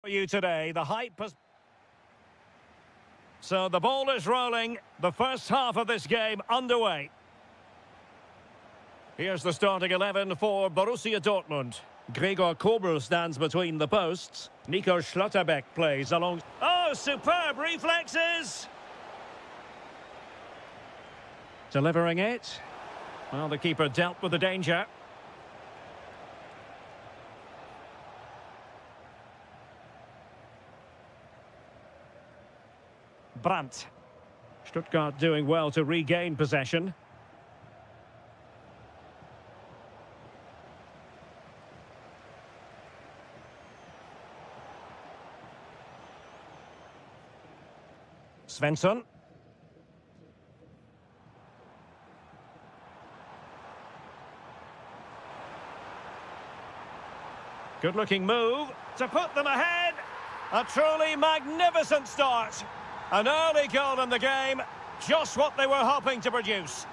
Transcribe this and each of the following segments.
You today, the hype has... So the ball is rolling, the first half of this game underway. Here's the starting 11 for Borussia Dortmund. Gregor Kobel stands between the posts. Nico Schlotterbeck plays along... Oh, superb reflexes! Delivering it. Well, the keeper dealt with the danger. Brandt. Stuttgart doing well to regain possession. Svensson. Good-looking move to put them ahead. A truly magnificent start. An early goal in the game, just what they were hoping to produce.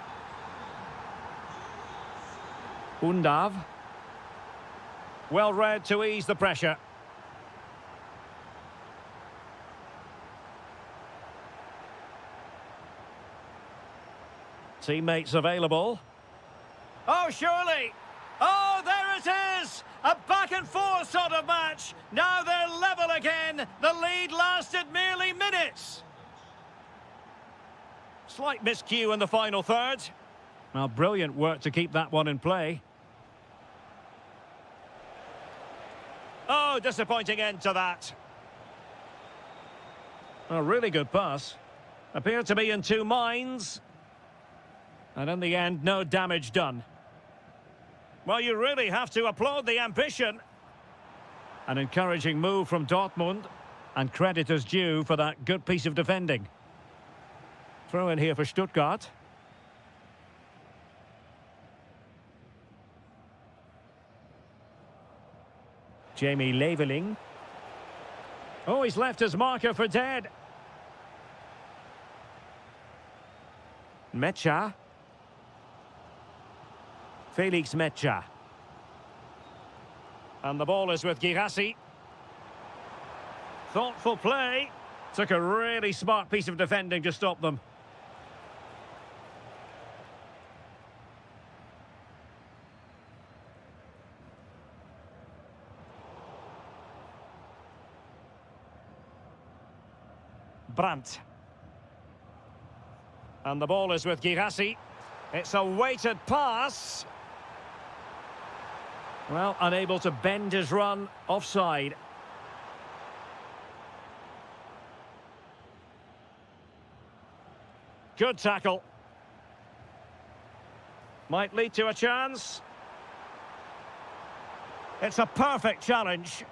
Undav. Well read to ease the pressure. Teammates available. Oh, surely! Oh, there it is! A back-and-forth sort of match. Now they're level again. The lead lasted merely minutes. Slight miscue in the final third. Well, brilliant work to keep that one in play. Oh, disappointing end to that. A really good pass. Appeared to be in two minds. And in the end, no damage done. Well, you really have to applaud the ambition. An encouraging move from Dortmund. And credit is due for that good piece of defending. Throw in here for Stuttgart. Jamie Leveling. Oh, he's left his marker for dead. Mecha. Felix Mecha. And the ball is with Girassi. Thoughtful play. Took a really smart piece of defending to stop them. Brandt. And the ball is with Girassi. It's a weighted pass. Well, unable to bend his run, offside. Good tackle. Might lead to a chance. It's a perfect challenge.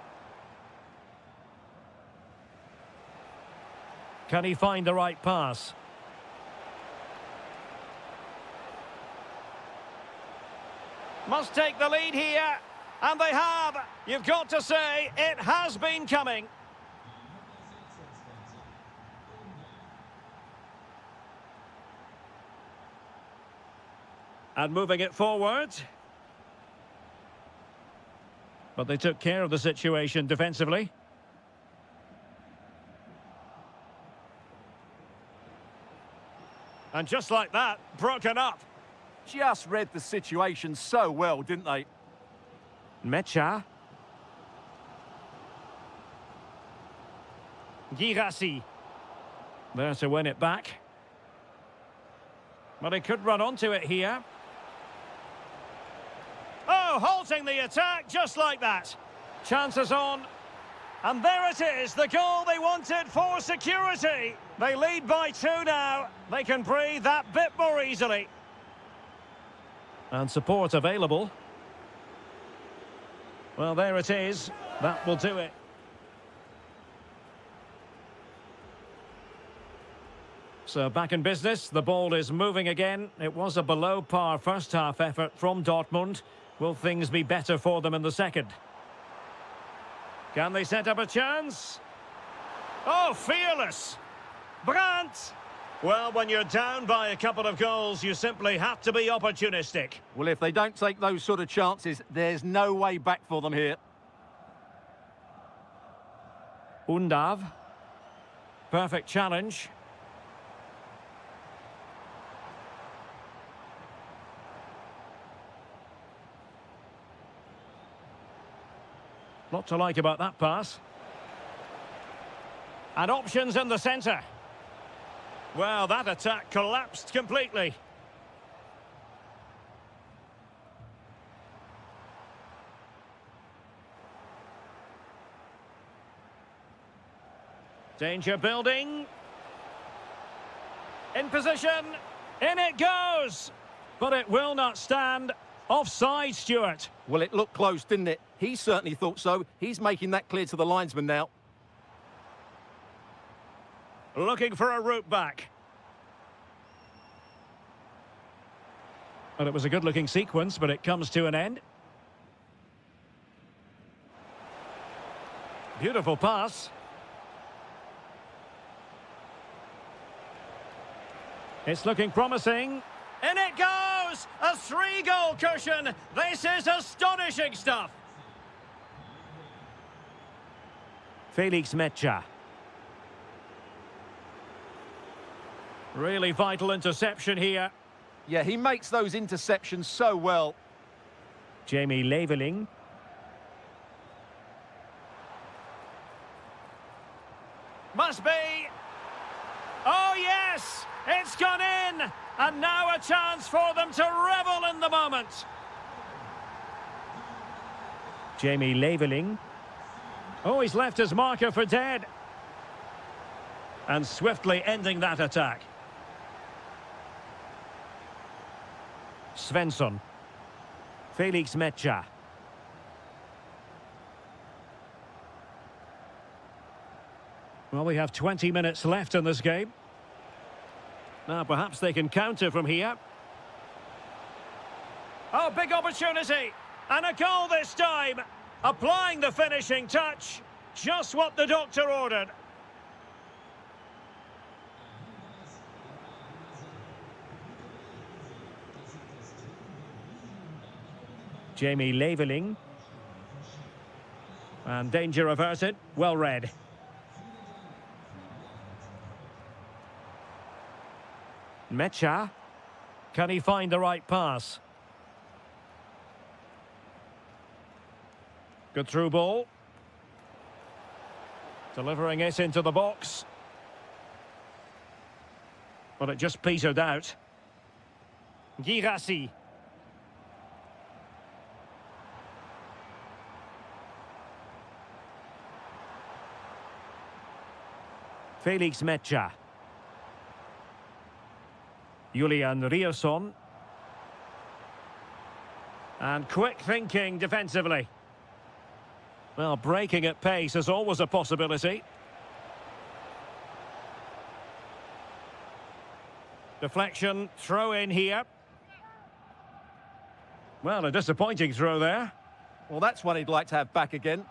Can he find the right pass? Must take the lead here, and they have. You've got to say, it has been coming. And moving it forward. But they took care of the situation defensively. And just like that, broken up. Just read the situation so well, didn't they? Mecha. Girassi. There to win it back. But he could run onto it here. Oh, halting the attack just like that. Chances on. And there it is, the goal they wanted for security. They lead by 2 now. They can breathe that bit more easily. And support available. Well, there it is. That will do it. So back in business, the ball is moving again. It was a below-par first-half effort from Dortmund. Will things be better for them in the second? Can they set up a chance? Oh, fearless! Brandt! Well, when you're down by a couple of goals, you simply have to be opportunistic. Well, if they don't take those sort of chances, there's no way back for them here. Undav. Perfect challenge. Lot to like about that pass. And options in the centre. Well, that attack collapsed completely. Danger building. In position. In it goes. But it will not stand. Offside, Stuart. Well, it looked close, didn't it? He certainly thought so. He's making that clear to the linesman now. Looking for a route back. Well, it was a good-looking sequence, but it comes to an end. Beautiful pass. It's looking promising. In it goes! A 3-goal cushion! This is astonishing stuff! Felix Mecha. Really vital interception here. Yeah, he makes those interceptions so well. Jamie Leveling. Must be! Oh, yes! It's gone in! And now a chance for them to revel in the moment. Jamie Leveling. Oh, he's left his marker for dead. And swiftly ending that attack. Svensson. Felix Mecha. Well, we have 20 minutes left in this game. Now, perhaps they can counter from here. Oh, big opportunity. And a goal this time. Applying the finishing touch. Just what the doctor ordered. Jamie Leveling. And danger averted. Well read. Mecha. Can he find the right pass? Good through ball. Delivering it into the box. But it just petered out. Girassi. Felix Mecha. Julian Rierson. And quick thinking defensively. Well, breaking at pace is always a possibility. Deflection, throw in here. Well, a disappointing throw there. Well, that's one he'd like to have back again.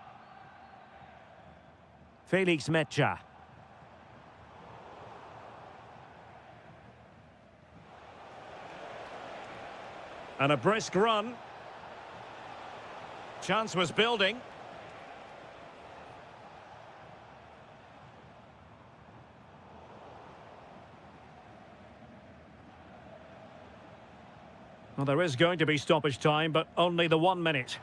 Felix Mecha. And a brisk run. Chance was building. Well, there is going to be stoppage time, but only the 1 minute.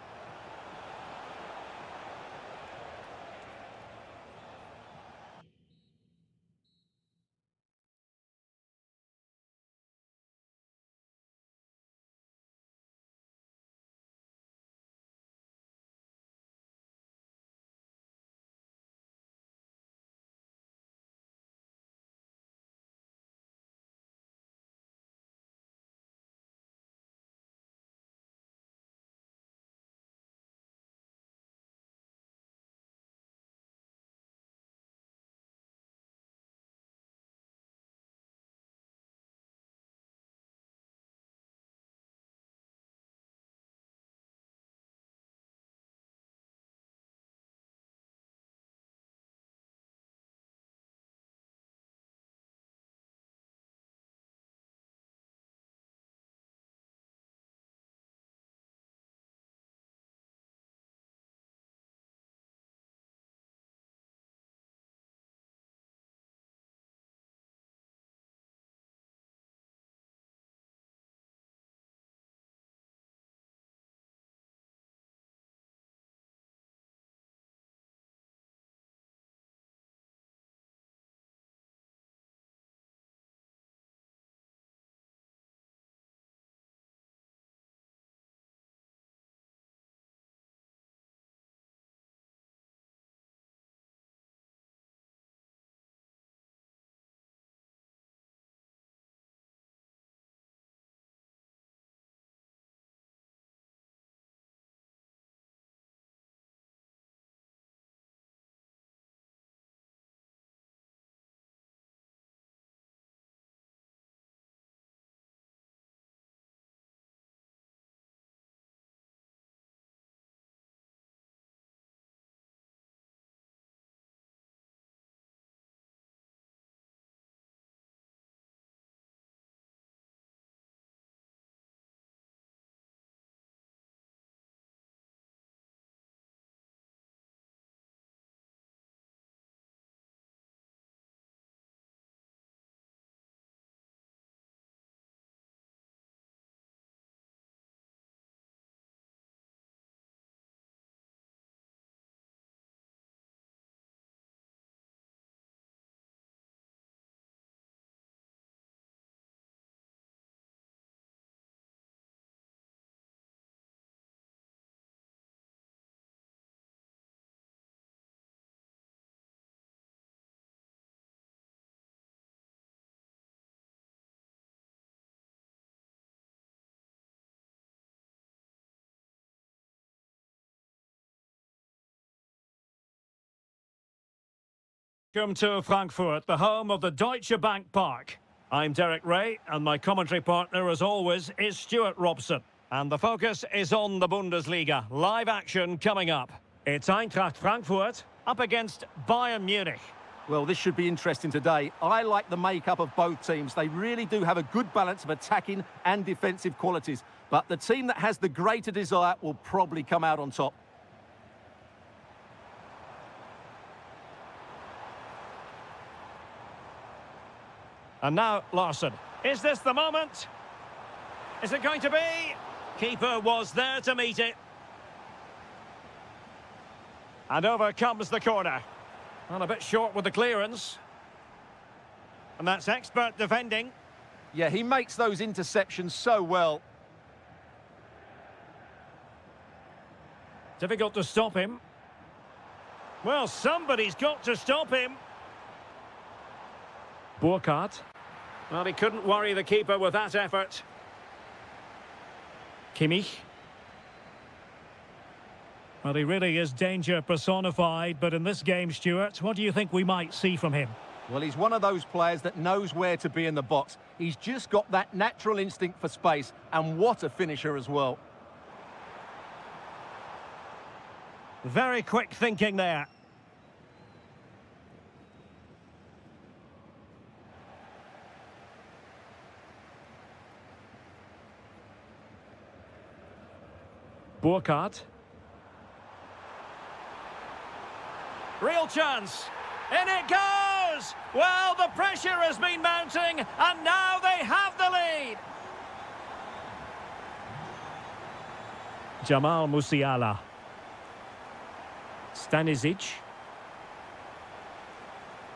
Welcome to Frankfurt, the home of the Deutsche Bank Park. I'm Derek Ray, and my commentary partner, as always, is Stuart Robson. And the focus is on the Bundesliga. Live action coming up. It's Eintracht Frankfurt up against Bayern Munich. Well, this should be interesting today. I like the makeup of both teams. They really do have a good balance of attacking and defensive qualities. But the team that has the greater desire will probably come out on top. And now, Larsson. Is this the moment? Is it going to be? Keeper was there to meet it. And over comes the corner. Well, a bit short with the clearance. And that's expert defending. Yeah, he makes those interceptions so well. Difficult to stop him. Well, somebody's got to stop him. Burkhardt. Well, he couldn't worry the keeper with that effort. Kimmich. Well, he really is danger personified, but in this game, Stuart, what do you think we might see from him? Well, he's one of those players that knows where to be in the box. He's just got that natural instinct for space, and what a finisher as well. Very quick thinking there. Burkhardt. Real chance. In it goes! Well, the pressure has been mounting, and now they have the lead. Jamal Musiala. Stanisic.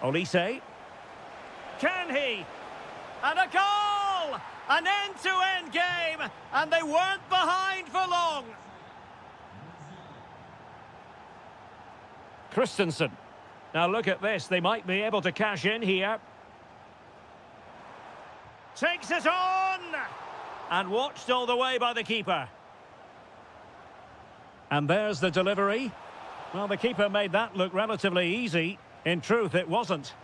Olise. Can he? And a goal! An end-to-end game, and they weren't behind for long. Christensen. Now look at this, they might be able to cash in here. Takes it on! And watched all the way by the keeper. And there's the delivery. Well, the keeper made that look relatively easy. In truth, it wasn't.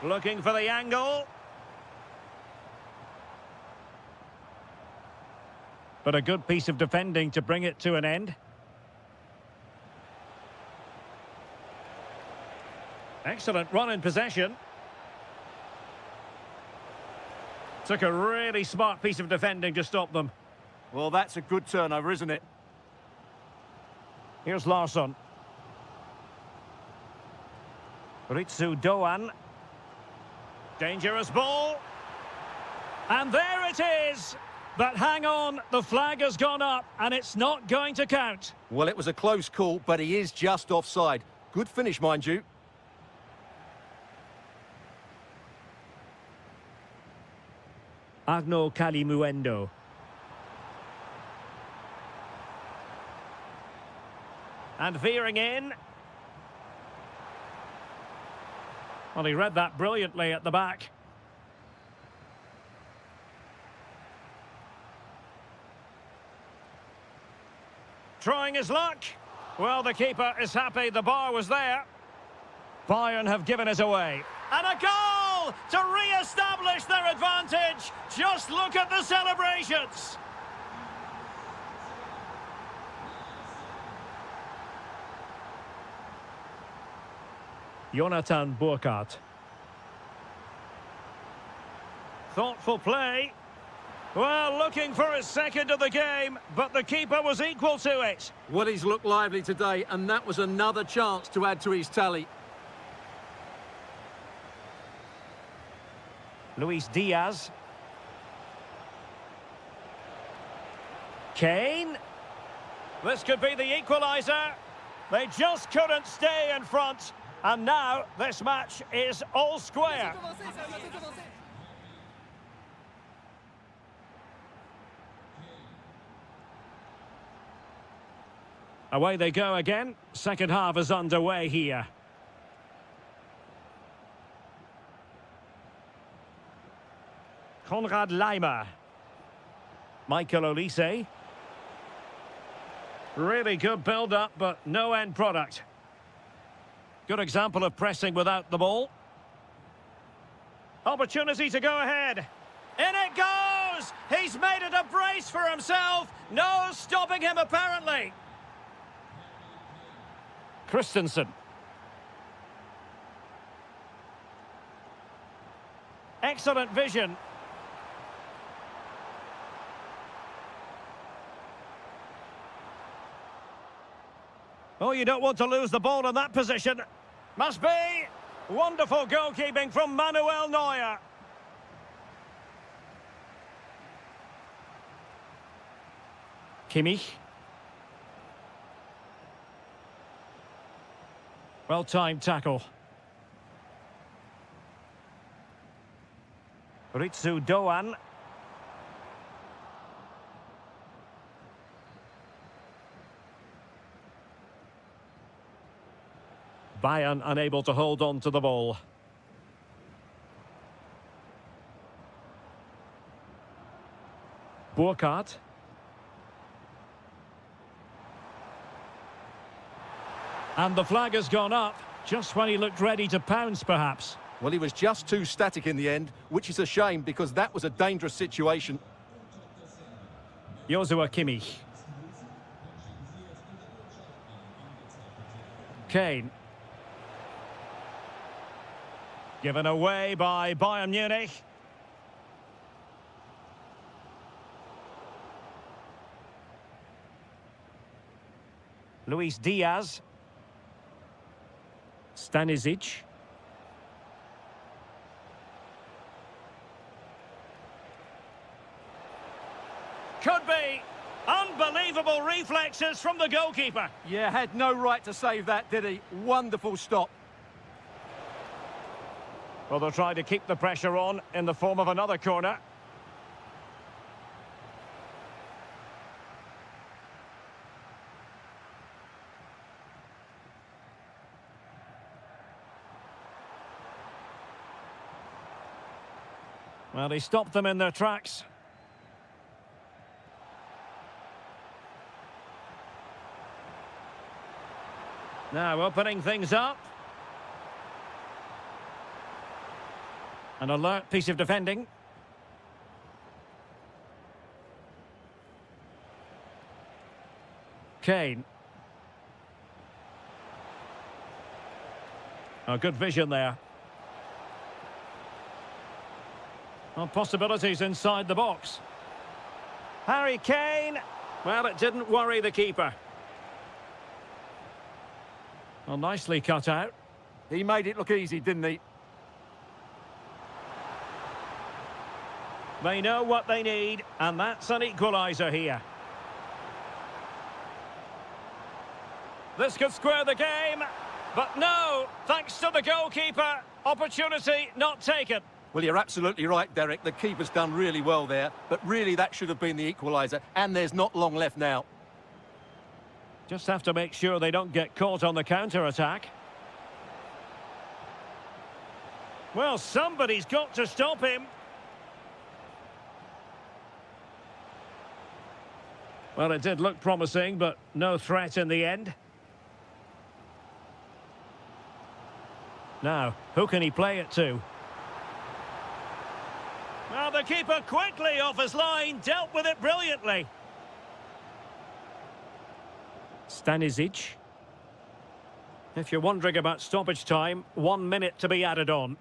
Looking for the angle. But a good piece of defending to bring it to an end. Excellent run in possession. Took a really smart piece of defending to stop them. Well, that's a good turnover, isn't it? Here's Larsson. Ritsu Doan. Dangerous ball. And there it is. But hang on, the flag has gone up and it's not going to count. Well, it was a close call, but he is just offside. Good finish, mind you. Agno Kalimuendo. And veering in. Well, he read that brilliantly at the back. Trying his luck. Well, the keeper is happy the bar was there. Bayern have given it away. And a goal to re-establish their advantage. Just look at the celebrations. Jonathan Burkhardt. Thoughtful play. Well, looking for his second of the game, but the keeper was equal to it. Well, he's looked lively today, and that was another chance to add to his tally. Luis Diaz. Kane. This could be the equaliser. They just couldn't stay in front. And now this match is all square. Away they go again. Second half is underway here. Konrad Leimer. Michael Olise. Really good build-up, but no end product. Good example of pressing without the ball. Opportunity to go ahead. In it goes! He's made it a brace for himself. No stopping him, apparently. Christensen. Excellent vision. Oh, you don't want to lose the ball in that position. Must be. Wonderful goalkeeping from Manuel Neuer. Kimmich. Well-timed tackle. Ritsu Doan. Bayern unable to hold on to the ball. Burkhardt. And the flag has gone up, just when he looked ready to pounce, perhaps. Well, he was just too static in the end, which is a shame because that was a dangerous situation. Joshua Kimmich. Kane. Given away by Bayern Munich. Luis Diaz. Stanisic. Could be. Unbelievable reflexes from the goalkeeper. Yeah, had no right to save that, did he? Wonderful stop. Well, they'll try to keep the pressure on in the form of another corner. Well, he stopped them in their tracks. Now opening things up. An alert piece of defending. Kane. Oh, good vision there. Well, possibilities inside the box. Harry Kane. Well, it didn't worry the keeper. Well, nicely cut out. He made it look easy, didn't he? They know what they need, and that's an equaliser here. This could square the game, but no, thanks to the goalkeeper, opportunity not taken. Well, you're absolutely right, Derek. The keeper's done really well there, but really that should have been the equaliser, and there's not long left now. Just have to make sure they don't get caught on the counter-attack. Well, somebody's got to stop him. Well, it did look promising, but no threat in the end. Now, who can he play it to? Well, the keeper quickly off his line, dealt with it brilliantly. Stanisic. If you're wondering about stoppage time, 1 minute to be added on.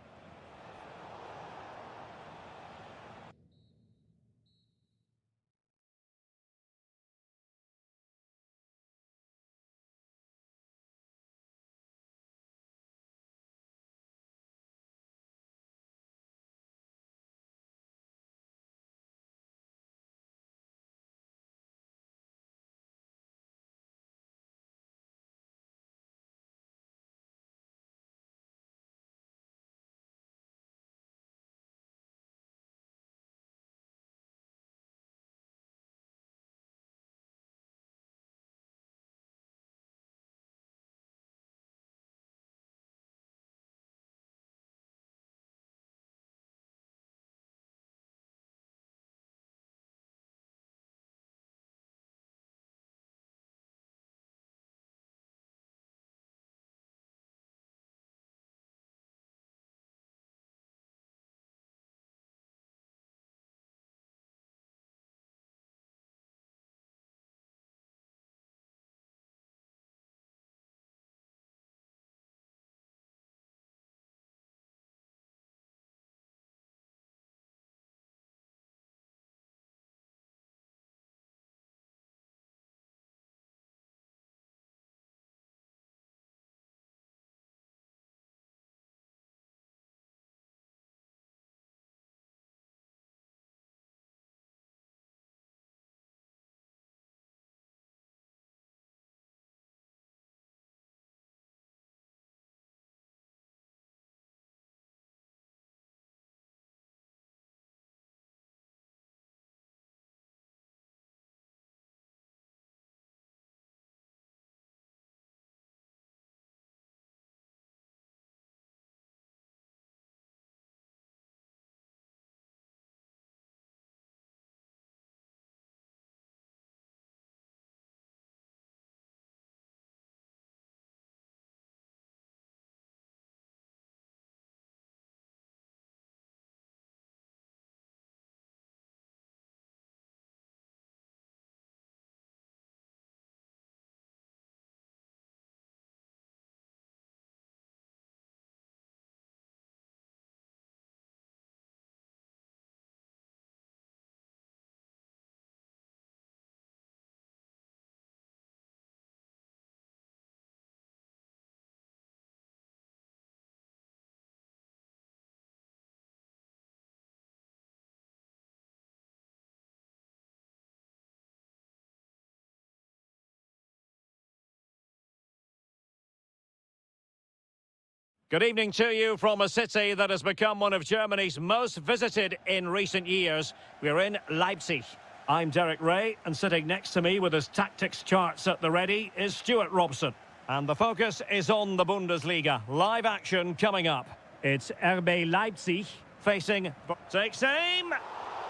Good evening to you from a city that has become one of Germany's most visited in recent years. We're in Leipzig. I'm Derek Ray, and sitting next to me with his tactics charts at the ready is Stuart Robson. And the focus is on the Bundesliga. Live action coming up. It's RB Leipzig facing... Takes aim!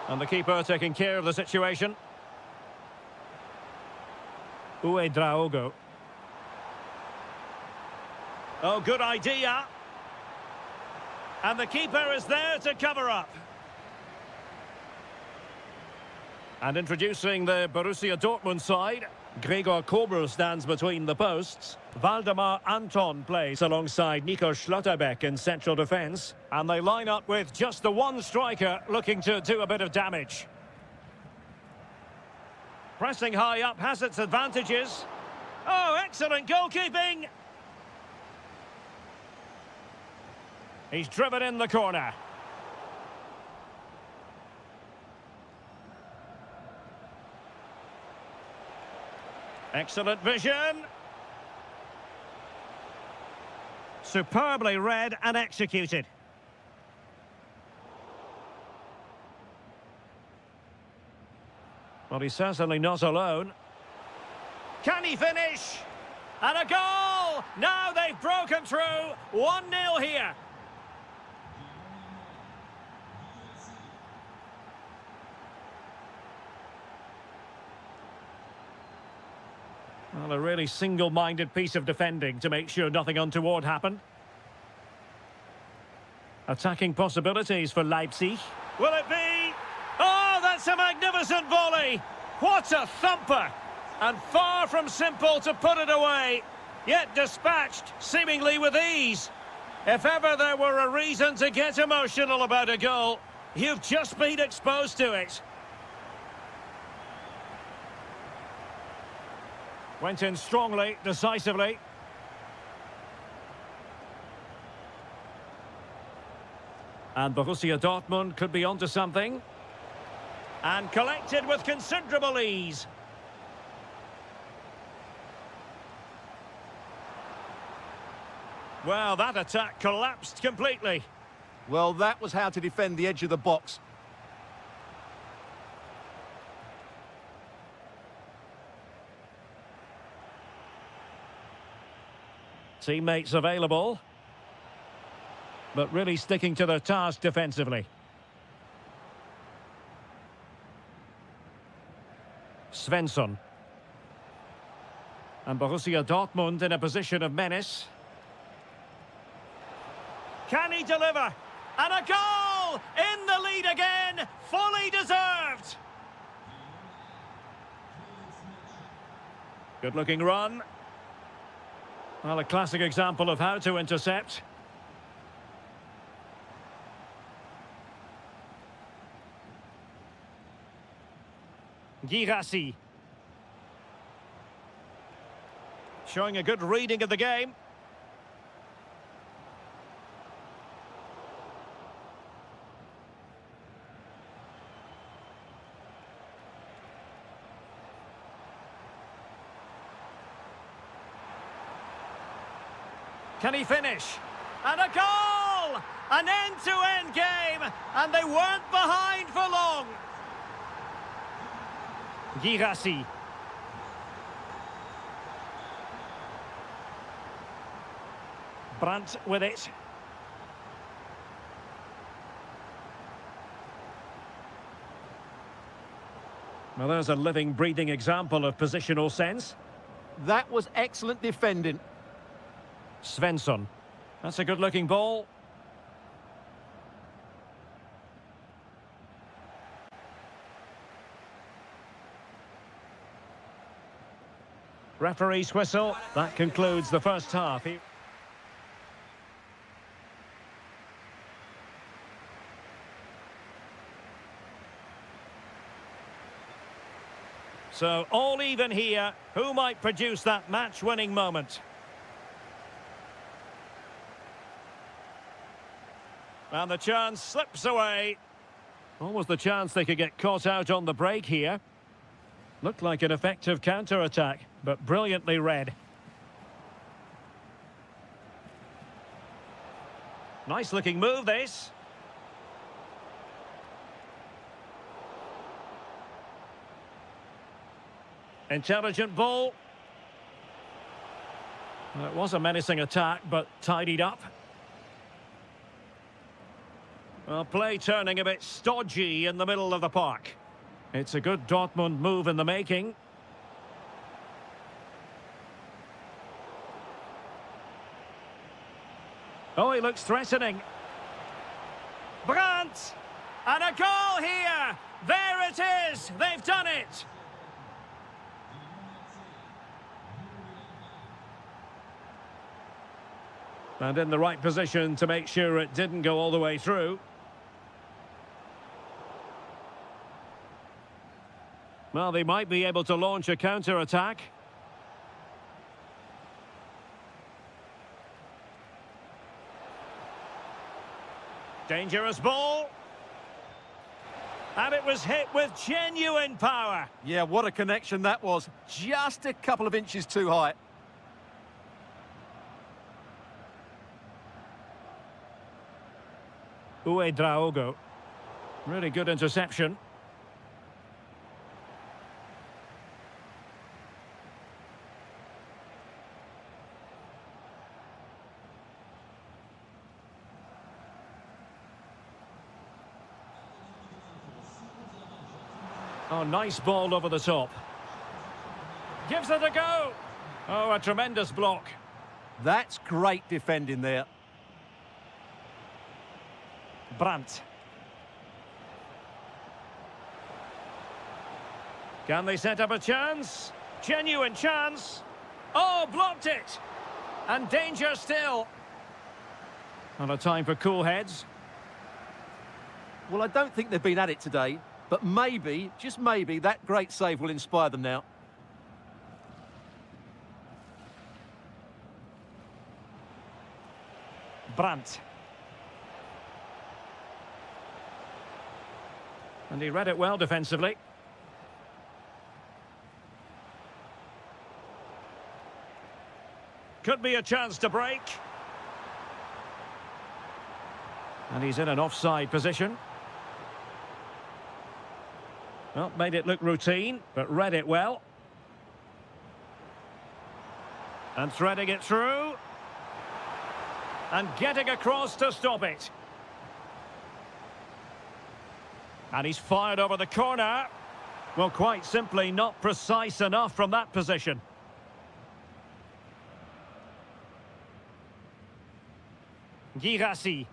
And the keeper taking care of the situation. Uwe Draogo. Oh, good idea. And the keeper is there to cover up. And introducing the Borussia Dortmund side, Gregor Kobel stands between the posts. Waldemar Anton plays alongside Nico Schlotterbeck in central defence. And they line up with just the one striker looking to do a bit of damage. Pressing high up has its advantages. Oh, excellent goalkeeping! He's driven in the corner. Excellent vision. Superbly read and executed. Well, he's certainly not alone. Can he finish? And a goal! Now they've broken through. 1-0 here. Well, a really single-minded piece of defending to make sure nothing untoward happened. Attacking possibilities for Leipzig. Will it be? Oh, that's a magnificent volley! What a thumper! And far from simple to put it away, yet dispatched seemingly with ease. If ever there were a reason to get emotional about a goal, you've just been exposed to it. Went in strongly, decisively. And Borussia Dortmund could be onto something. And collected with considerable ease. Well, that attack collapsed completely. Well, that was how to defend the edge of the box. Teammates available, but really sticking to their task defensively. Svensson. And Borussia Dortmund in a position of menace. Can he deliver? And a goal! In the lead again! Fully deserved! Good-looking run. Well, a classic example of how to intercept. Girassi. Showing a good reading of the game. Can he finish? And a goal! An end-to-end game, and they weren't behind for long. Girassi. Brandt with it. Well, there's a living, breathing example of positional sense. That was excellent defending. Svensson. That's a good-looking ball. Referee's whistle. That concludes the first half. So, all even here. Who might produce that match-winning moment? And the chance slips away. Almost the chance they could get caught out on the break here. Looked like an effective counter-attack, but brilliantly read. Nice looking move, this. Intelligent ball. Well, it was a menacing attack, but tidied up. Well, play turning a bit stodgy in the middle of the park. It's a good Dortmund move in the making. Oh, he looks threatening. Brandt! And a goal here! There it is! They've done it! And in the right position to make sure it didn't go all the way through. Well, they might be able to launch a counter-attack. Dangerous ball. And it was hit with genuine power. Yeah, what a connection that was. Just a couple of inches too high. Draogo. Really good interception. Oh, nice ball over the top. Gives it a go. Oh, a tremendous block. That's great defending there. Brandt. Can they set up a chance? Genuine chance. Oh, blocked it. And danger still. And a time for cool heads. Well, I don't think they've been at it today, but maybe, just maybe, that great save will inspire them now. Brandt. And he read it well defensively. Could be a chance to break. And he's in an offside position. Well, made it look routine, but read it well. And threading it through. And getting across to stop it. And he's fired over the corner. Well, quite simply not precise enough from that position. Girassi.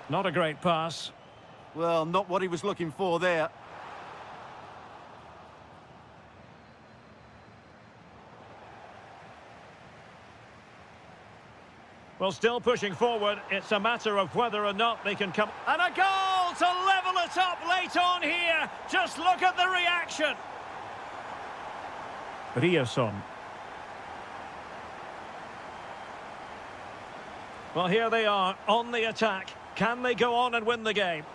Not a great pass. Well, not what he was looking for there. Well, still pushing forward. It's a matter of whether or not they can come. And a goal to level it up late on here. Just look at the reaction. Ryerson. Well, here they are on the attack. Can they go on and win the game?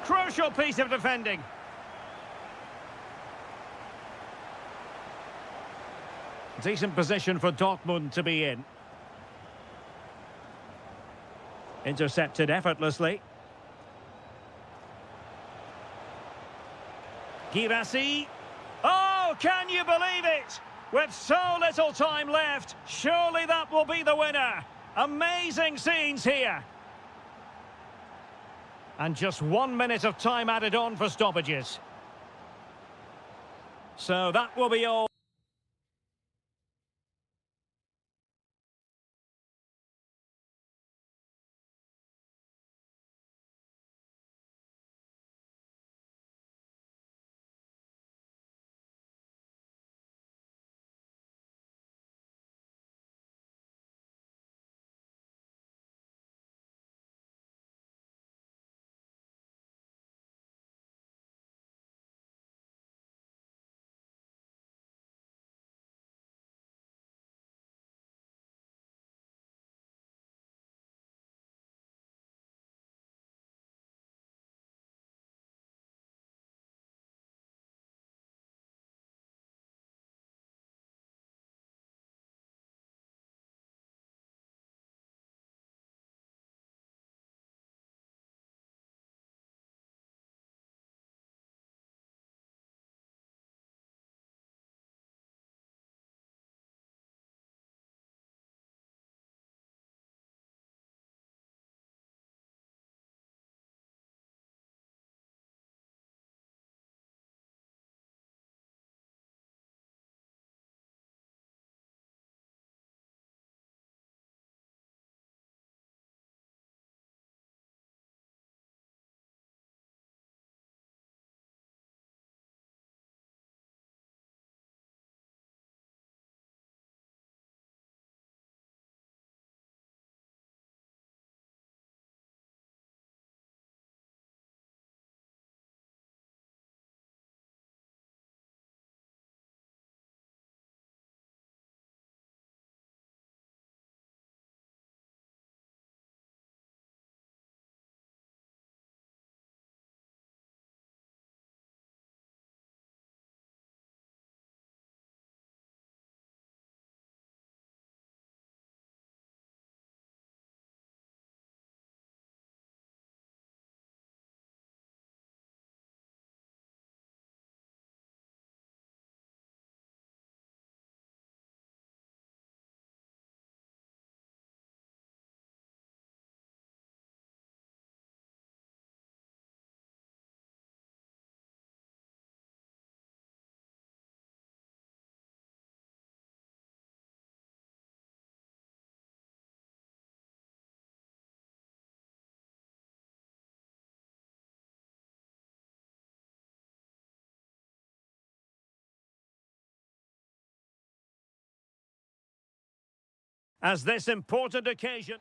Crucial piece of defending. Decent position for Dortmund to be in. Intercepted effortlessly. Girassi. Oh, can you believe it? With so little time left, surely that will be the winner. Amazing scenes here. And just 1 minute of time added on for stoppages. So that will be all. as this important occasion.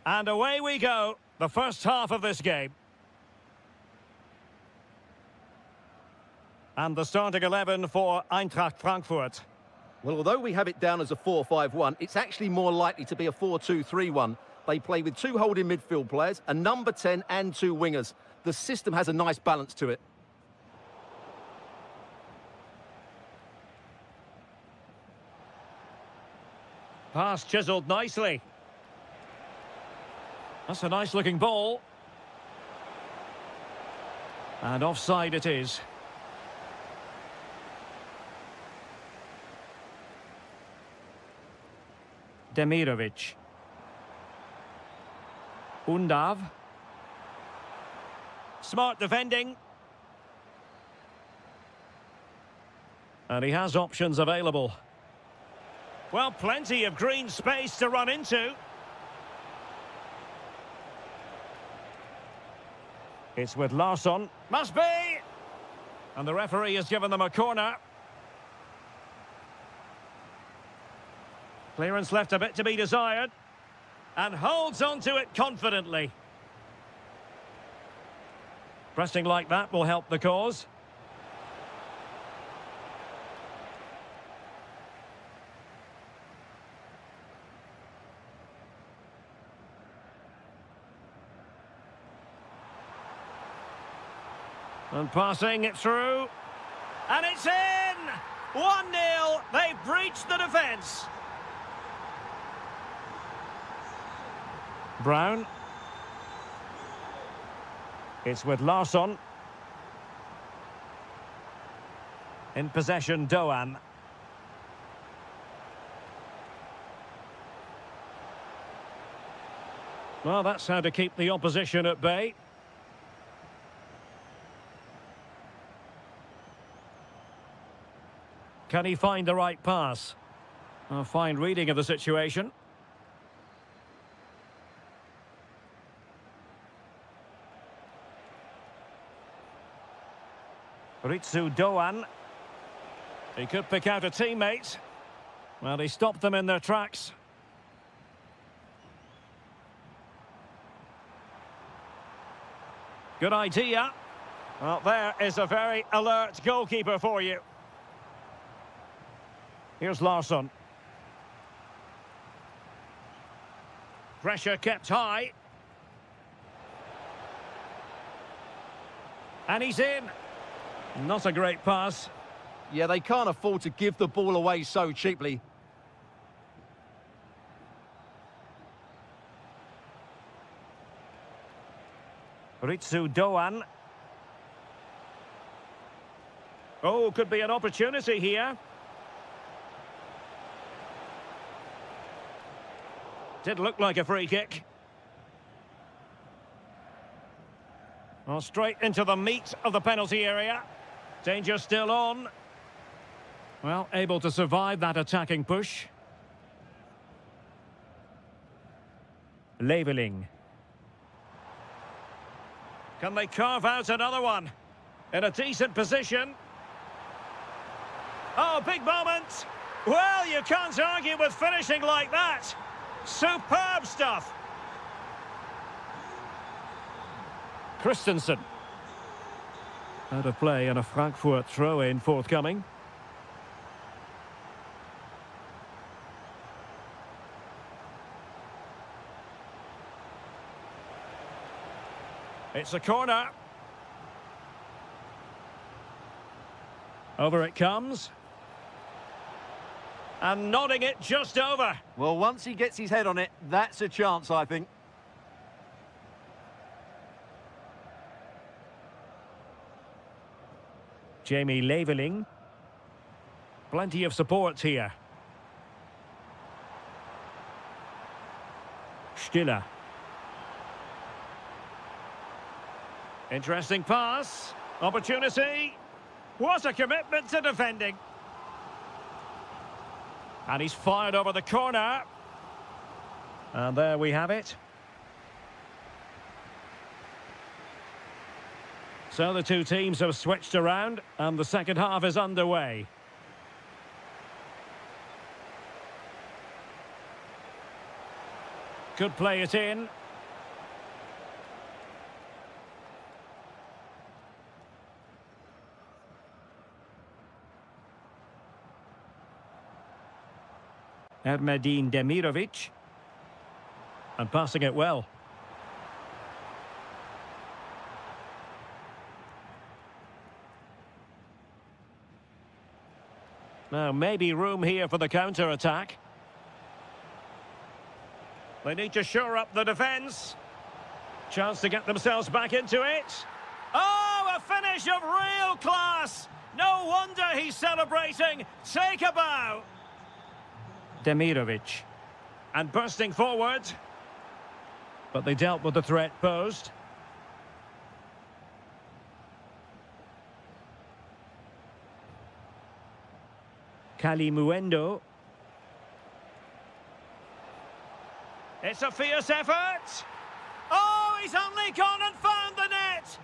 And away we go, the first half of this game. And the starting 11 for Eintracht Frankfurt. Well, although we have it down as a 4-5-1, it's actually more likely to be a 4-2-3-1. They play with two holding midfield players, a number 10 and two wingers. The system has a nice balance to it. Pass chiselled nicely. That's a nice-looking ball. And offside it is. Demirovic. Undav. Smart defending. And he has options available. Well, plenty of green space to run into. It's with Larsson. Must be! And the referee has given them a corner. Clearance left a bit to be desired. And holds on to it confidently. Pressing like that will help the cause. And passing it through. And it's in! 1-0. They've breached the defence. Brown. It's with Larsson. In possession, Doan. Well, that's how to keep the opposition at bay. Can he find the right pass? A fine reading of the situation. Ritsu Doan. He could pick out a teammate. Well, he stopped them in their tracks. Good idea. Well, there is a very alert goalkeeper for you. Here's Larsson. Pressure kept high. And he's in. Not a great pass. Yeah, they can't afford to give the ball away so cheaply. Ritsu Doan. Oh, could be an opportunity here. Did look like a free kick. Well, straight into the meat of the penalty area. Danger still on. Well, able to survive that attacking push. Leveling. Can they carve out another one? In a decent position. Oh, big moment. Well, you can't argue with finishing like that. Superb stuff. Christensen. Out of play and a Frankfurt throw-in forthcoming. It's a corner. Over it comes. And nodding it just over. Well, once he gets his head on it, that's a chance, I think. Jamie Leveling. Plenty of support here. Stiller. Interesting pass. Opportunity. What a commitment to defending. And he's fired over the corner. And there we have it. So the two teams have switched around and the second half is underway. Could play it in. Ermedin Demirovic. And passing it well. Now, maybe room here for the counter-attack. They need to shore up the defence. Chance to get themselves back into it. Oh, a finish of real class! No wonder he's celebrating. Take a bow. Demirovic. And bursting forward. But they dealt with the threat posed. Kalimuendo. It's a fierce effort. Oh, he's only gone and found the net.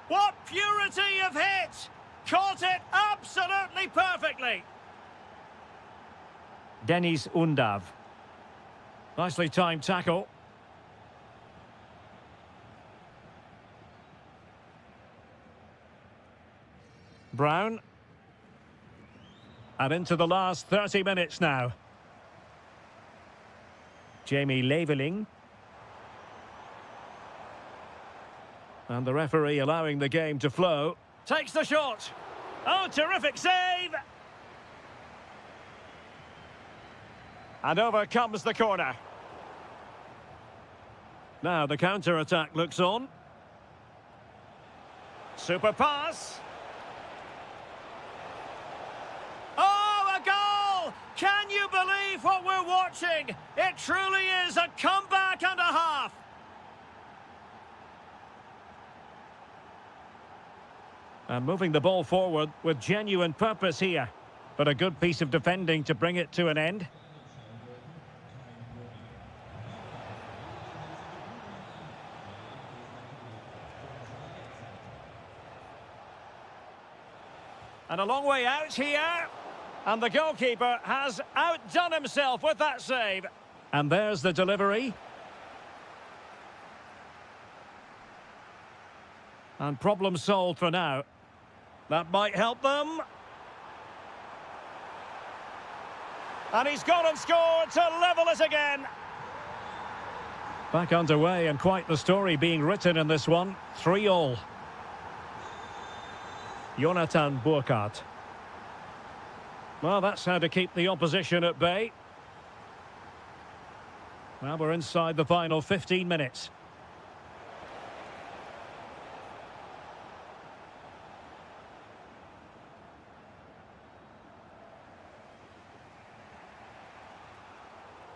What purity of hit. Caught it absolutely perfectly. Denis Undav. Nicely timed tackle. Brown. And into the last 30 minutes now. Jamie Leveling. And the referee allowing the game to flow. Takes the shot. Oh, terrific save! And over comes the corner. Now the counter-attack looks on. Super pass. Oh, a goal! Can you believe what we're watching? It truly is a comeback and a half. And moving the ball forward with genuine purpose here. But a good piece of defending to bring it to an end. And a long way out here. And the goalkeeper has outdone himself with that save. And there's the delivery. And problem solved for now. That might help them. And he's gone and scored to level it again. Back underway and quite the story being written in this one. 3-3. Jonathan Burkhardt. Well, that's how to keep the opposition at bay. Well, we're inside the final 15 minutes.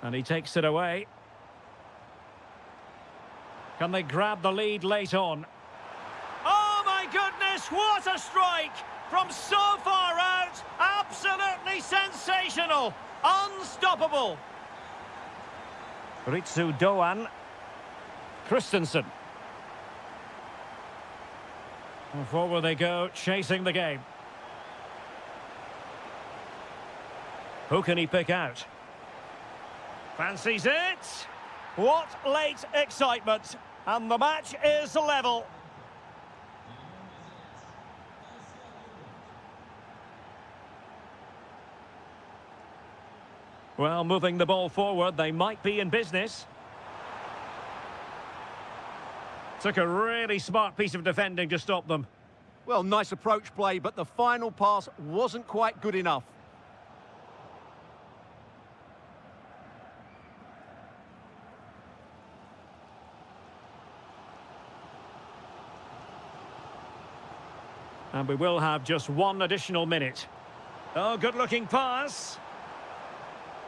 And he takes it away. Can they grab the lead late on? Oh, my goodness, what a strike! From so far out, absolutely sensational, unstoppable. Ritsu Doan. Christensen. And forward they go, chasing the game. Who can he pick out? Fancies it. What late excitement. And the match is level. Well, moving the ball forward, they might be in business. Took a really smart piece of defending to stop them. Well, nice approach play, but the final pass wasn't quite good enough. And we will have just one additional minute. Oh, good-looking pass.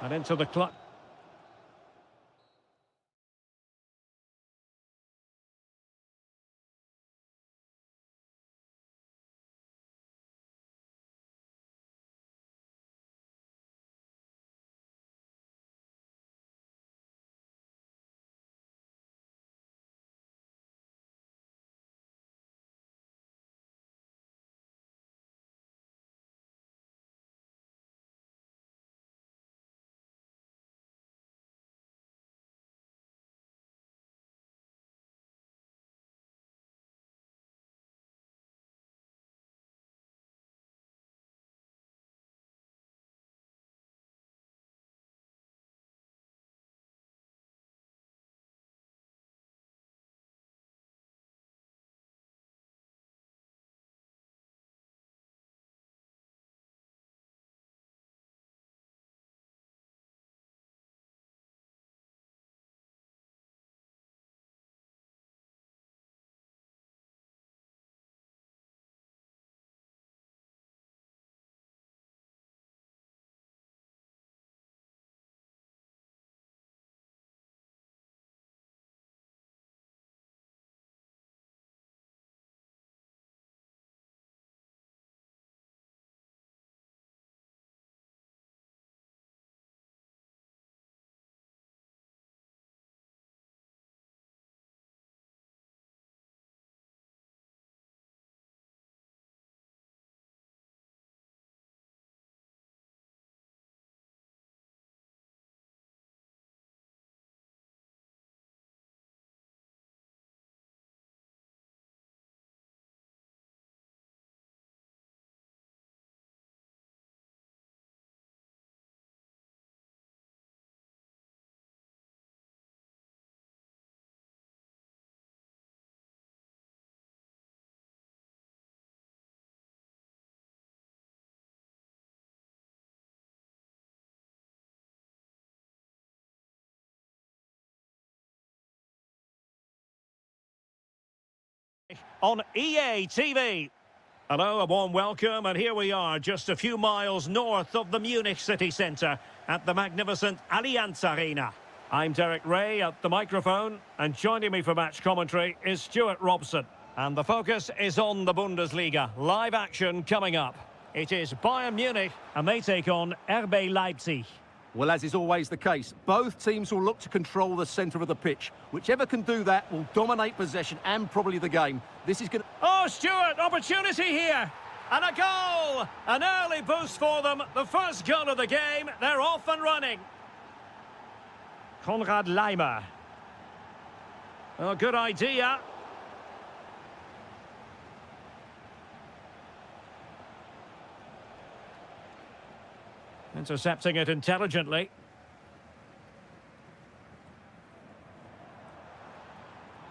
And into the clock. On EA TV. Hello, a warm welcome, and here we are, just a few miles north of the Munich city centre at the magnificent Allianz Arena. I'm Derek Ray at the microphone, and joining me for match commentary is Stuart Robson. And the focus is on the Bundesliga. Live action coming up. It is Bayern Munich, and they take on RB Leipzig. Well, as is always the case, both teams will look to control the centre of the pitch. Whichever can do that will dominate possession and probably the game. This is going to... Oh, Stuart, opportunity here. And a goal! An early boost for them. The first goal of the game. They're off and running. Konrad Laimer. Oh, good idea. Intercepting it intelligently.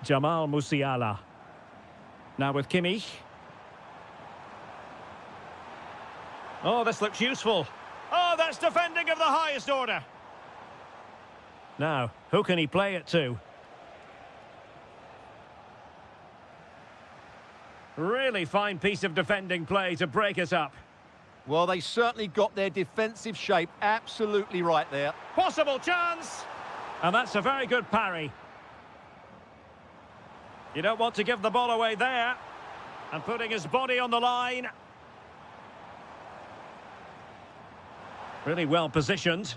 Jamal Musiala. Now with Kimmich. Oh, this looks useful. Oh, that's defending of the highest order. Now, who can he play it to? Really fine piece of defending play to break it up. Well, they certainly got their defensive shape absolutely right there. Possible chance! And that's a very good parry. You don't want to give the ball away there. And putting his body on the line. Really well positioned.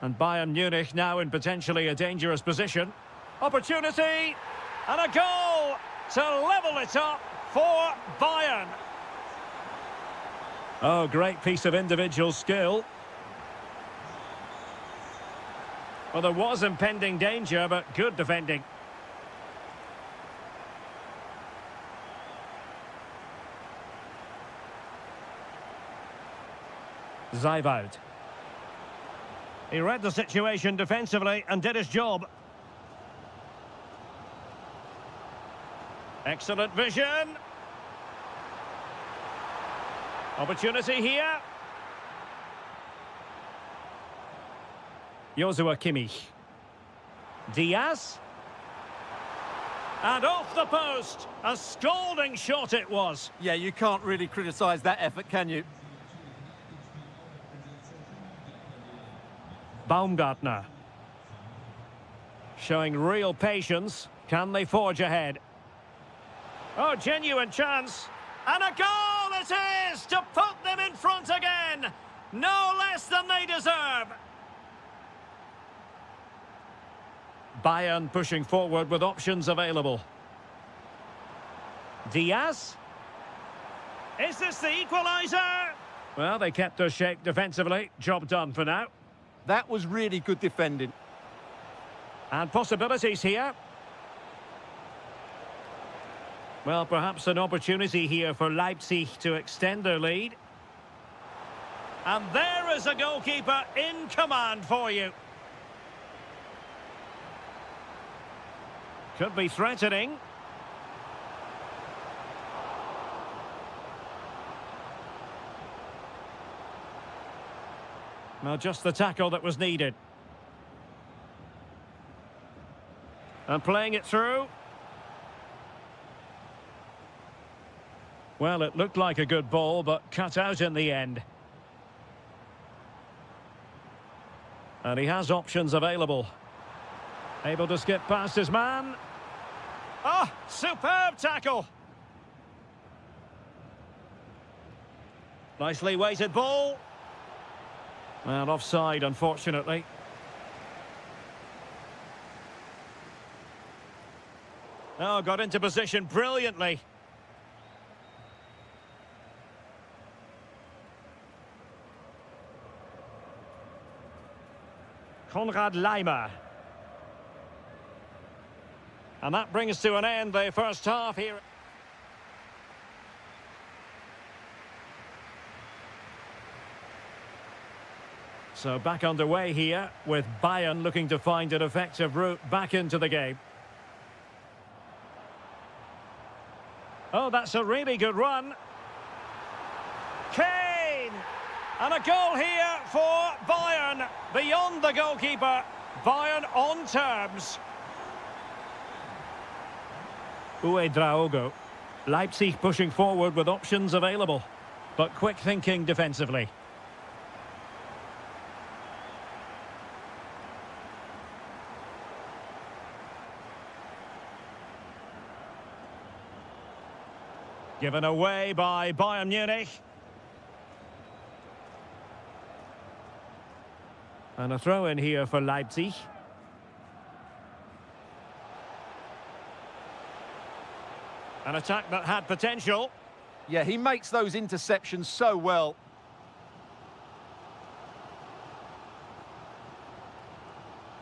And Bayern Munich now in potentially a dangerous position. Opportunity! And a goal to level it up for Bayern. Oh, great piece of individual skill. Well, there was impending danger, but good defending. Zijvoud. He read the situation defensively and did his job. Excellent vision. Opportunity here. Joshua Kimmich. Diaz. And off the post. A scalding shot it was. Yeah, you can't really criticise that effort, can you? Baumgartner. Showing real patience. Can they forge ahead? Oh, genuine chance. And a goal it is to put them in front again. No less than they deserve. Bayern pushing forward with options available. Diaz. Is this the equaliser? Well, they kept their shape defensively. Job done for now. That was really good defending. And possibilities here. Well, perhaps an opportunity here for Leipzig to extend their lead. And there is a goalkeeper in command for you. Could be threatening. Well, just the tackle that was needed. And playing it through. Well, it looked like a good ball, but cut out in the end. And he has options available. Able to skip past his man. Oh, superb tackle. Nicely weighted ball. Well, offside, unfortunately. Oh, got into position brilliantly. Konrad Laimer. And that brings to an end the first half here. So back underway here with Bayern looking to find an effective route back into the game. Oh, that's a really good run. Kane! And a goal here for Bayern. Beyond the goalkeeper. Bayern on terms. Draogo. Leipzig pushing forward with options available, but quick thinking defensively. Given away by Bayern Munich. And a throw in here for Leipzig. An attack that had potential. Yeah, he makes those interceptions so well.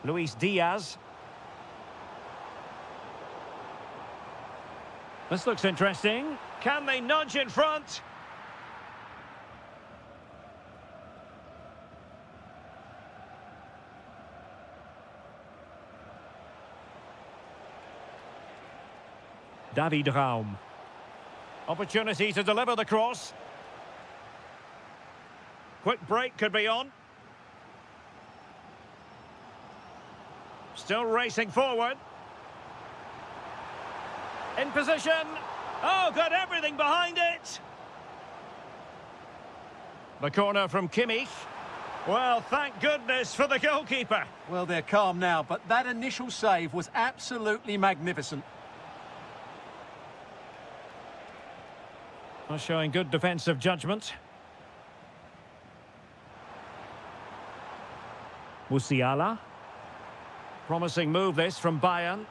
Luis Diaz. This looks interesting. Can they nudge in front? David Raum. Opportunity to deliver the cross. Quick break could be on. Still racing forward. In position. Oh, got everything behind it. The corner from Kimmich. Well, thank goodness for the goalkeeper. Well, they're calm now, but that initial save was absolutely magnificent. Well, showing good defensive judgment. Musiala. Promising move this from Bayern.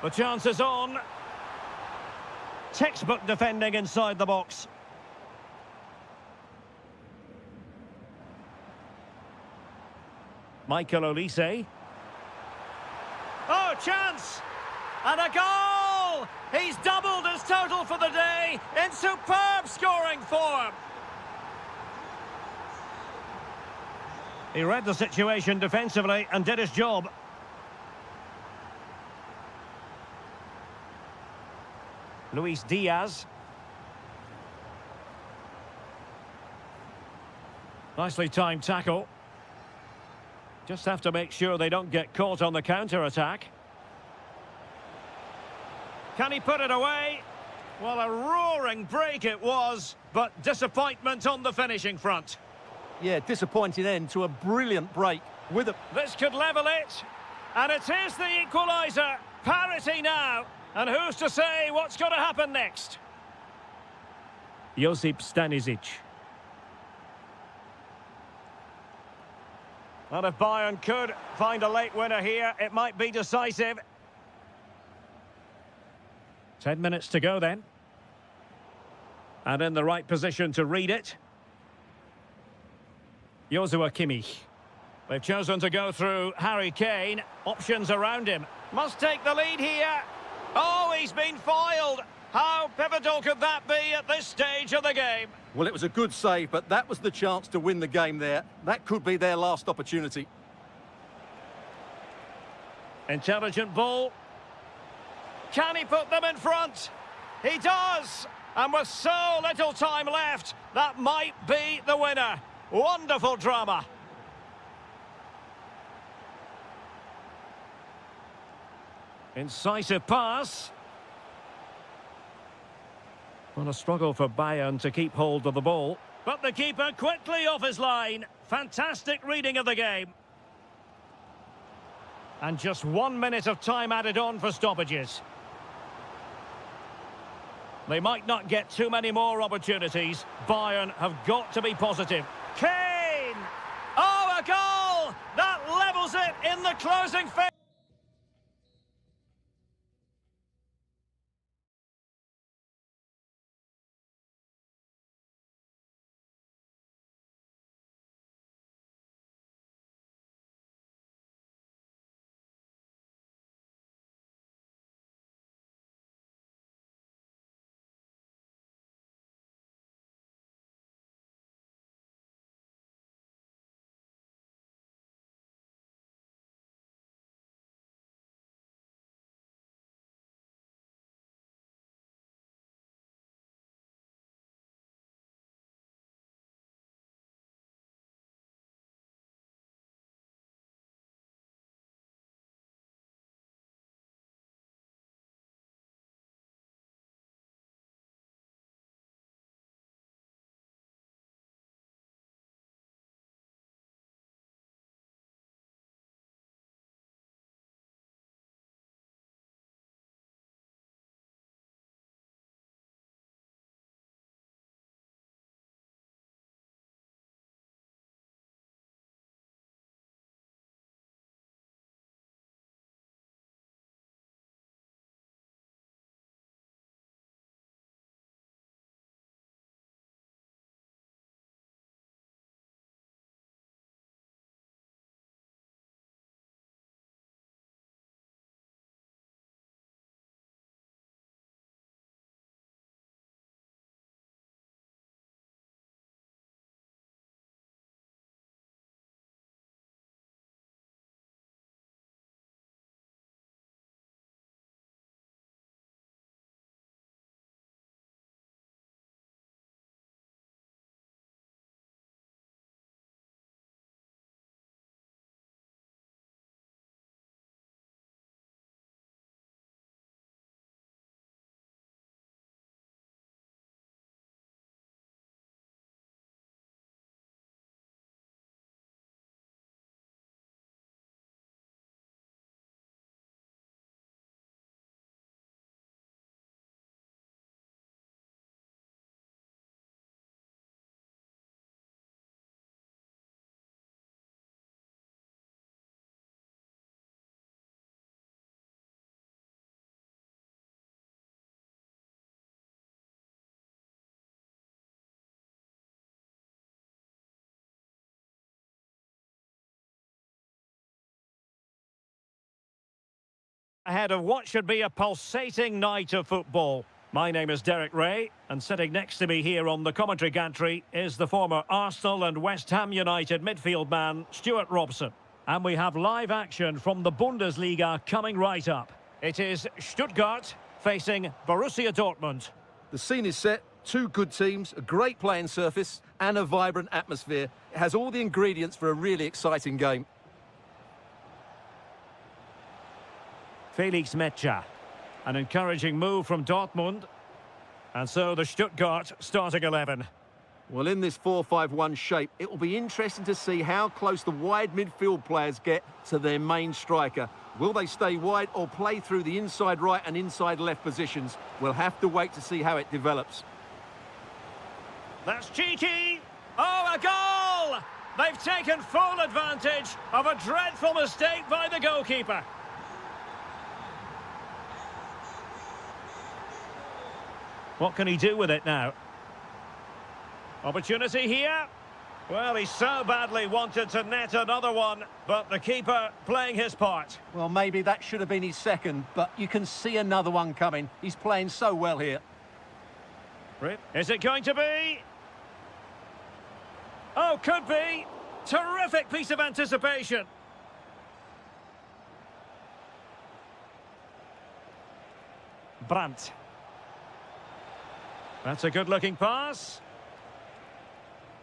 The chance is on. Textbook defending inside the box. Michael Olise. Oh, chance! And a goal! He's doubled his total for the day in superb scoring form. He read the situation defensively and did his job. Luis Diaz. Nicely timed tackle. Just have to make sure they don't get caught on the counter-attack. Can he put it away? Well, a roaring break it was, but disappointment on the finishing front. Yeah, disappointing end to a brilliant break. With a... This could level it. And it is the equaliser. Parity now. And who's to say what's going to happen next? Josip Stanisic. Well, if Bayern could find a late winner here, it might be decisive. 10 minutes to go then. And in the right position to read it. Joshua Kimmich. They've chosen to go through Harry Kane. Options around him. Must take the lead here. Oh, he's been foiled. How pivotal could that be at this stage of the game? Well, it was a good save, but that was the chance to win the game there. That could be their last opportunity. Intelligent ball. Can he put them in front? He does! And with so little time left, that might be the winner. Wonderful drama. Incisive pass. Well, a struggle for Bayern to keep hold of the ball. But the keeper quickly off his line. Fantastic reading of the game. And just 1 minute of time added on for stoppages. They might not get too many more opportunities. Bayern have got to be positive. Kane! Oh, a goal! That levels it in the closing phase. ahead of what should be a pulsating night of football. My name is Derek Ray, and sitting next to me here on the commentary gantry is the former Arsenal and West Ham United midfield man, Stuart Robson. And we have live action from the Bundesliga coming right up. It is Stuttgart facing Borussia Dortmund. The scene is set. Two good teams, a great playing surface and a vibrant atmosphere. It has all the ingredients for a really exciting game. Felix Metscher. An encouraging move from Dortmund. And so the Stuttgart starting 11. Well, in this 4-5-1 shape, it will be interesting to see how close the wide midfield players get to their main striker. Will they stay wide or play through the inside right and inside left positions? We'll have to wait to see how it develops. That's cheeky! Oh, a goal! They've taken full advantage of a dreadful mistake by the goalkeeper. What can he do with it now? Opportunity here. Well, he so badly wanted to net another one, but the keeper playing his part. Well, maybe that should have been his second, but you can see another one coming. He's playing so well here. Is it going to be? Oh, could be. Terrific piece of anticipation. Brandt. That's a good-looking pass.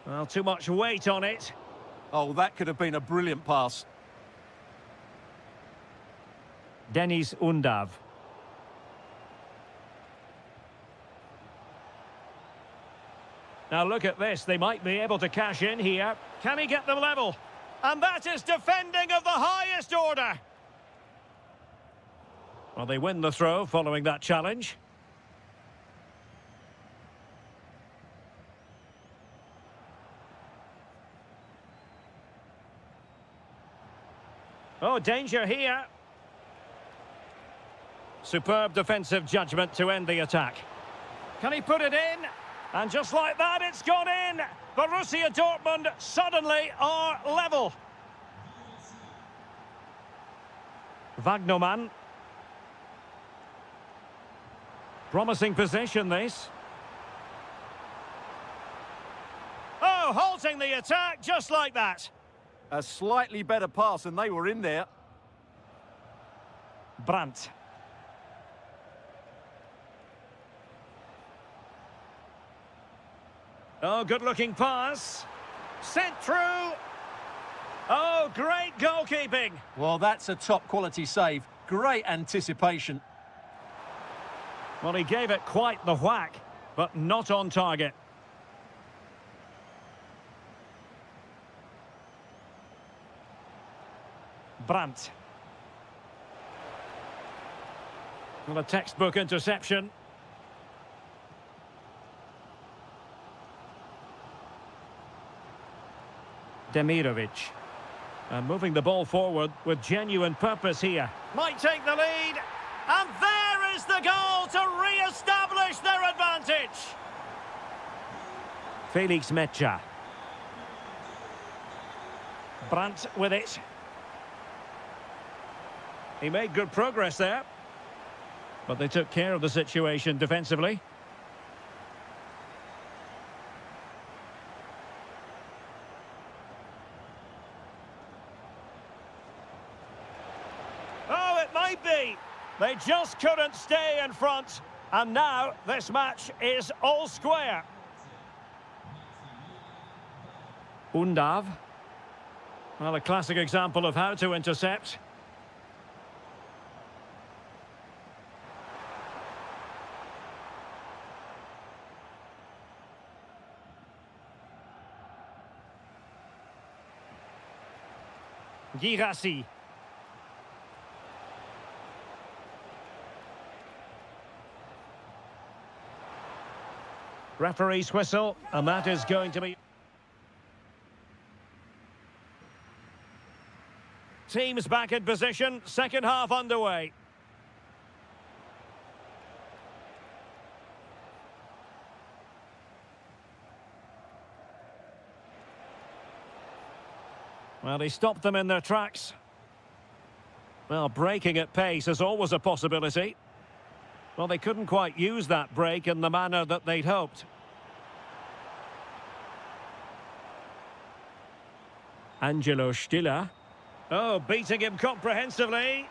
Well, too much weight on it. Oh, that could have been a brilliant pass. Dennis Undav. Now look at this, they might be able to cash in here. Can he get them level? And that is defending of the highest order. Well, they win the throw following that challenge. Oh, danger here. Superb defensive judgment to end the attack. Can he put it in? And just like that, it's gone in. Borussia Dortmund suddenly are level. Wagnerman. Promising position, this. Oh, halting the attack just like that. A slightly better pass and they were in there. Brandt. Oh, good-looking pass. Sent through. Oh, great goalkeeping. Well, that's a top-quality save. Great anticipation. Well, he gave it quite the whack, but not on target. Brandt. Well, a textbook interception. Demirovic. And moving the ball forward with genuine purpose here. Might take the lead. And there is the goal to re-establish their advantage. Felix Metscher. Brandt with it. He made good progress there. But they took care of the situation defensively. Oh, it might be. They just couldn't stay in front. And now this match is all square. Undav. Well, a classic example of how to intercept. Girassi. Referee's whistle, and that is going to be... Teams back in position, second half underway. Well, he stopped them in their tracks. Well, breaking at pace is always a possibility. Well, they couldn't quite use that break in the manner that they'd hoped. Angelo Stiller. Oh, beating him comprehensively.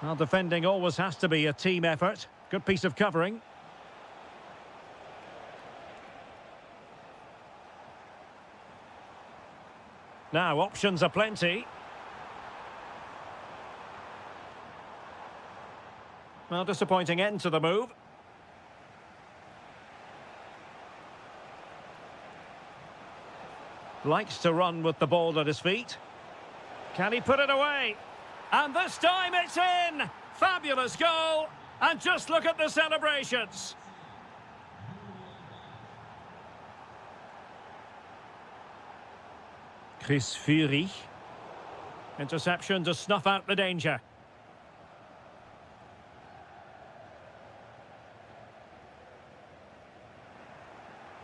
Well, defending always has to be a team effort. Good piece of covering. Now, options are plenty. Well, disappointing end to the move. Likes to run with the ball at his feet. Can he put it away? And this time it's in! Fabulous goal! And just look at the celebrations. Chris Fury. Interception to snuff out the danger.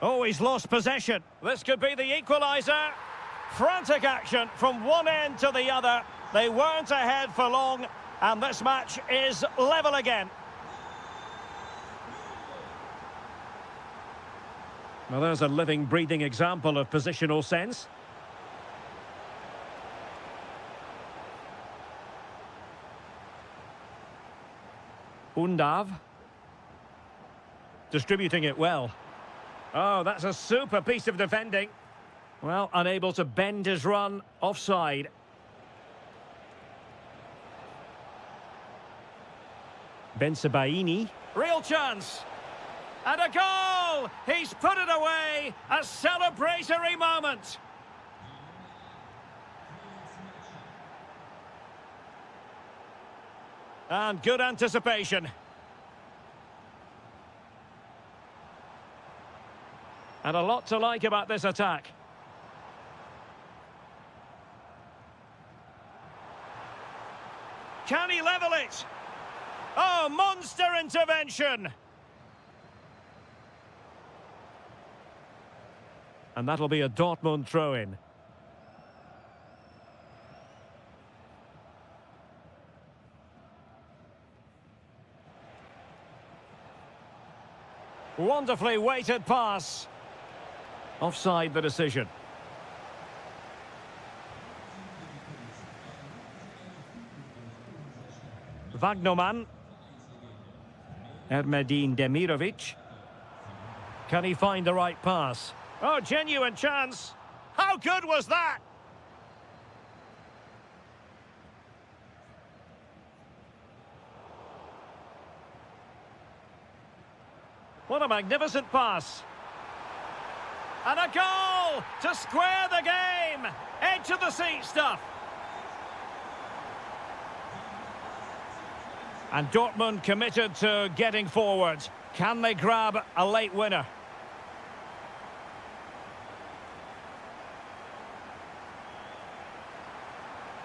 Oh, he's lost possession. This could be the equaliser. Frantic action from one end to the other. They weren't ahead for long, and this match is level again. Well, there's a living, breathing example of positional sense. Undav. Distributing it well. Oh, that's a super piece of defending. Well, unable to bend his run, offside. Bensebaini. Real chance. And a goal! He's put it away! A celebratory moment! And good anticipation. And a lot to like about this attack. Can he level it? Oh, monster intervention! And that'll be a Dortmund throw-in. Wonderfully weighted pass. Offside the decision. Wagnerman. Ermedin Demirovic. Can he find the right pass? Oh, genuine chance. How good was that? What a magnificent pass. And a goal to square the game. Edge of the seat stuff. And Dortmund committed to getting forward. Can they grab a late winner?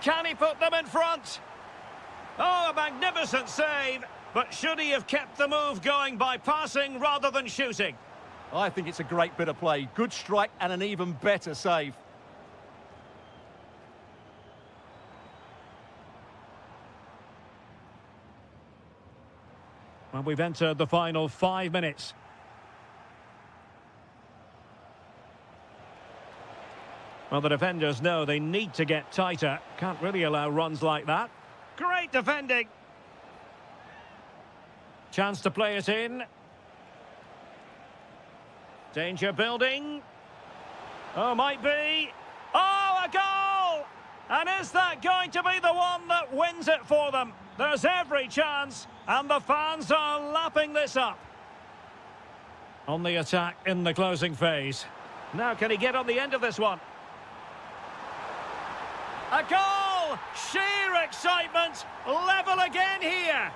Can he put them in front? Oh, a magnificent save. But should he have kept the move going by passing rather than shooting? I think it's a great bit of play. Good strike and an even better save. Well, we've entered the final 5 minutes. Well, the defenders know they need to get tighter. Can't really allow runs like that. Great defending. Chance to play it in. Danger building. Oh, might be. Oh, a goal! And is that going to be the one that wins it for them? There's every chance, and the fans are lapping this up. On the attack in the closing phase. Now, can he get on the end of this one? A goal! Sheer excitement! Level again here!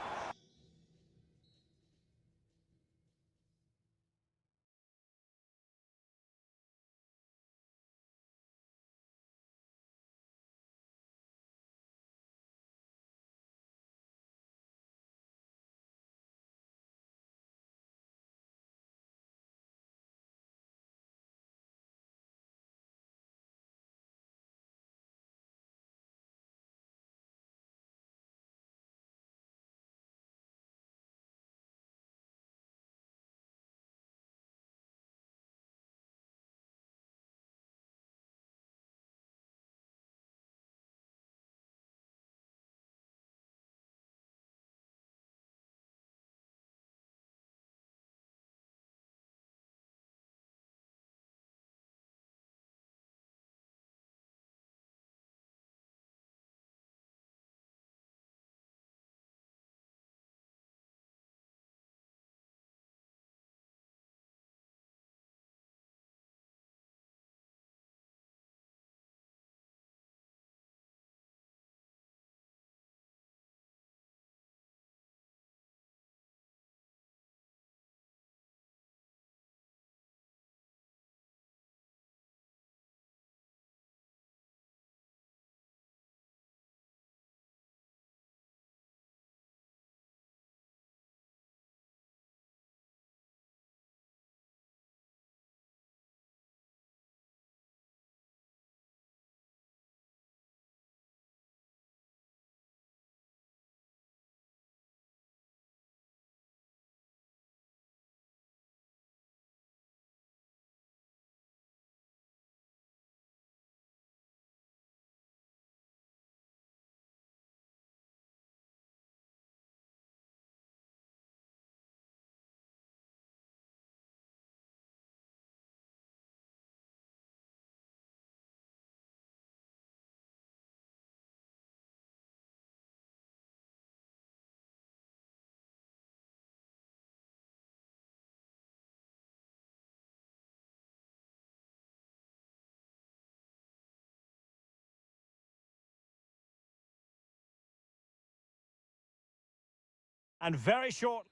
And very short.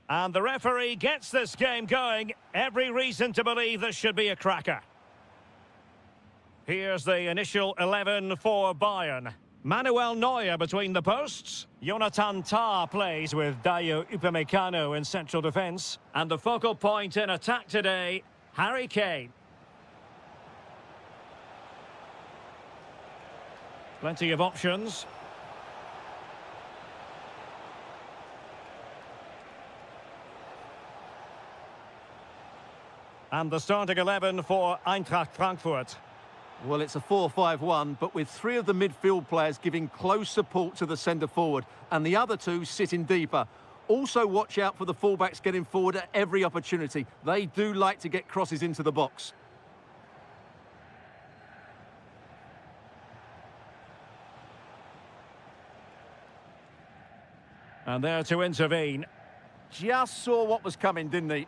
And the referee gets this game going. Every reason to believe this should be a cracker. Here's the initial 11 for Bayern. Manuel Neuer between the posts. Jonathan Tah plays with Dayo Upamecano in central defence. And the focal point in attack today, Harry Kane. Plenty of options. And the starting 11 for Eintracht Frankfurt. Well, it's a 4-5-1, but with three of the midfield players giving close support to the centre-forward, and the other two sitting deeper. Also watch out for the fullbacks getting forward at every opportunity. They do like to get crosses into the box. And there to intervene. Just saw what was coming, didn't he?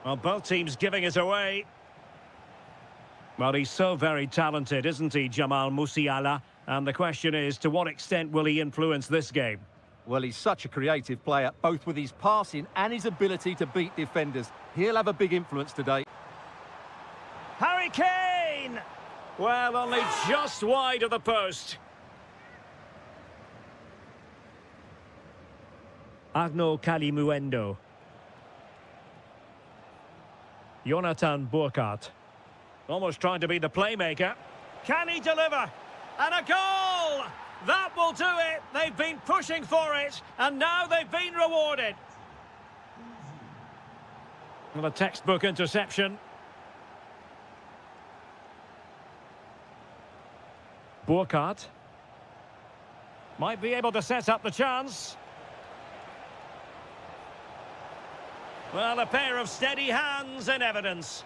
Well, both teams giving it away. Well, he's so very talented, isn't he, Jamal Musiala? And the question is, to what extent will he influence this game? Well, he's such a creative player, both with his passing and his ability to beat defenders. He'll have a big influence today. Harry Kane! Well, only just wide of the post. Arnaud Kalimuendo. Jonathan Burkhardt. Almost trying to be the playmaker. Can he deliver? And a goal! That will do it. They've been pushing for it, and now they've been rewarded. Well, a textbook interception. Burkhardt. Might be able to set up the chance. Well, a pair of steady hands in evidence.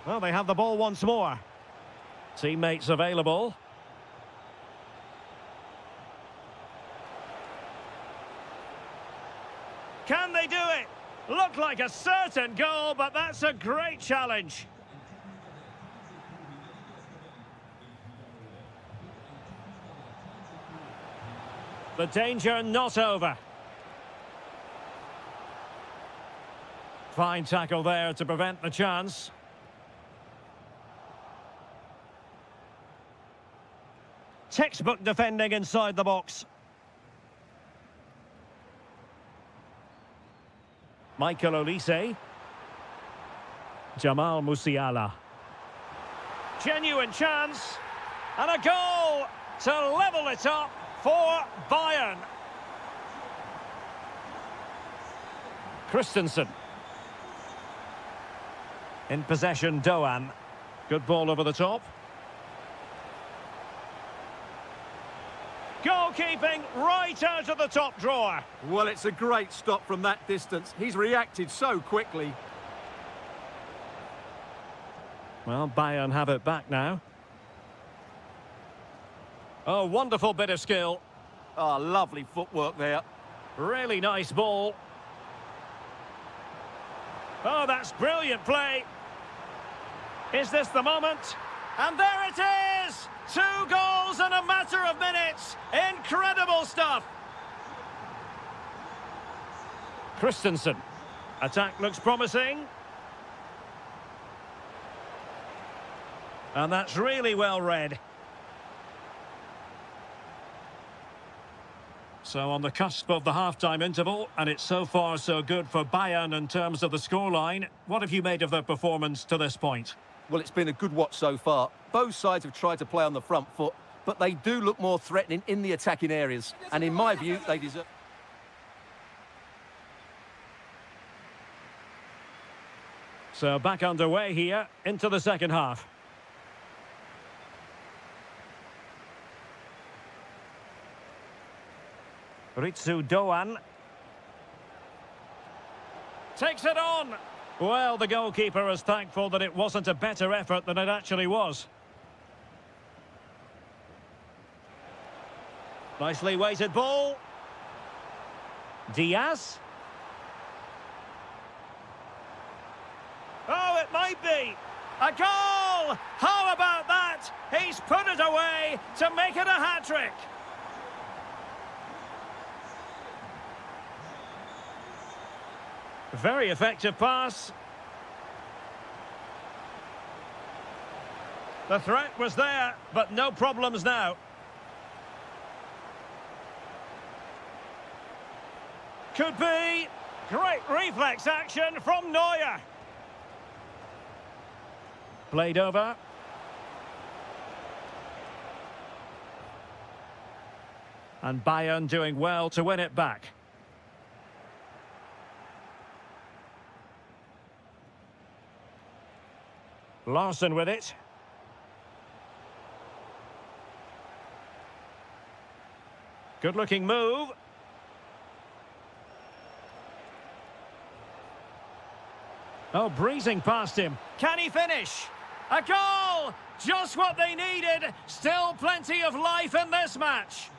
Well, they have the ball once more. Teammates available. Can they do it? Looked like a certain goal, but that's a great challenge. The danger not over. Fine tackle there to prevent the chance. Textbook defending inside the box. Michael Olise. Jamal Musiala. Genuine chance. And a goal to level it up for Bayern. Christensen. In possession, Doan. Good ball over the top. Goalkeeping right out of the top drawer. Well, it's a great stop from that distance. He's reacted so quickly. Well, Bayern have it back now. Oh, wonderful bit of skill. Oh, lovely footwork there. Really nice ball. Oh, that's brilliant play. Is this the moment? And there it is! 2 goals in a matter of minutes. Incredible stuff. Christensen. Attack looks promising. And that's really well read. So on the cusp of the half-time interval, and it's so far so good for Bayern in terms of the scoreline. What have you made of their performance to this point? Well, it's been a good watch so far. Both sides have tried to play on the front foot, but they do look more threatening in the attacking areas. And in my view, they deserve... So back underway here into the second half. Ritsu Doan. Takes it on. Well, the goalkeeper is thankful that it wasn't a better effort than it actually was. Nicely weighted ball. Diaz. Oh, it might be. A goal! goal! How about that? He's put it away to make it a hat-trick. Very effective pass. The threat was there, but no problems now. Could be. Great reflex action from Neuer. Played over. And Bayern doing well to win it back. Larson with it. Good-looking move. Oh, breezing past him. Can he finish? A goal! Just what they needed. Still plenty of life in this match.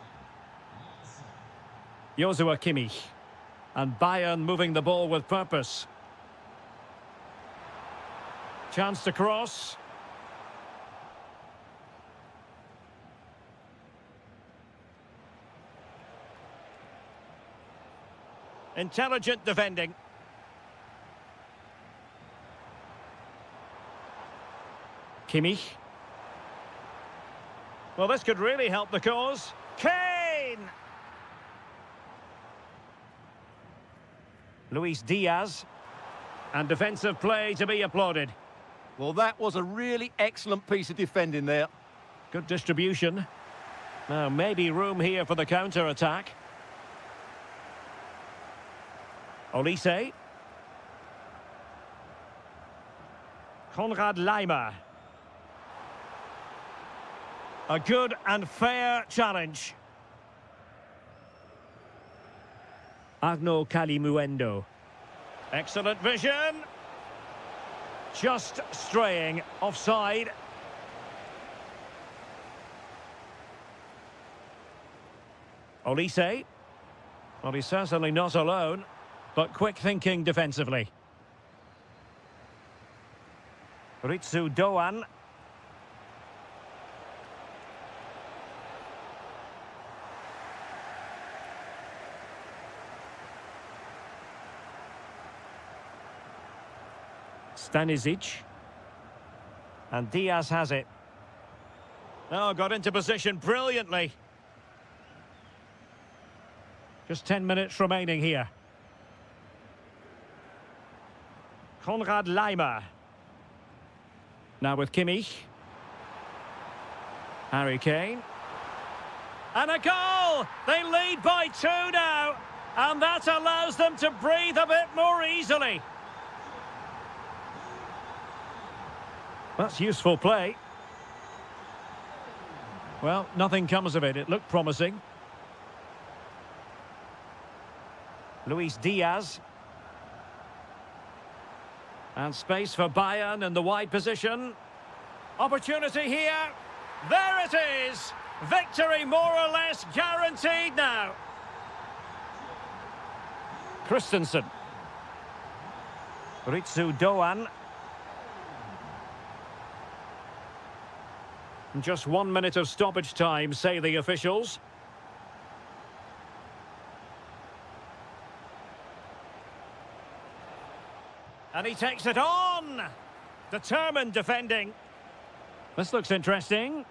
Joshua Kimmich. And Bayern moving the ball with purpose. Chance to cross. Intelligent defending. Kimmich. Well, this could really help the cause. Kane! Luis Diaz. And defensive play to be applauded. Well, that was a really excellent piece of defending there. Good distribution. Now, maybe room here for the counter-attack. Olise. Konrad Laimer. A good and fair challenge. Arnaud Calimuendo. Excellent vision. Just straying offside. Olise. Well, he's certainly not alone, but quick thinking defensively. Ritsu Doan. Stanisic. And Diaz has it. Oh, got into position brilliantly. Just 10 minutes remaining here. Konrad Laimer. Now with Kimmich. Harry Kane. And a goal! They lead by 2 now. And that allows them to breathe a bit more easily. That's useful play. Well, nothing comes of it. It looked promising. Luis Diaz. And space for Bayern in the wide position. Opportunity here. There it is. Victory more or less guaranteed now. Christensen. Ritsu Doan. Just 1 minute of stoppage time, say the officials. And he takes it on! Determined defending. This looks interesting.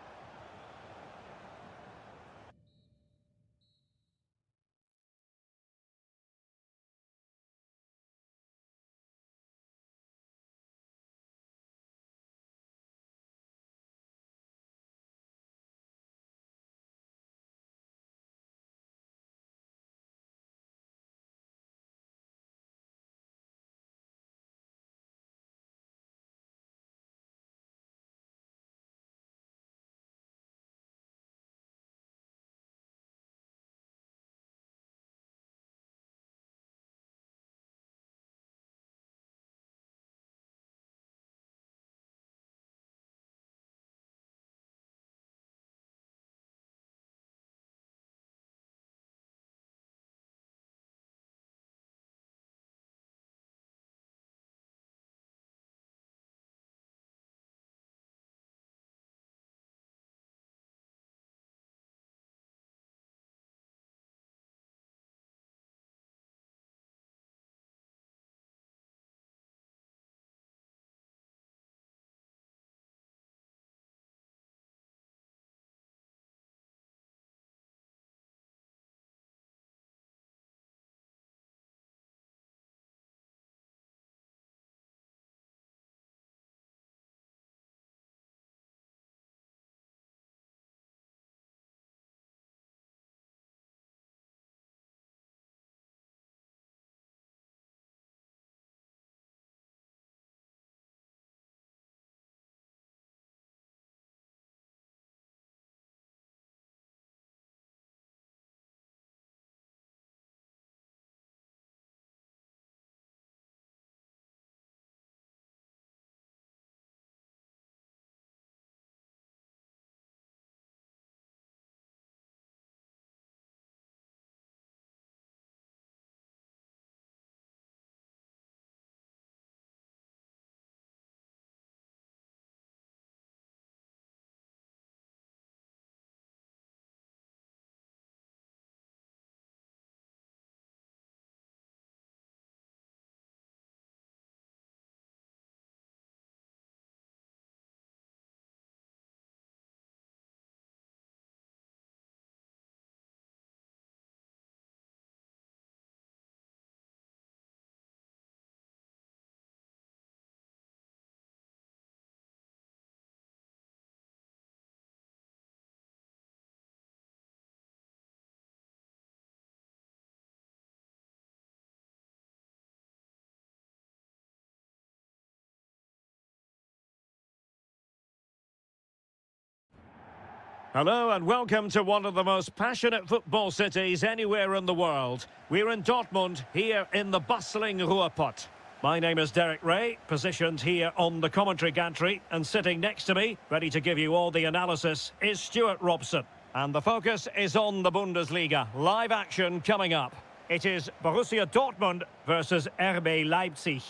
Hello and welcome to one of the most passionate football cities anywhere in the world. We're in Dortmund, here in the bustling Ruhrpott. My name is Derek Ray, positioned here on the commentary gantry, and sitting next to me, ready to give you all the analysis, is Stuart Robson. And the focus is on the Bundesliga. Live action coming up. It is Borussia Dortmund versus RB Leipzig.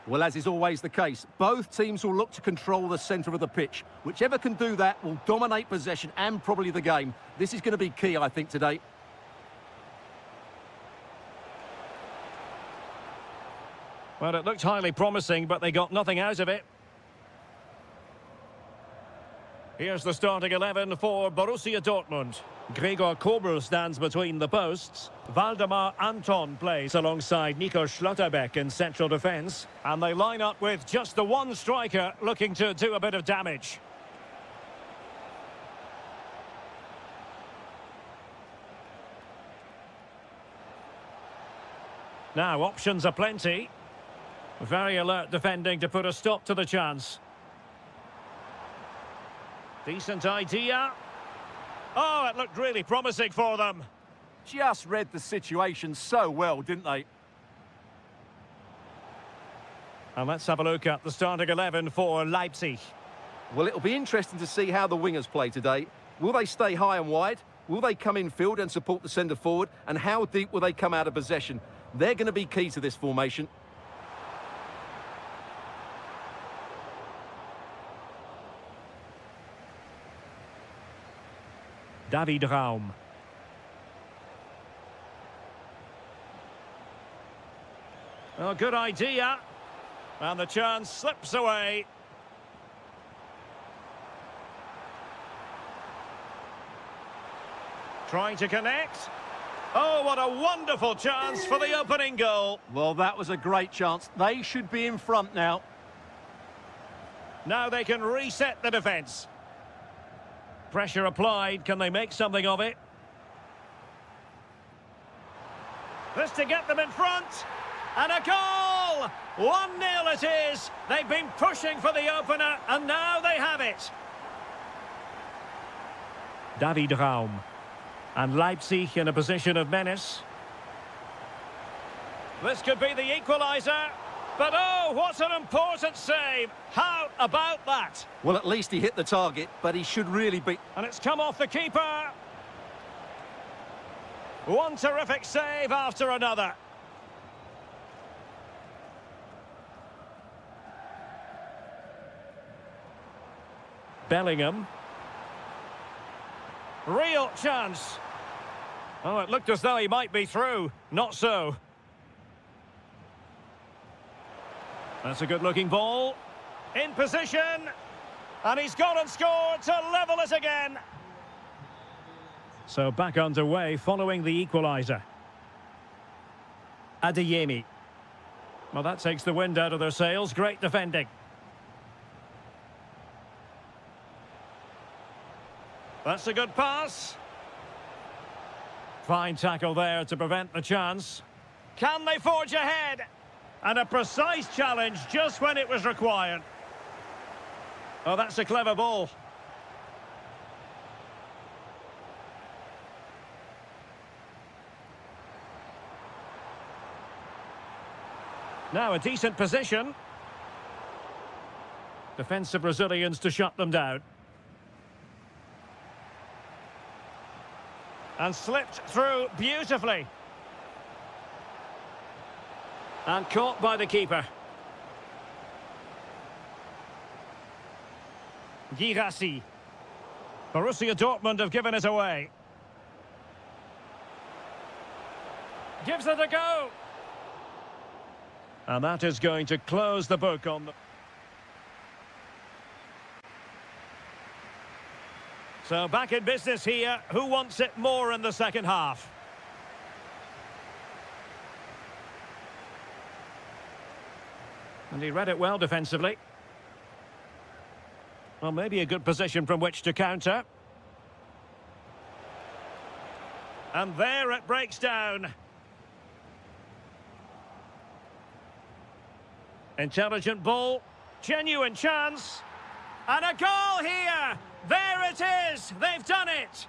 Well, as is always the case, both teams will look to control the centre of the pitch. Whichever can do that will dominate possession and probably the game. This is going to be key, I think, today. Well, it looked highly promising, but they got nothing out of it. Here's the starting 11 for Borussia Dortmund. Gregor Kobel stands between the posts. Waldemar Anton plays alongside Nico Schlotterbeck in central defence. And they line up with just the one striker looking to do a bit of damage. Now, options are plenty. Very alert defending to put a stop to the chance. Decent idea. Oh, it looked really promising for them. Just read the situation so well, didn't they? And let's have a look at the starting 11 for Leipzig. Well, it'll be interesting to see how the wingers play today. Will they stay high and wide? Will they come in field and support the centre forward? And how deep will they come out of possession? They're going to be key to this formation. David Raum. Oh, good idea. And the chance slips away. Trying to connect. Oh, what a wonderful chance for the opening goal. Well, that was a great chance. They should be in front now. Now they can reset the defence. Pressure applied. Can they make something of it? This to get them in front. And a goal! 1-0 it is. They've been pushing for the opener, and now they have it. David Raum. And Leipzig in a position of menace. This could be the equaliser. But oh, what an important save. How about that? Well, at least he hit the target, but he should really be... And it's come off the keeper. One terrific save after another. Bellingham. Real chance. Oh, it looked as though he might be through. Not so. That's a good-looking ball. In position. And he's gone and scored to level it again. So back underway following the equaliser. Adeyemi. Well, that takes the wind out of their sails. Great defending. That's a good pass. Fine tackle there to prevent the chance. Can they forge ahead? And a precise challenge just when it was required. Oh, that's a clever ball. Now a decent position. Defensive Brazilians to shut them down. And slipped through beautifully. And caught by the keeper. Girassi. Borussia Dortmund have given it away. Gives it a go. And that is going to close the book on the... So back in business here. Who wants it more in the second half? And he read it well defensively. Well, maybe a good position from which to counter. And there it breaks down. Intelligent ball. Genuine chance. And a goal here! There it is! They've done it!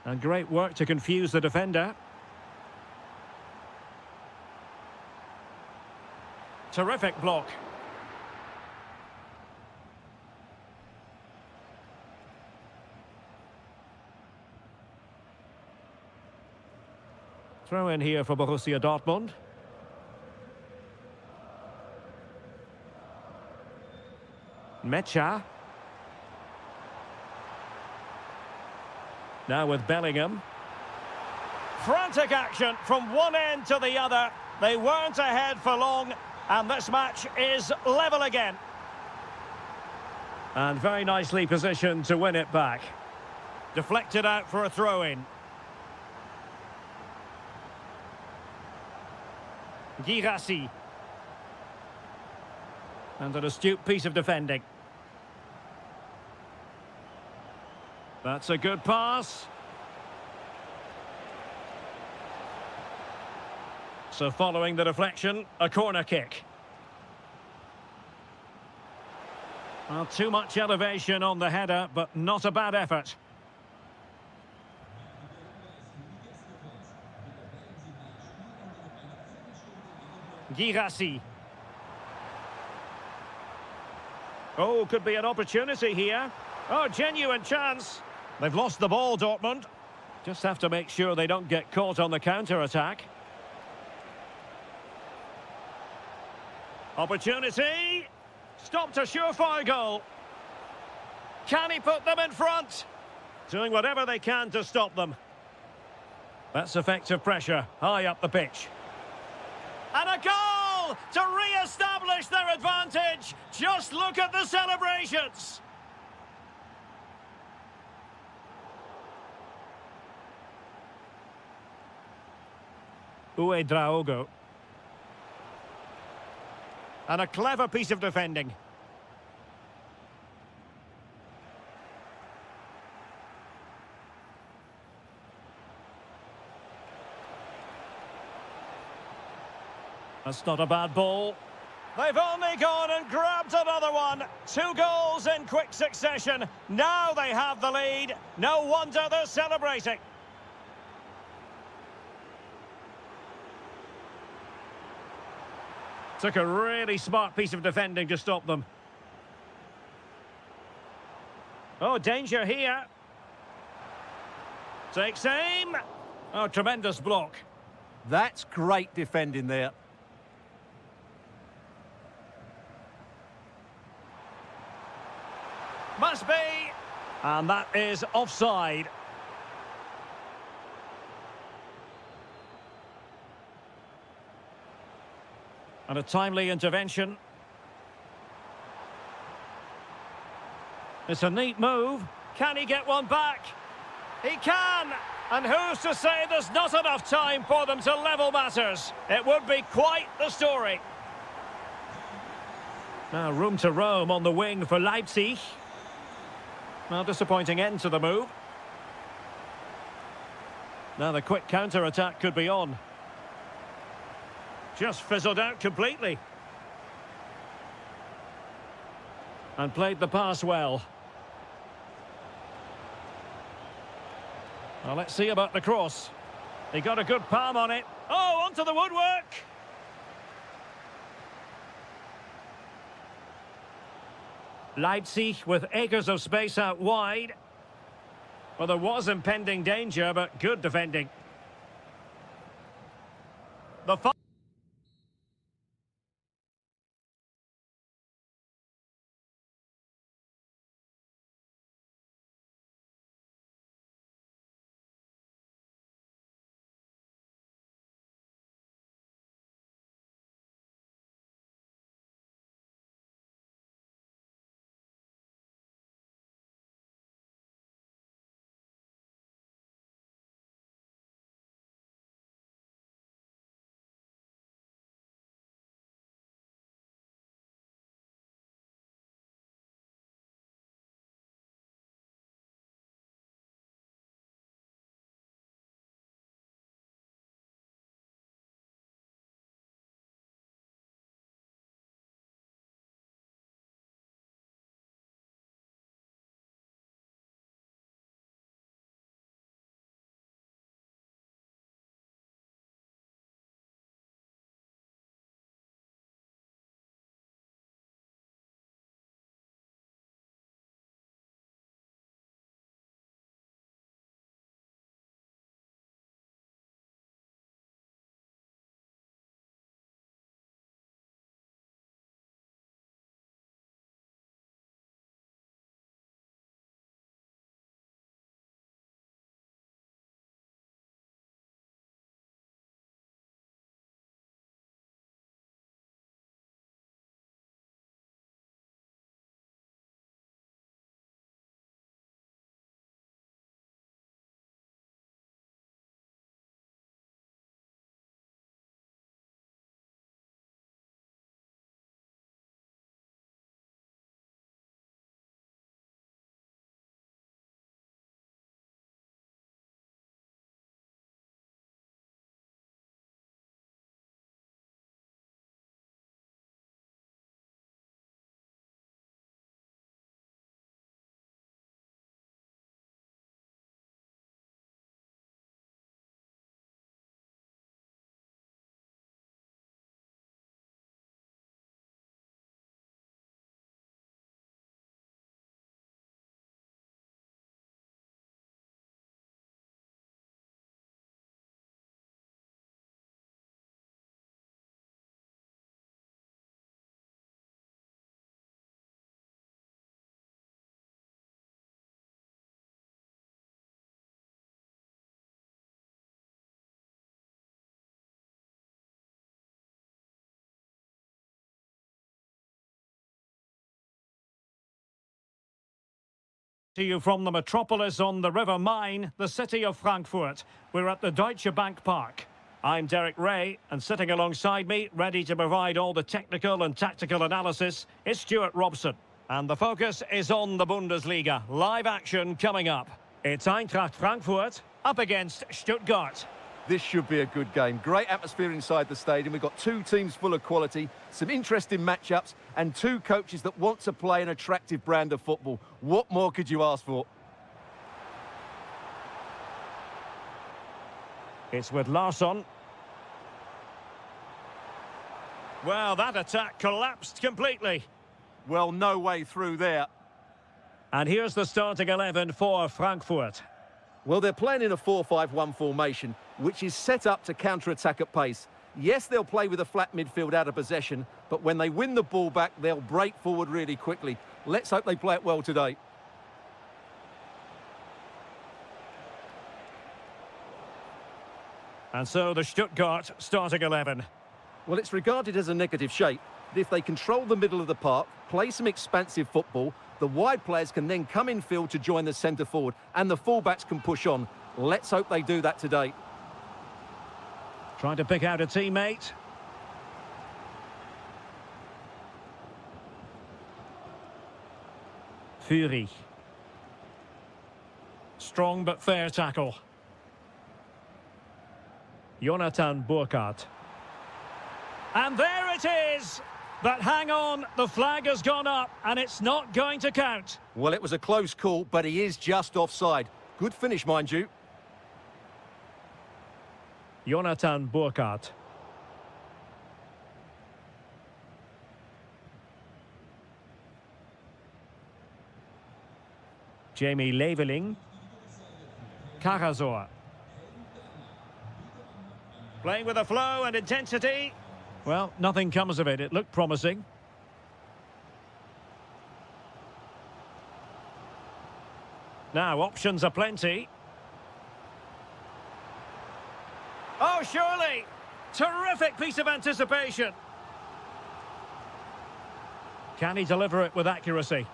And great work to confuse the defender. Terrific block. Throw in here for Borussia Dortmund. Mecha. Now with Bellingham. Frantic action from one end to the other. They weren't ahead for long, and this match is level again. And very nicely positioned to win it back. Deflected out for a throw-in. Girassi. And an astute piece of defending. That's a good pass. So following the deflection, a corner kick. Well, too much elevation on the header, but not a bad effort. Girassi. Oh, could be an opportunity here. Oh, genuine chance. They've lost the ball, Dortmund. Just have to make sure they don't get caught on the counter-attack. Opportunity. Stopped a surefire goal. Can he put them in front? Doing whatever they can to stop them. That's effective pressure, high up the pitch. And a goal to re-establish their advantage. Just look at the celebrations. Draogo. And a clever piece of defending. That's not a bad ball. They've only gone and grabbed another one. 2 goals in quick succession. Now they have the lead. No wonder they're celebrating. Took a really smart piece of defending to stop them. Oh, danger here. Takes aim. Oh, tremendous block. That's great defending there. Must be. And that is offside. And a timely intervention. It's a neat move. Can he get one back? He can! And who's to say there's not enough time for them to level matters? It would be quite the story. Now room to roam on the wing for Leipzig. Well, disappointing end to the move. Now the quick counter-attack could be on. Just fizzled out completely. And played the pass well. Well, let's see about the cross. He got a good palm on it. Oh, onto the woodwork! Leipzig with acres of space out wide. Well, there was impending danger, but good defending. The To you from the metropolis on the River Main, the city of Frankfurt. We're at the Deutsche Bank Park. I'm Derek Ray, and sitting alongside me, ready to provide all the technical and tactical analysis, is Stuart Robson. And the focus is on the Bundesliga. Live action coming up. It's Eintracht Frankfurt up against Stuttgart. This should be a good game. Great atmosphere inside the stadium. We've got two teams full of quality, some interesting matchups, and two coaches that want to play an attractive brand of football. What more could you ask for? It's with Larsson. Well, that attack collapsed completely. Well, no way through there. And here's the starting 11 for Frankfurt. Well, they're playing in a 4-5-1 formation, which is set up to counter-attack at pace. Yes, they'll play with a flat midfield out of possession, but when they win the ball back, they'll break forward really quickly. Let's hope they play it well today. And so the Stuttgart starting 11. Well, it's regarded as a negative shape. If they control the middle of the park, play some expansive football, the wide players can then come in field to join the centre forward, and the fullbacks can push on. Let's hope they do that today. Trying to pick out a teammate. Fury. Strong but fair tackle. Jonathan Burkhardt. And there it is! But hang on, the flag has gone up and it's not going to count. Well, it was a close call, but he is just offside. Good finish, mind you. Jonathan Burkhardt. Jamie Leveling. Karasor. Playing with a flow and intensity. Well, nothing comes of it. It looked promising. Now, options are plenty. Oh, surely! Terrific piece of anticipation. Can he deliver it with accuracy?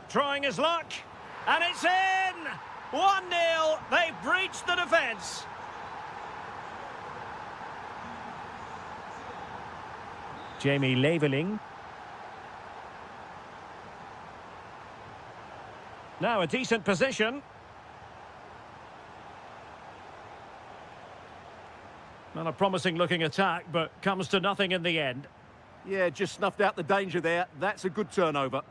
Trying his luck. And it's in! 1-0. They've breached the defence. Jamie Leveling. Now a decent position. Not a promising looking attack, but comes to nothing in the end. Yeah, just snuffed out the danger there. That's a good turnover.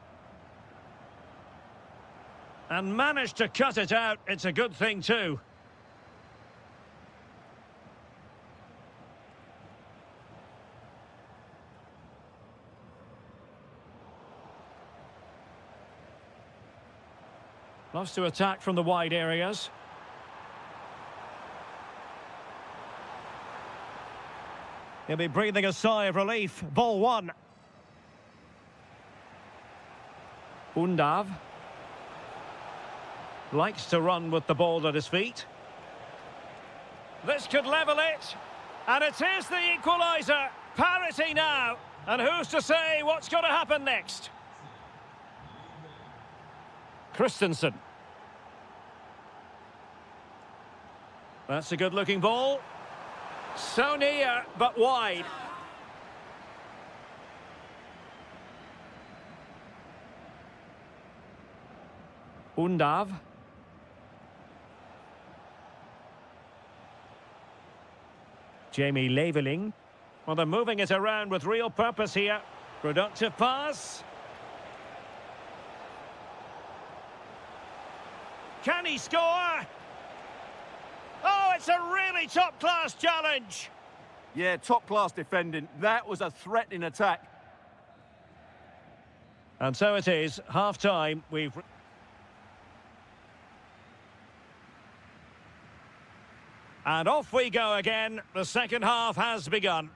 And managed to cut it out. It's a good thing too. Loves to attack from the wide areas. He'll be breathing a sigh of relief. Ball one. Undav. Likes to run with the ball at his feet. This could level it. And it is the equaliser. Parity now. And who's to say what's going to happen next? Christensen. That's a good-looking ball. So near, but wide. Undav. Jamie Leveling. Well, they're moving it around with real purpose here. Productive pass. Can he score? Oh, it's a really top-class challenge. Yeah, top-class defending. That was a threatening attack. And so it is, half-time. And off we go again. The second half has begun.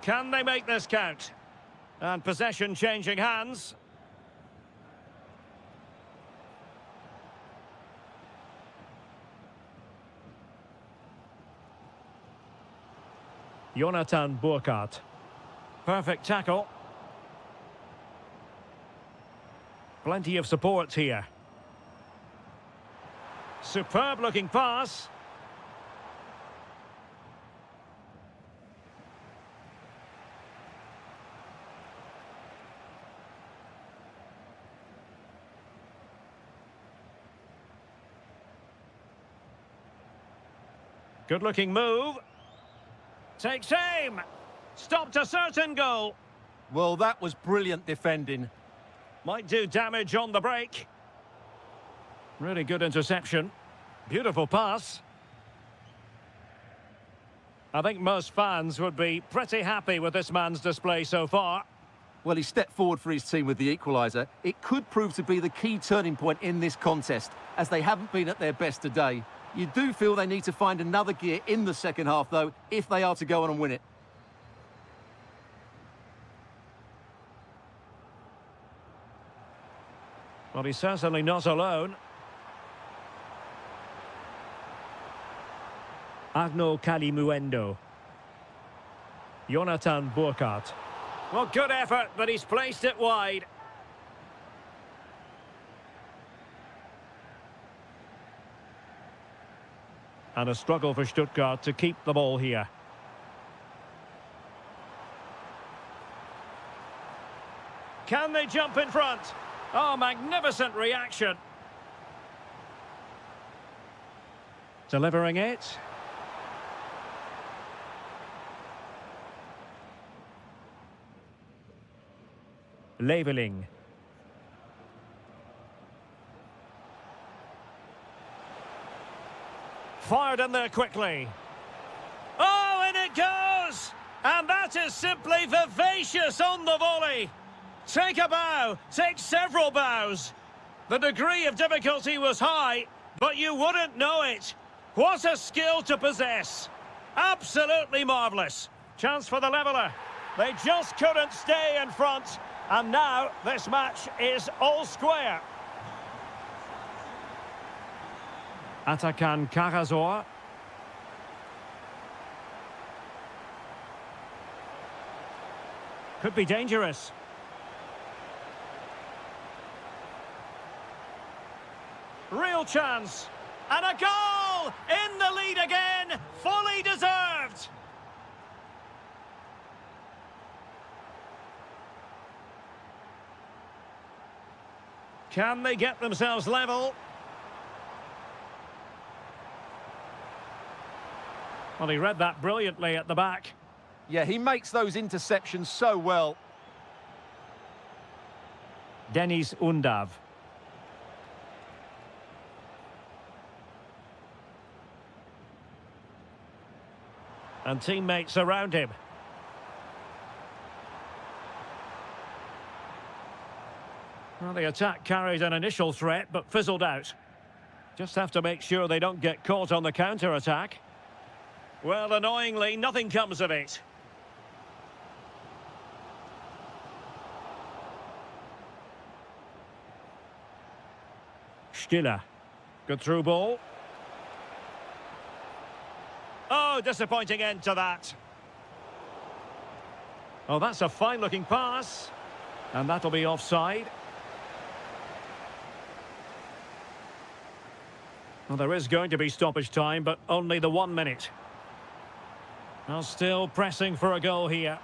Can they make this count? And possession changing hands. Jonathan Burkhardt. Perfect tackle. Plenty of support here. Superb looking pass. Good looking move. Takes aim. Stopped a certain goal. Well, that was brilliant defending. Might do damage on the break. Really good interception. Beautiful pass. I think most fans would be pretty happy with this man's display so far. Well, he stepped forward for his team with the equaliser. It could prove to be the key turning point in this contest, as they haven't been at their best today. You do feel they need to find another gear in the second half, though, if they are to go on and win it. Well, he's certainly not alone. Arnaud Kalimuendo. Jonathan Burkhardt. Well, good effort, but he's placed it wide. And a struggle for Stuttgart to keep the ball here. Can they jump in front? Oh, magnificent reaction. Delivering it. Leveling. Fired in there quickly. Oh, and it goes! And that is simply vivacious on the volley. Take a bow, take several bows. The degree of difficulty was high, but you wouldn't know it. What a skill to possess. Absolutely marvellous. Chance for the leveller. They just couldn't stay in front. And now this match is all square. Atakan Karazor. Could be dangerous. Real chance. And a goal! In the lead again! Fully deserved! Can they get themselves level? Well, he read that brilliantly at the back. Yeah, he makes those interceptions so well. Denis Undav. And teammates around him. Well, the attack carried an initial threat, but fizzled out. Just have to make sure they don't get caught on the counter-attack. Well, annoyingly, nothing comes of it. Stiller. Good through ball. Oh, disappointing end to that. Oh, that's a fine-looking pass. And that'll be offside. Well, there is going to be stoppage time, but only the 1 minute. Well, still pressing for a goal here.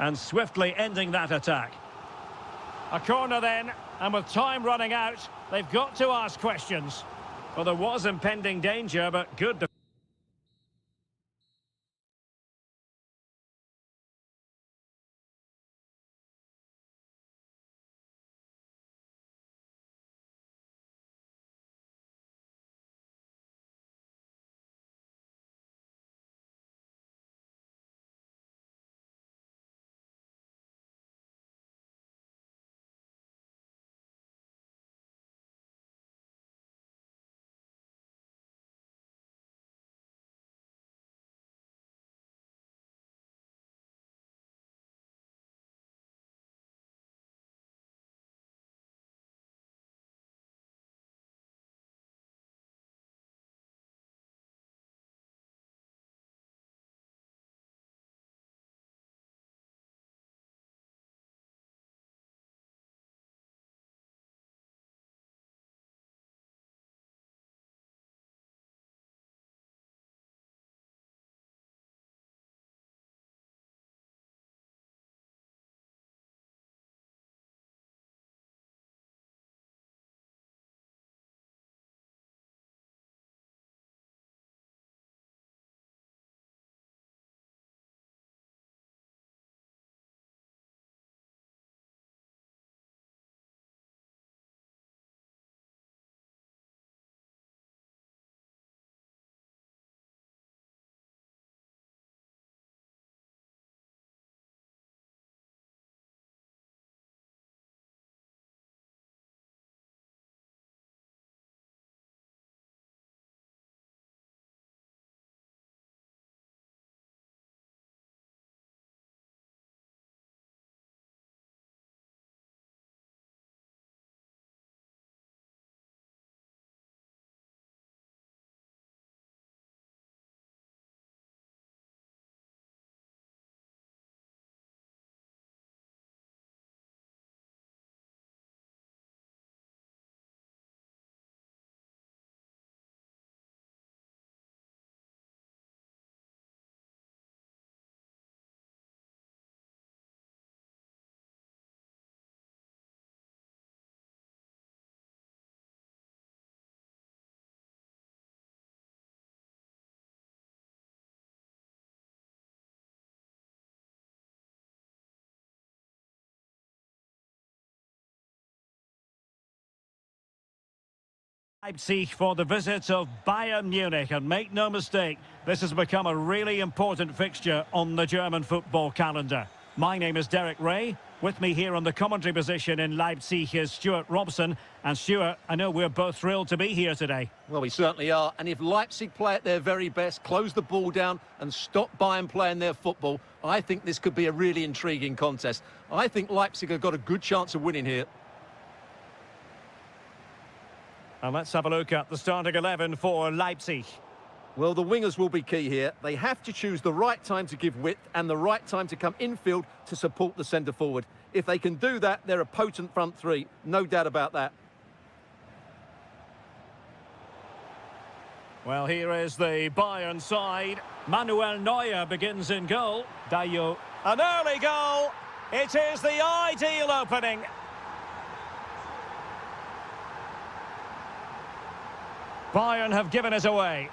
And swiftly ending that attack. A corner then, and with time running out, they've got to ask questions. Well, there was impending danger, but good Leipzig for the visit of Bayern Munich, and make no mistake, this has become a really important fixture on the German football calendar. My name is Derek Ray. With me here on the commentary position in Leipzig is Stuart Robson. And Stuart, I know we're both thrilled to be here today. Well, we certainly are. And if Leipzig play at their very best, close the ball down and stop Bayern playing their football, I think this could be a really intriguing contest. I think Leipzig have got a good chance of winning here. And let's have a look at the starting 11 for Leipzig. Well, the wingers will be key here. They have to choose the right time to give width and the right time to come infield to support the centre-forward. If they can do that, they're a potent front three. No doubt about that. Well, here is the Bayern side. Manuel Neuer begins in goal. Dayo. An early goal. It is the ideal opening. Bayern have given it away.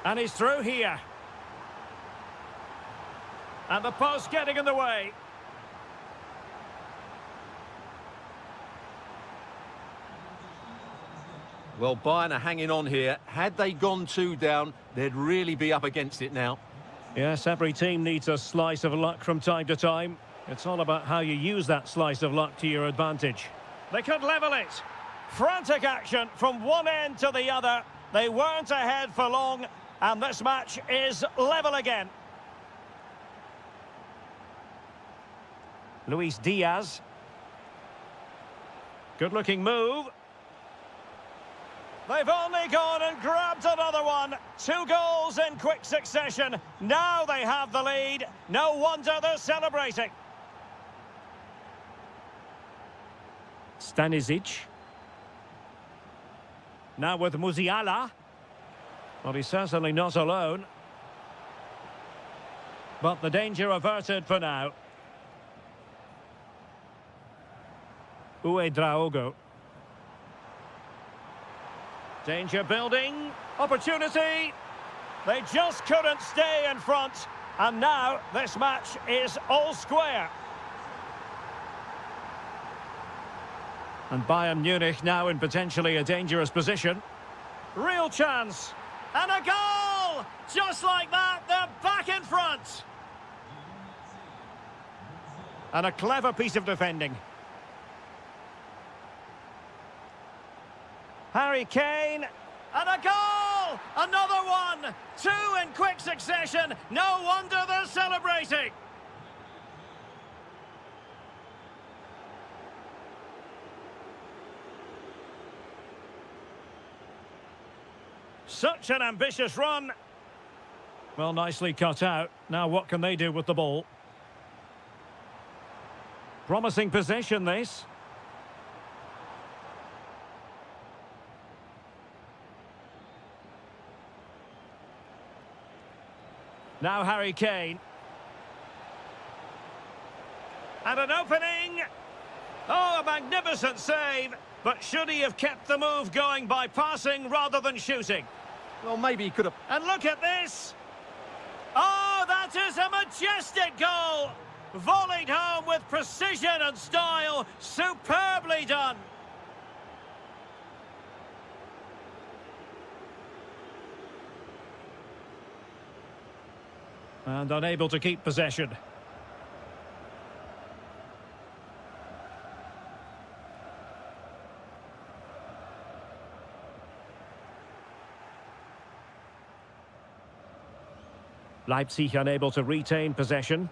And he's through here. And the post getting in the way. Well, Bayern are hanging on here. Had they gone 2 down, they'd really be up against it now. Yes, every team needs a slice of luck from time to time. It's all about how you use that slice of luck to your advantage. They could level it. Frantic action from one end to the other. They weren't ahead for long. And this match is level again. Luis Diaz. Good-looking move. They've only gone and grabbed another one. 2 goals in quick succession. Now they have the lead. No wonder they're celebrating. Stanisic. Now with Musiala. Well, he's certainly not alone. But the danger averted for now. Uedraogo. Danger building. Opportunity. They just couldn't stay in front. And now this match is all square. And Bayern Munich now in potentially a dangerous position. Real chance. And a goal! Just like that, they're back in front. And a clever piece of defending. Harry Kane. And a goal! Another one! 2 in quick succession. No wonder they're celebrating. Such an ambitious run. Well, nicely cut out. Now what can they do with the ball? Promising possession, this. Now Harry Kane. And an opening. Oh, a magnificent save. But should he have kept the move going by passing rather than shooting? Well, maybe he could have. And look at this. Oh, that is a majestic goal. Volleyed home with precision and style. Superbly done. And unable to keep possession. Leipzig unable to retain possession.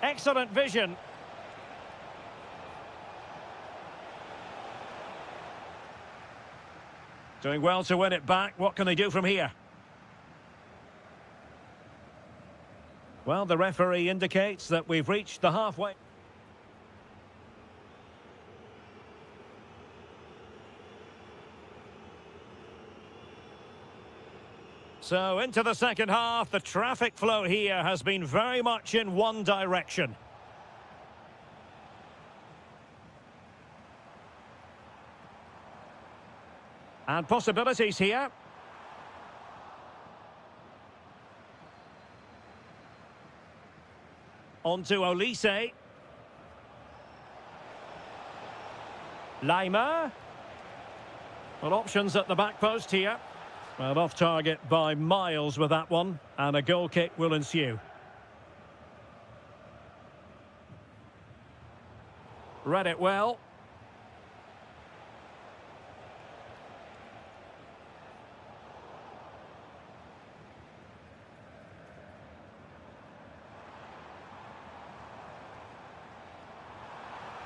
Excellent vision. Doing well to win it back. What can they do from here? Well, the referee indicates that we've reached the halfway. So into the second half, the traffic flow here has been very much in one direction. And possibilities here. On to Olise. Lima. Well, options at the back post here. Well, off target by miles with that one, and a goal kick will ensue. Read it well.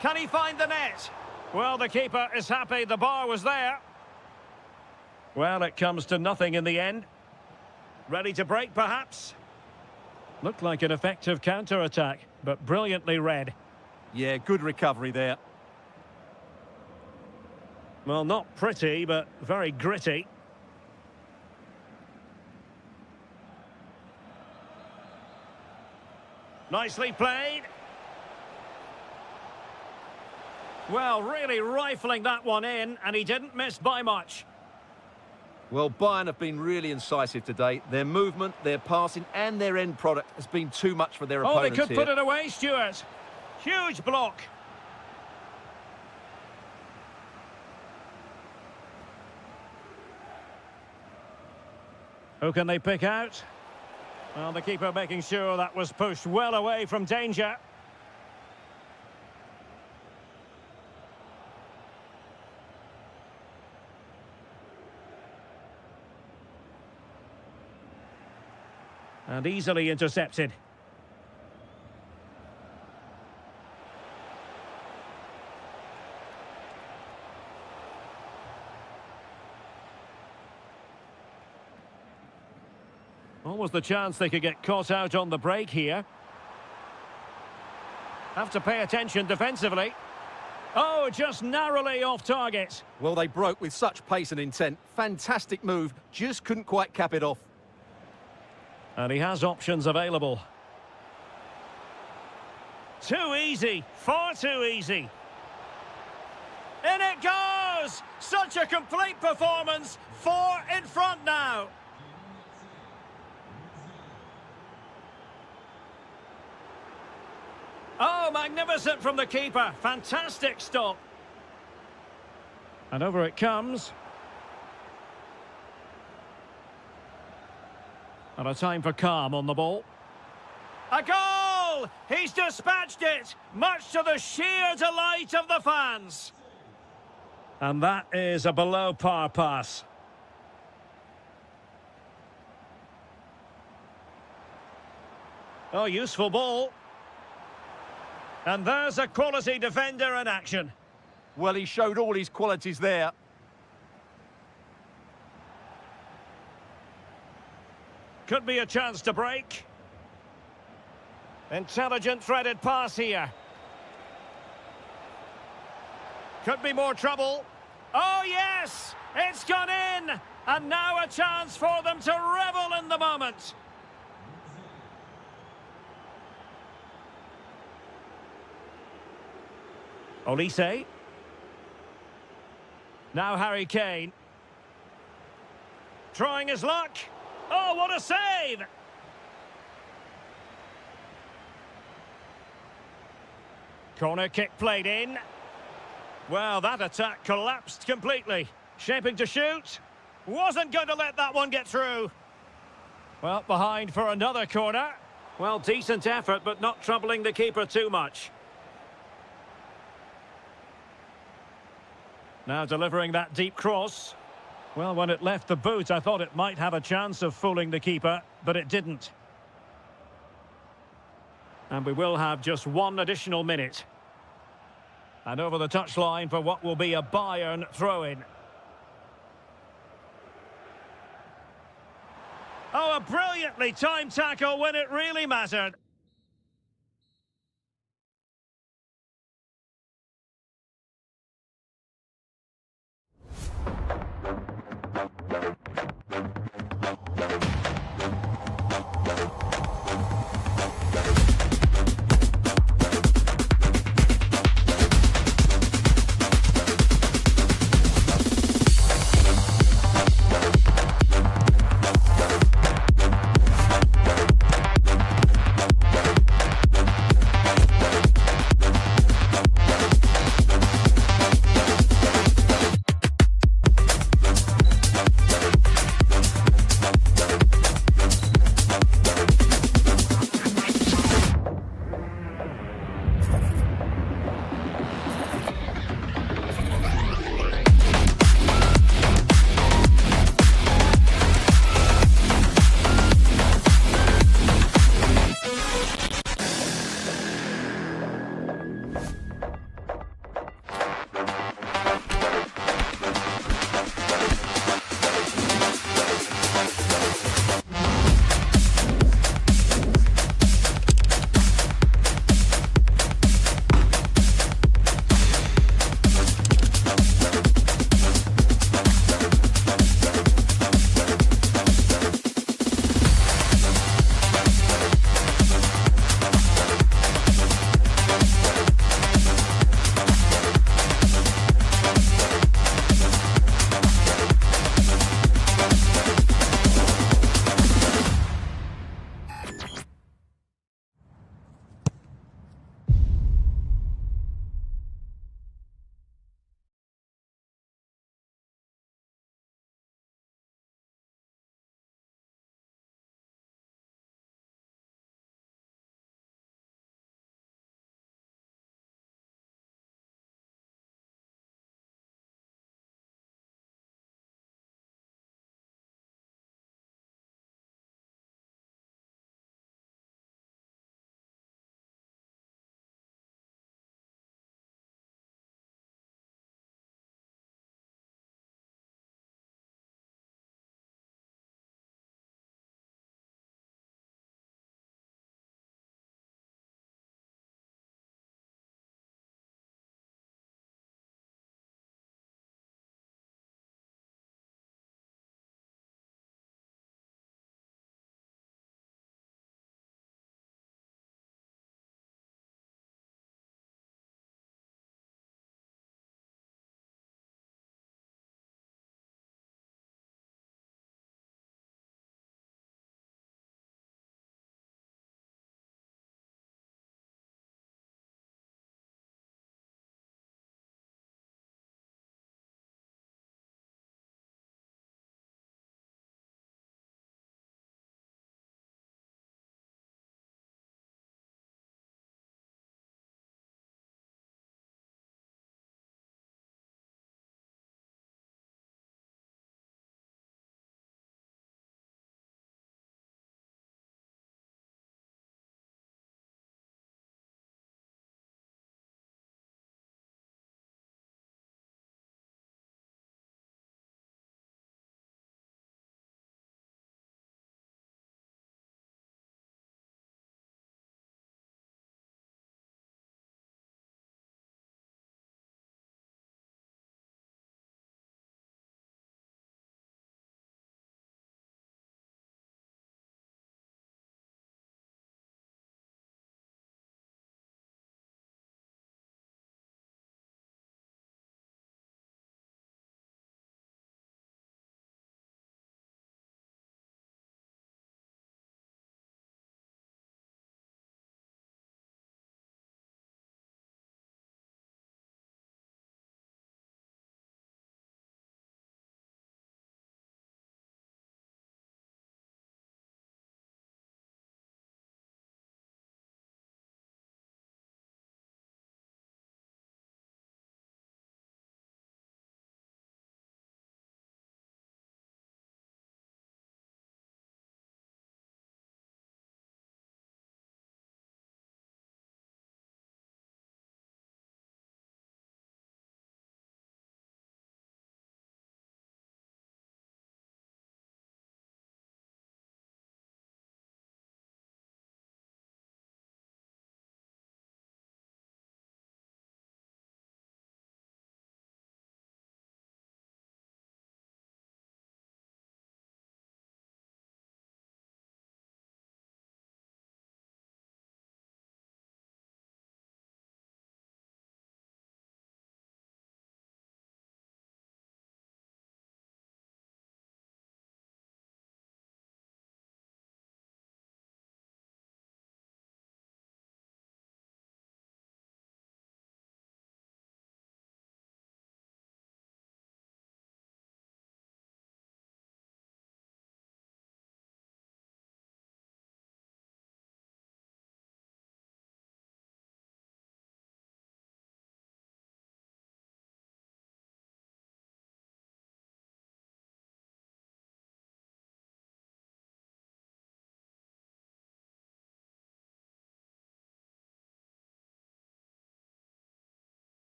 Can he find the net? Well, the keeper is happy the bar was there. Well, it comes to nothing in the end. Ready to break, perhaps? Looked like an effective counter-attack, but brilliantly read. Yeah, good recovery there. Well, not pretty, but very gritty. Nicely played. Well, really rifling that one in, and he didn't miss by much. Well, Bayern have been really incisive today. Their movement, their passing and their end product has been too much for their opponents Oh, they could here. put it away, Stuart. Huge block. Who can they pick out? Well, the keeper making sure that was pushed well away from danger. And easily intercepted. Almost the chance they could get caught out on the break here. Have to pay attention defensively. Oh, just narrowly off target. Well, they broke with such pace and intent. Fantastic move, just couldn't quite cap it off. And he has options available. Too easy, far too easy. In it goes! Such a complete performance. 4 in front now. Oh, magnificent from the keeper. Fantastic stop. And over it comes. And a time for calm on the ball. A goal! He's dispatched it, much to the sheer delight of the fans. And that is a below-par pass. Oh, useful ball. And there's a quality defender in action. Well, he showed all his qualities there. Could be a chance to break. Intelligent threaded pass here. Could be more trouble. Oh, yes! It's gone in! And now a chance for them to revel in the moment. Olise. Now Harry Kane. Trying his luck. Oh, what a save! Corner kick played in. Well, that attack collapsed completely. Shaping to shoot. Wasn't going to let that one get through. Well, behind for another corner. Well, decent effort, but not troubling the keeper too much. Now delivering that deep cross. Well, when it left the boot, I thought it might have a chance of fooling the keeper, but it didn't. And we will have just one additional minute. And over the touchline for what will be a Bayern throw-in. Oh, a brilliantly timed tackle when it really mattered.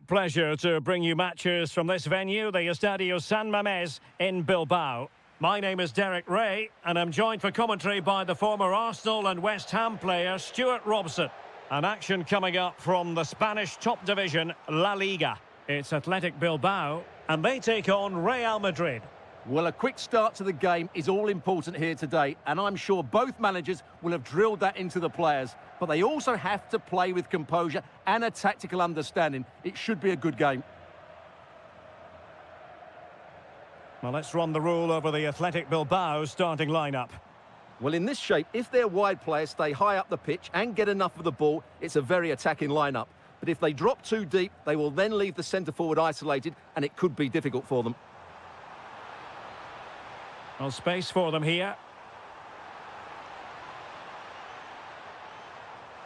great pleasure to bring you matches from this venue, the Estadio San Mamés in Bilbao. My name is Derek Ray, and I'm joined for commentary by the former Arsenal and West Ham player Stuart Robson. An action coming up from the Spanish top division, La Liga. It's Athletic Bilbao, and they take on Real Madrid. Well, a quick start to the game is all important here today, and I'm sure both managers will have drilled that into the players. But they also have to play with composure and a tactical understanding. It should be a good game. Well, let's run the rule over the Athletic Bilbao starting lineup. Well, in this shape, if their wide players stay high up the pitch and get enough of the ball, it's a very attacking lineup. But if they drop too deep, they will then leave the centre-forward isolated, and it could be difficult for them. Well, space for them here.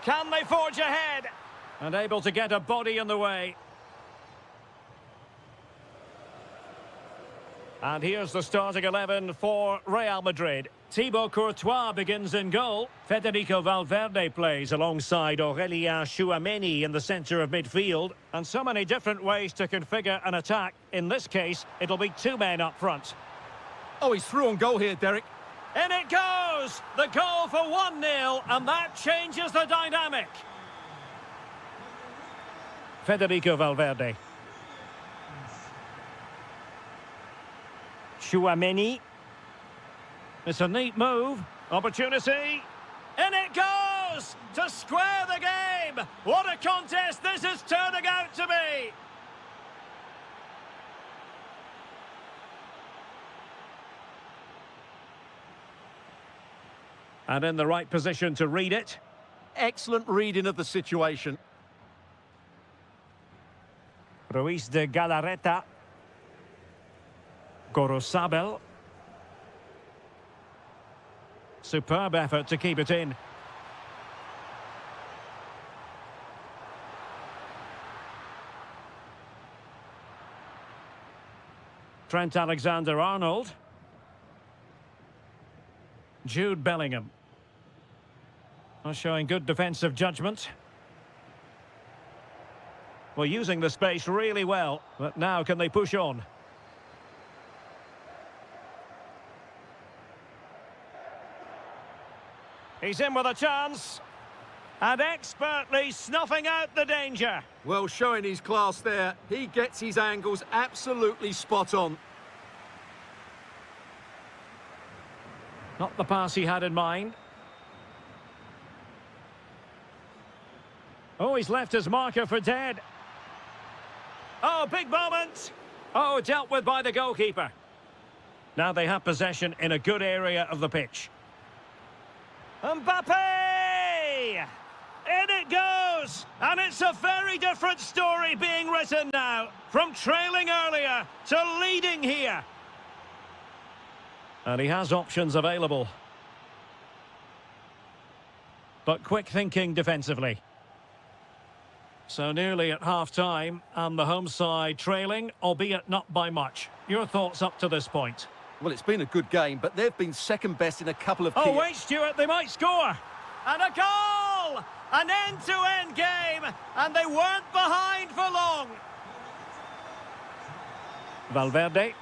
Can they forge ahead? And able to get a body in the way. And here's the starting 11 for Real Madrid. Thibaut Courtois begins in goal. Federico Valverde plays alongside Aurélien Tchouaméni in the centre of midfield. And so many different ways to configure an attack. In this case, it'll be two men up front. Oh, he's through on goal here, Derek. In it goes! The goal for 1-0, and that changes the dynamic. Federico Valverde. Tchouaméni. It's a neat move. Opportunity. In it goes! To square the game! What a contest this is turning out to be! And in the right position to read it. Excellent reading of the situation. Ruiz de Galarreta. Gorosabel. Superb effort to keep it in. Trent Alexander-Arnold. Jude Bellingham. Showing good defensive judgment. Well, using the space really well, but now can they push on? He's in with a chance. And expertly snuffing out the danger. Well, showing his class there. He gets his angles absolutely spot on. Not the pass he had in mind. Oh, he's left his marker for dead. Oh, big moment. Oh, dealt with by the goalkeeper. Now they have possession in a good area of the pitch. Mbappe! In it goes! And it's a very different story being written now. From trailing earlier to leading here. And he has options available. But quick thinking defensively. So nearly at half-time, and the home side trailing, albeit not by much. Your thoughts up to this point? Well, it's been a good game, but they've been second best in a couple of... Oh, wait, Stuart, they might score! And a goal! An end-to-end game, and they weren't behind for long. Valverde.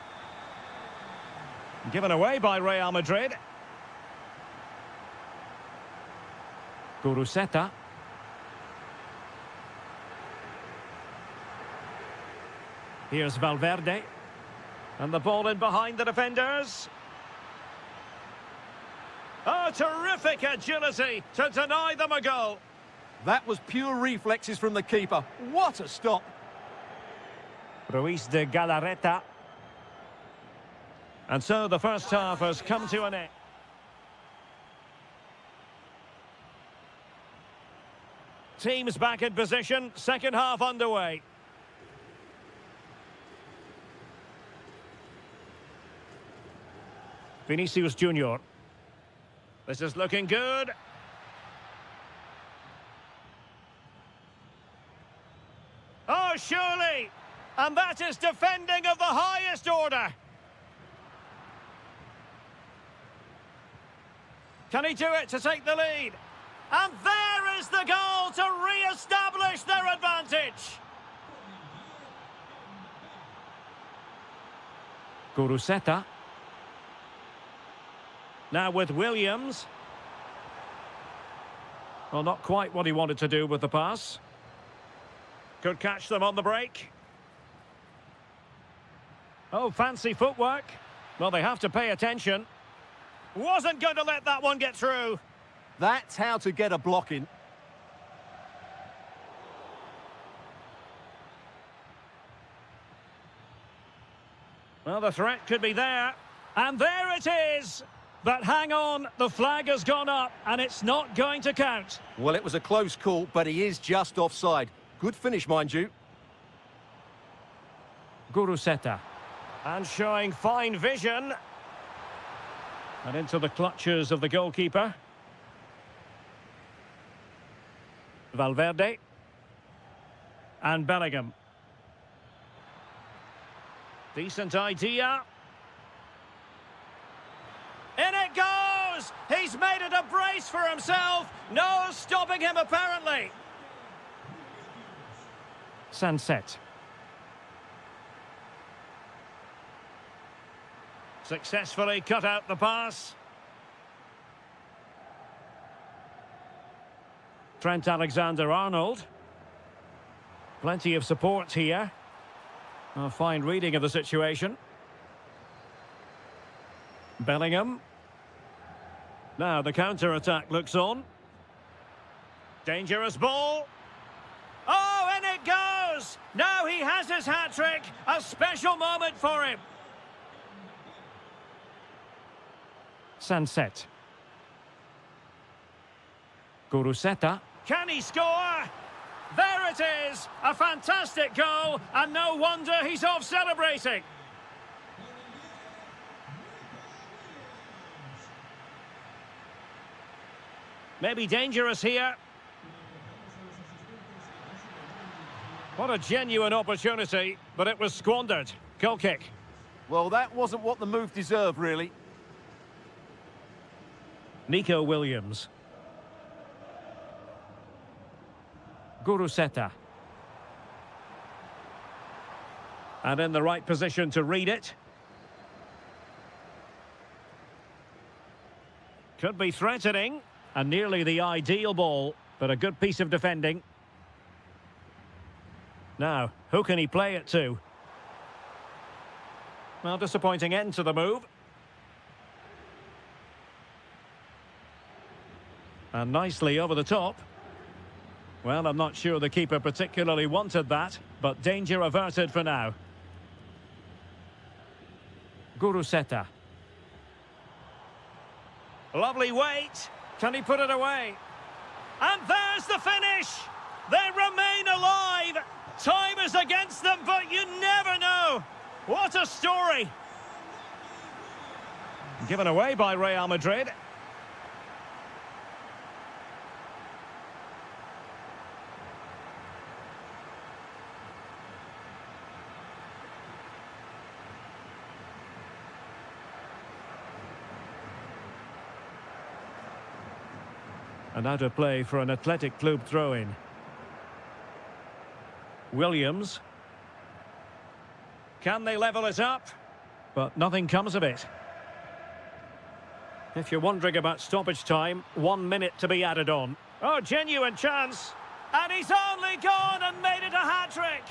Given away by Real Madrid. Guruseta. Here's Valverde. And the ball in behind the defenders. Oh, terrific agility to deny them a goal. That was pure reflexes from the keeper. What a stop. Ruiz de Galarreta. And so the first half has come to an end. Teams back in position, second half underway. Vinicius Junior. This is looking good. Oh, surely! And that is defending of the highest order. Can he do it to take the lead? And there is the goal to re-establish their advantage. Guruseta. Now with Williams. Well, not quite what he wanted to do with the pass. Could catch them on the break. Oh, fancy footwork. Well, they have to pay attention. Wasn't going to let that one get through. That's how to get a block in. Well, the threat could be there. And there it is. But hang on, the flag has gone up and it's not going to count. Well, it was a close call, but he is just offside. Good finish, mind you. Guruseta. And showing fine vision. And into the clutches of the goalkeeper. Valverde. And Bellingham. Decent idea. In it goes! He's made it a brace for himself. No stopping him, apparently. Sunset. Successfully cut out the pass. Trent Alexander-Arnold. Plenty of support here. A fine reading of the situation. Bellingham. Now the counter-attack looks on. Dangerous ball. Oh, and it goes! Now he has his hat-trick. A special moment for him. Sunset. Guruseta. Can he score? There it is! A fantastic goal, and no wonder he's off celebrating. Maybe dangerous here. What a genuine opportunity, but it was squandered. Goal kick. Well, that wasn't what the move deserved, really. Nico Williams. Guruseta. And in the right position to read it. Could be threatening. And nearly the ideal ball, but a good piece of defending. Now, who can he play it to? Well, disappointing end to the move. And nicely over the top. Well, I'm not sure the keeper particularly wanted that, but danger averted for now. Guruseta. Lovely weight. Can he put it away? And there's the finish! They remain alive! Time is against them, but you never know! What a story! Given away by Real Madrid. And out of play for an Athletic Club throw-in. Williams. Can they level it up? But nothing comes of it. If you're wondering about stoppage time, 1 minute to be added on. Oh, genuine chance. And he's only gone and made it a hat-trick.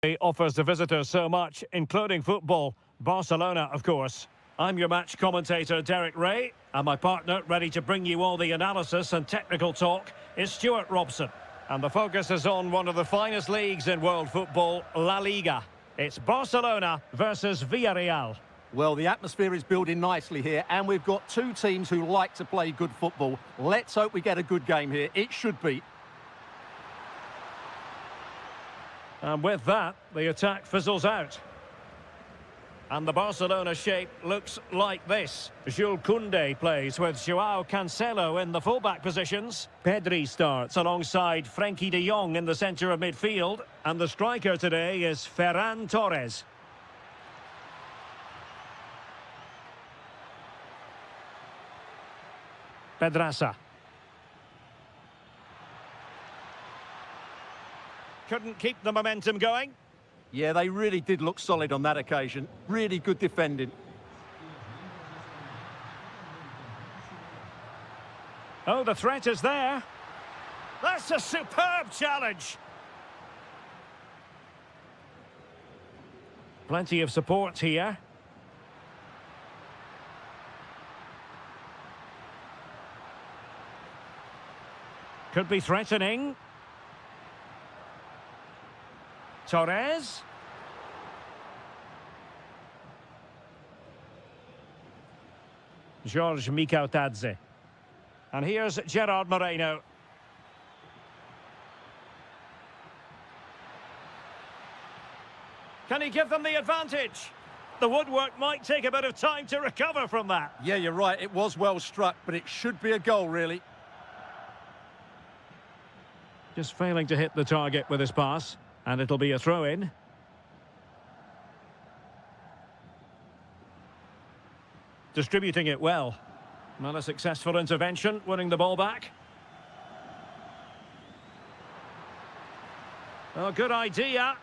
He offers the visitors so much, including football. Barcelona, of course. I'm your match commentator, Derek Ray, and my partner, ready to bring you all the analysis and technical talk, is Stuart Robson. And the focus is on one of the finest leagues in world football, La Liga. It's Barcelona versus Villarreal. Well, the atmosphere is building nicely here, and we've got two teams who like to play good football. Let's hope we get a good game here. It should be. And with that, the attack fizzles out. And the Barcelona shape looks like this. Jules Koundé plays with Joao Cancelo in the fullback positions. Pedri starts alongside Frenkie de Jong in the centre of midfield. And the striker today is Ferran Torres. Pedraza. Couldn't keep the momentum going. Yeah, they really did look solid on that occasion. Really good defending. Oh, the threat is there. That's a superb challenge. Plenty of support here. Could be threatening. Torres. George Mikautadze. And here's Gerard Moreno. Can he give them the advantage? The woodwork might take a bit of time to recover from that. Yeah, you're right. It was well struck, but it should be a goal, really. Just failing to hit the target with his pass. And it'll be a throw-in. Distributing it well. Not a successful intervention, winning the ball back. Oh, good idea.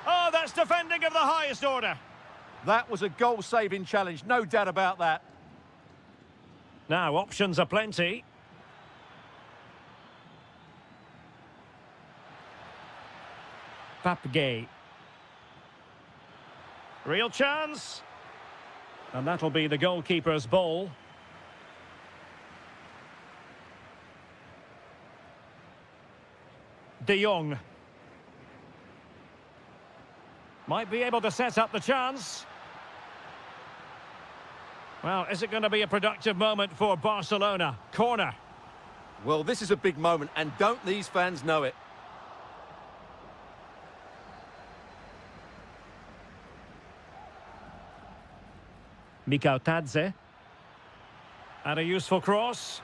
Oh, that's defending of the highest order. That was a goal-saving challenge, no doubt about that. Now, options are plenty. Papgay. Real chance. And that'll be the goalkeeper's ball. De Jong. Might be able to set up the chance. Well, is it going to be a productive moment for Barcelona? Corner. Well, this is a big moment, and don't these fans know it? Mikautadze. And a useful cross.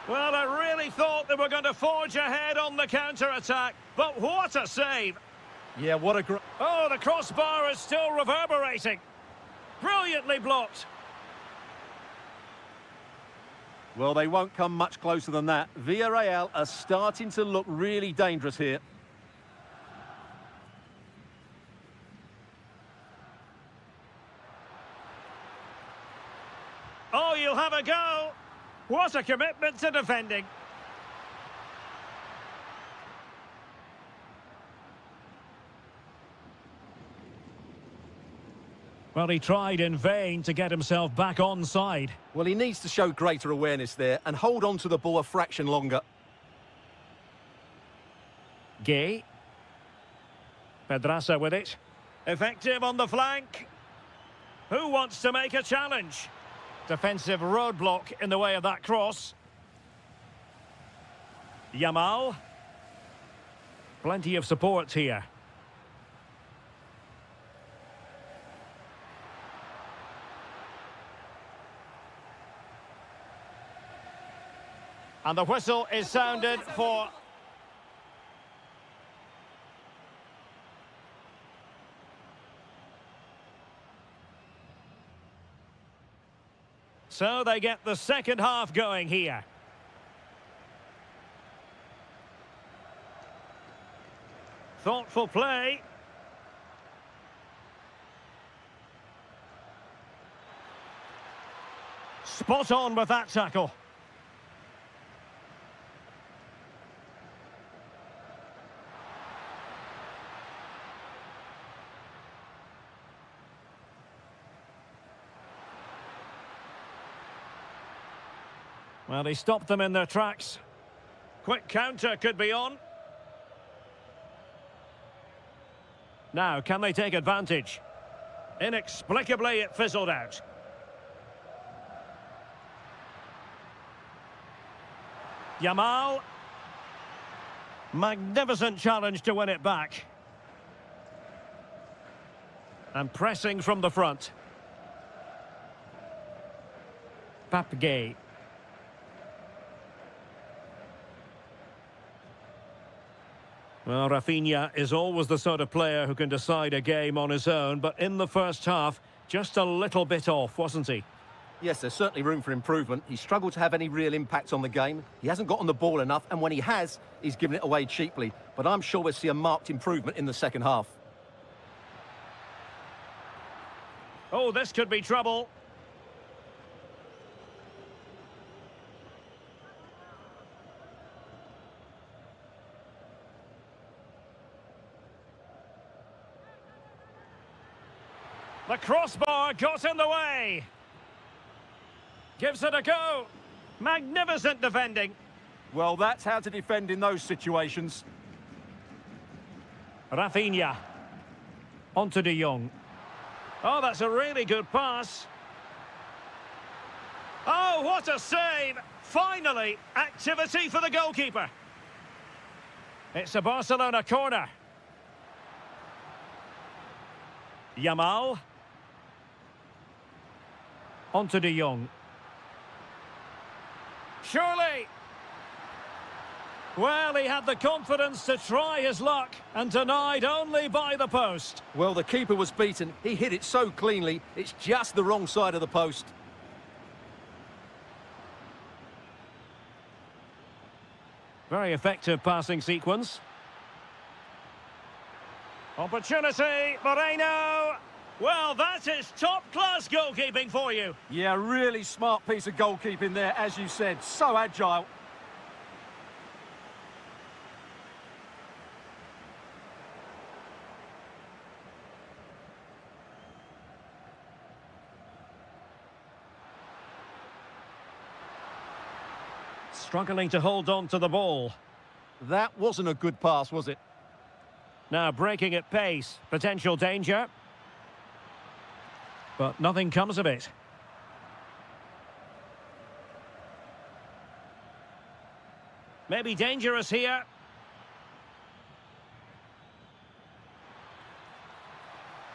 Well, I really thought they were going to forge ahead on the counter-attack, but what a save! Yeah, what a great... Oh, the crossbar is still reverberating. Brilliantly blocked. Well, they won't come much closer than that. Villarreal are starting to look really dangerous here. Oh, you'll have a go. What a commitment to defending. Well, he tried in vain to get himself back onside. Well, he needs to show greater awareness there and hold on to the ball a fraction longer. Gay. Pedraza with it. Effective on the flank. Who wants to make a challenge? Defensive roadblock in the way of that cross. Yamal. Plenty of support here. And the whistle is sounded for... So they get the second half going here. Thoughtful play. Spot on with that tackle. Well, he stopped them in their tracks. Quick counter could be on. Now, can they take advantage? Inexplicably, it fizzled out. Yamal. Magnificent challenge to win it back. And pressing from the front. Papgay. Well, Rafinha is always the sort of player who can decide a game on his own, but in the first half, just a little bit off, wasn't he? Yes, there's certainly room for improvement. He struggled to have any real impact on the game. He hasn't got on the ball enough, and when he has, he's given it away cheaply. But I'm sure we'll see a marked improvement in the second half. Oh, this could be trouble. The crossbar got in the way. Gives it a go. Magnificent defending. Well, that's how to defend in those situations. Rafinha. On to De Jong. Oh, that's a really good pass. Oh, what a save! Finally, activity for the goalkeeper. It's a Barcelona corner. Yamal. On to De Jong. Surely. Well, he had the confidence to try his luck and denied only by the post. Well, the keeper was beaten. He hit it so cleanly, it's just the wrong side of the post. Very effective passing sequence. Opportunity, Moreno. Well, that is top-class goalkeeping for you. Yeah, really smart piece of goalkeeping there, as you said. So agile. Struggling to hold on to the ball. That wasn't a good pass, was it? Now breaking at pace. Potential danger. But nothing comes of it. Maybe dangerous here.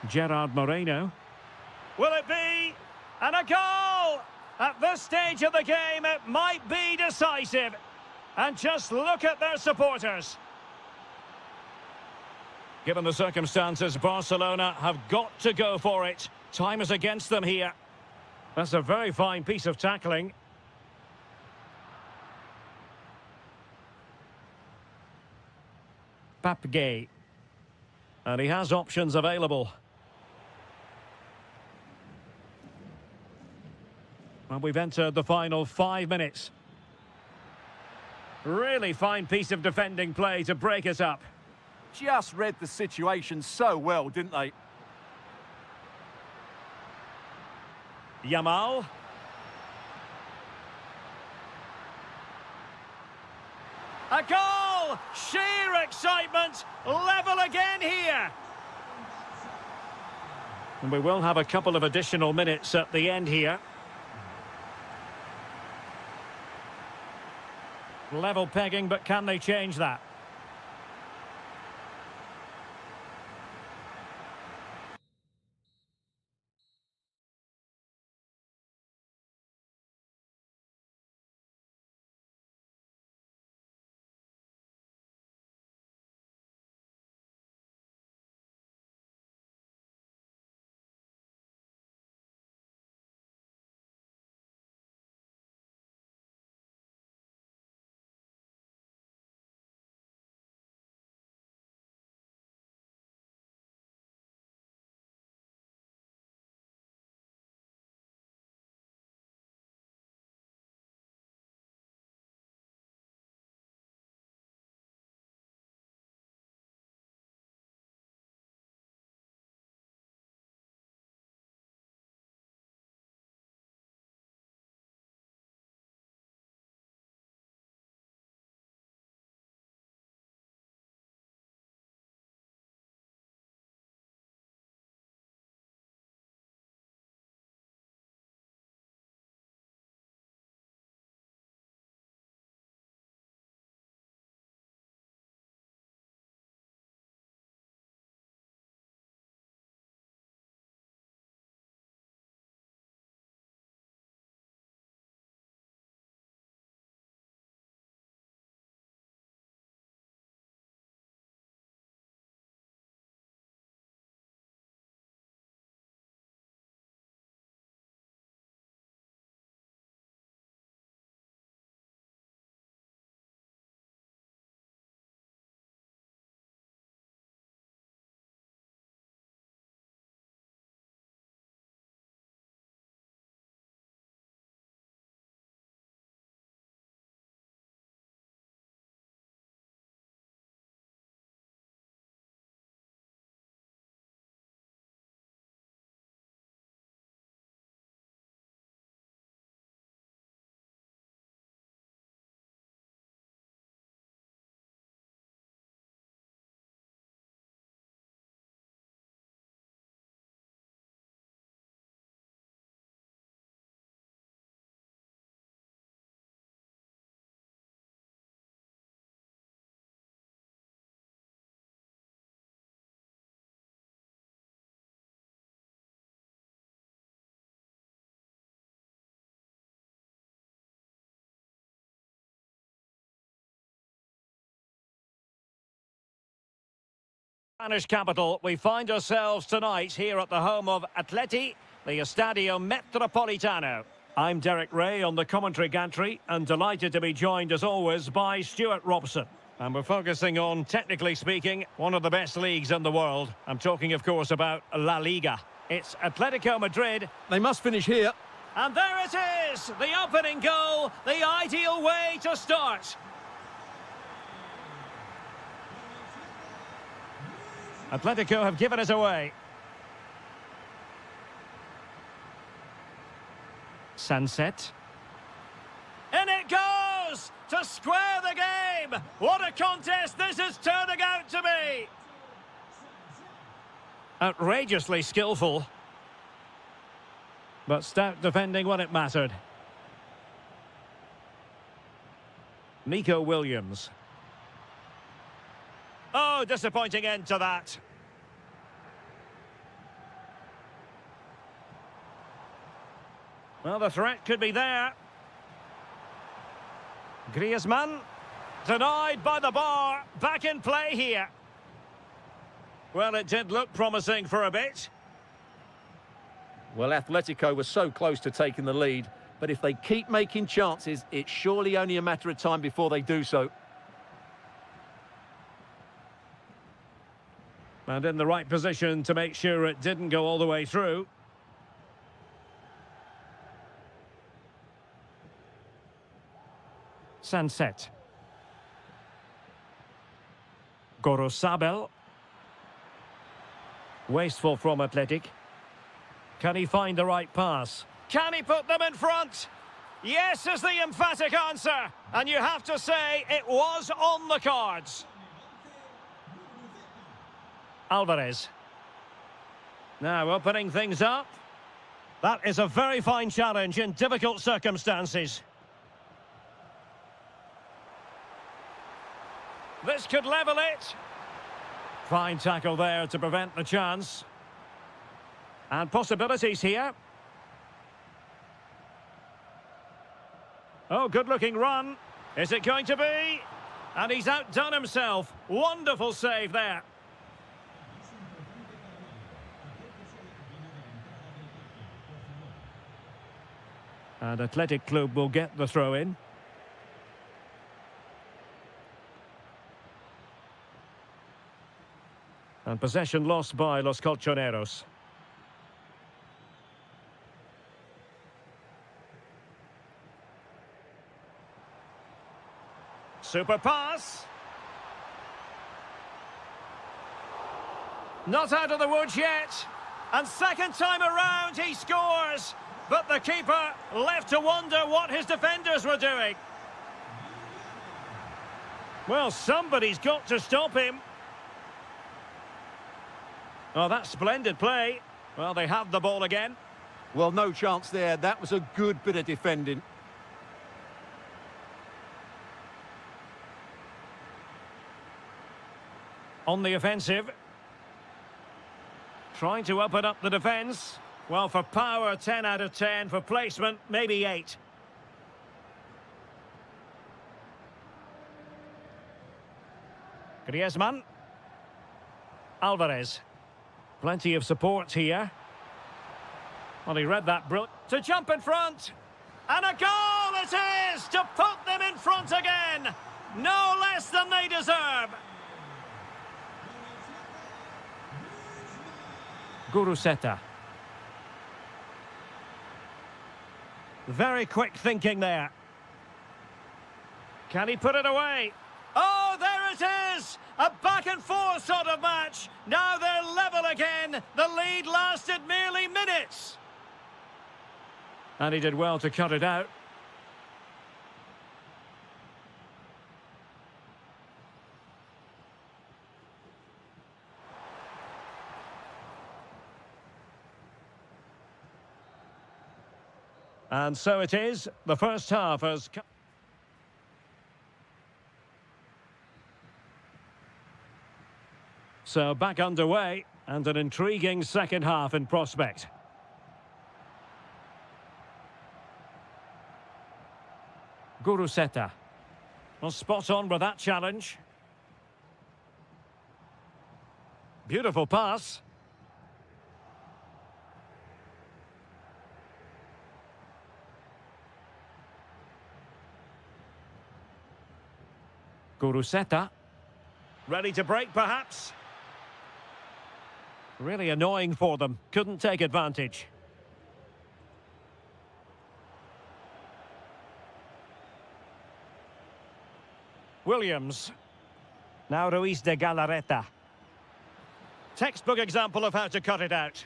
Gerard Moreno. Will it be? And a goal! At this stage of the game, it might be decisive. And just look at their supporters. Given the circumstances, Barcelona have got to go for it. Time is against them here. That's a very fine piece of tackling. Papgay. And he has options available. And we've entered the final 5 minutes. Really fine piece of defending play to break it up. Just read the situation so well, didn't they? Yamal. A goal! Sheer excitement! Level again here! And we will have a couple of additional minutes at the end here. Level pegging, but can they change that? Spanish capital, we find ourselves tonight here at the home of Atleti, the Estadio Metropolitano. I'm Derek Ray on the commentary gantry and delighted to be joined as always by Stuart Robson. And we're focusing on, technically speaking, one of the best leagues in the world. I'm talking, of course, about La Liga. It's Atletico Madrid. They must finish here. And there it is! The opening goal, the ideal way to start. Atletico have given it away. Sunset. In it goes! To square the game! What a contest this is turning out to be! Outrageously skillful. But stout defending when it mattered. Nico Williams. Oh, disappointing end to that. Well, the threat could be there. Griezmann. Denied by the bar. Back in play here. Well, it did look promising for a bit. Well, Atletico was so close to taking the lead, but if they keep making chances, it's surely only a matter of time before they do so. And in the right position to make sure it didn't go all the way through. Sunset. Gorosabel. Wasteful from Athletic. Can he find the right pass? Can he put them in front? Yes is the emphatic answer. And you have to say it was on the cards. Alvarez. Now opening things up. That is a very fine challenge in difficult circumstances. This could level it. Fine tackle there to prevent the chance. And possibilities here. Oh, good-looking run. Is it going to be? And he's outdone himself. Wonderful save there. And Athletic Club will get the throw-in. And possession lost by Los Colchoneros. Super pass. Not out of the woods yet. And second time around he scores. But the keeper left to wonder what his defenders were doing. Well, somebody's got to stop him. Oh, that's splendid play. Well, they have the ball again. Well, no chance there. That was a good bit of defending. On the offensive. Trying to open up the defence. Well, for power, 10 out of 10. For placement, maybe 8. Griezmann. Alvarez. Plenty of support here. Well, he read that brilliant. To jump in front. And a goal it is to put them in front again. No less than they deserve. Guruseta. Very quick thinking there. Can he put it away? Oh, there it is! A back-and-forth sort of match. Now they're level again. The lead lasted merely minutes. And he did well to cut it out. And so it is. The first half has come. So back underway, and an intriguing second half in prospect. Guruseta. Well, spot on with that challenge. Beautiful pass. Guruseta. Ready to break, perhaps? Really annoying for them. Couldn't take advantage. Williams. Now Ruiz de Galarreta. Textbook example of how to cut it out.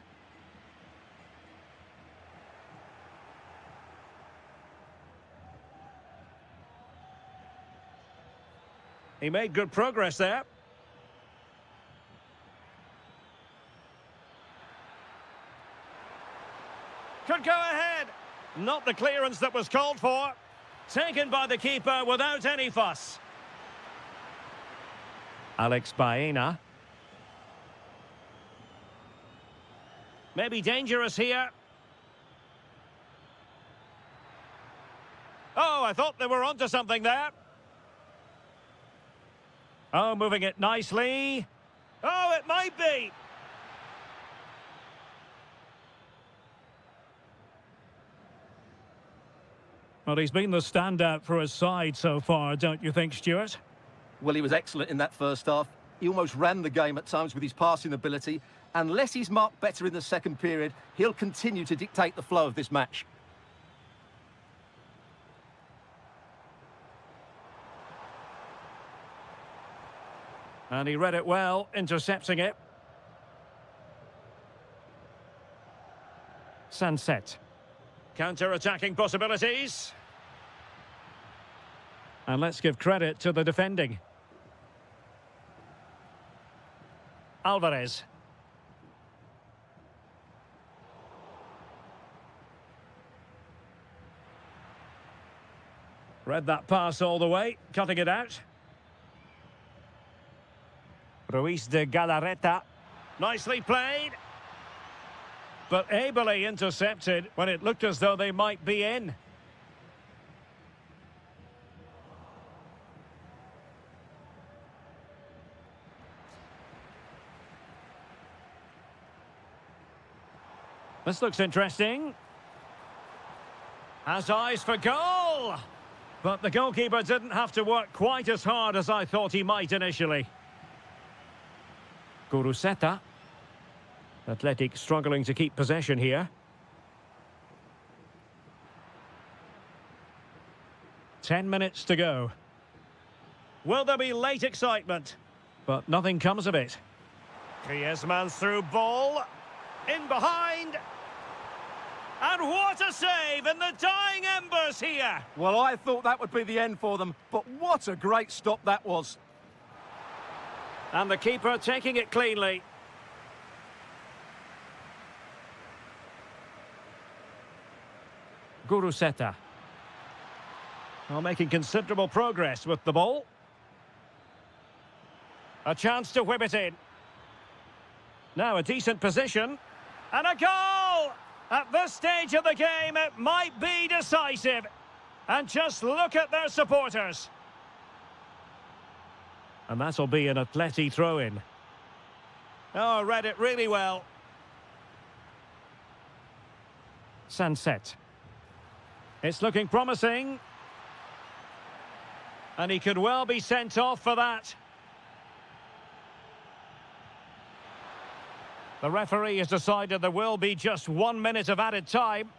He made good progress there. Could go ahead. Not the clearance that was called for. Taken by the keeper without any fuss. Alex Baena. Maybe dangerous here. Oh, I thought they were onto something there. Oh, moving it nicely. Oh, it might be. Well, he's been the standout for his side so far, don't you think, Stuart? Well, he was excellent in that first half. He almost ran the game at times with his passing ability. Unless he's marked better in the second period, he'll continue to dictate the flow of this match. And he read it well, intercepting it. Sunset. Counter-attacking possibilities. And let's give credit to the defending. Alvarez. Read that pass all the way, cutting it out. Ruiz de Galarreta. Nicely played. But ably intercepted when it looked as though they might be in. This looks interesting. Has eyes for goal. But the goalkeeper didn't have to work quite as hard as I thought he might initially. Guruseta. Athletic struggling to keep possession here. 10 minutes to go. Will there be late excitement? But nothing comes of it. Griezmann's through ball. In behind. And what a save in the dying embers here. Well, I thought that would be the end for them, but what a great stop that was. And the keeper taking it cleanly. Guruseta. Well, making considerable progress with the ball. A chance to whip it in. Now a decent position. And a goal! At this stage of the game, it might be decisive. And just look at their supporters. And that'll be an Atleti throw-in. Oh, read it really well. Sunset. It's looking promising. And he could well be sent off for that. The referee has decided there will be just 1 minute of added time.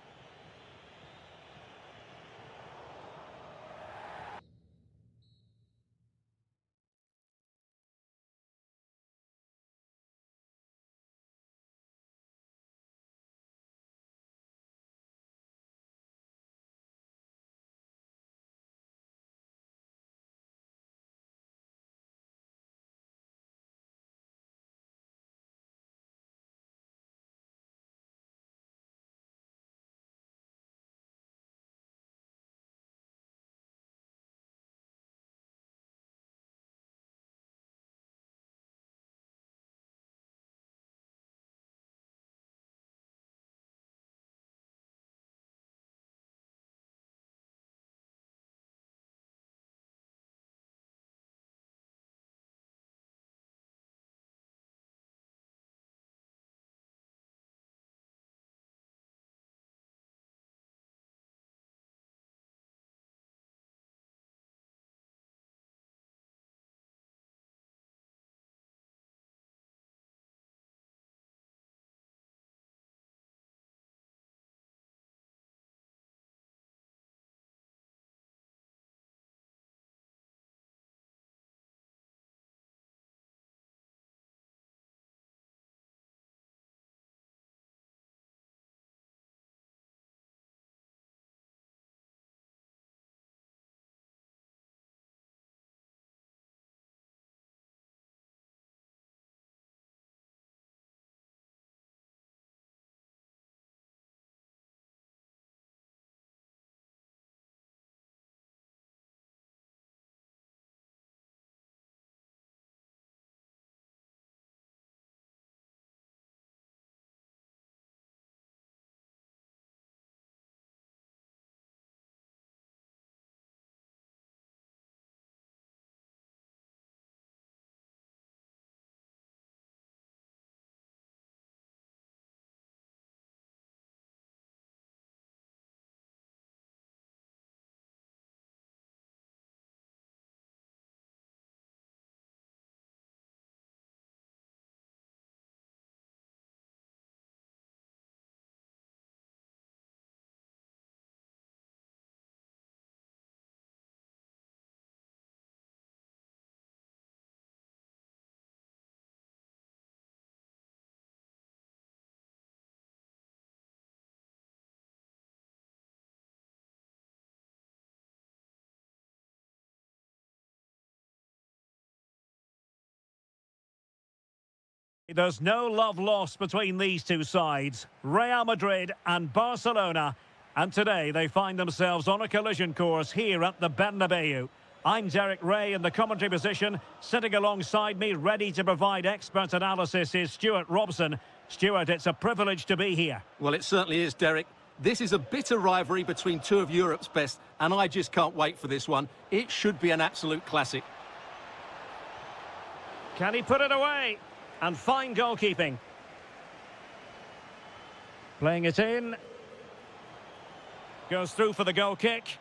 There's no love lost between these two sides, Real Madrid and Barcelona, and today they find themselves on a collision course here at the Bernabeu. I'm Derek Ray in the commentary position. Sitting alongside me, ready to provide expert analysis, is Stuart Robson. Stuart, it's a privilege to be here. Well, it certainly is, Derek. This is a bitter rivalry between two of Europe's best, and I just can't wait for this one. It should be an absolute classic. Can he put it away? And fine goalkeeping. Playing it in. Goes through for the goal kick.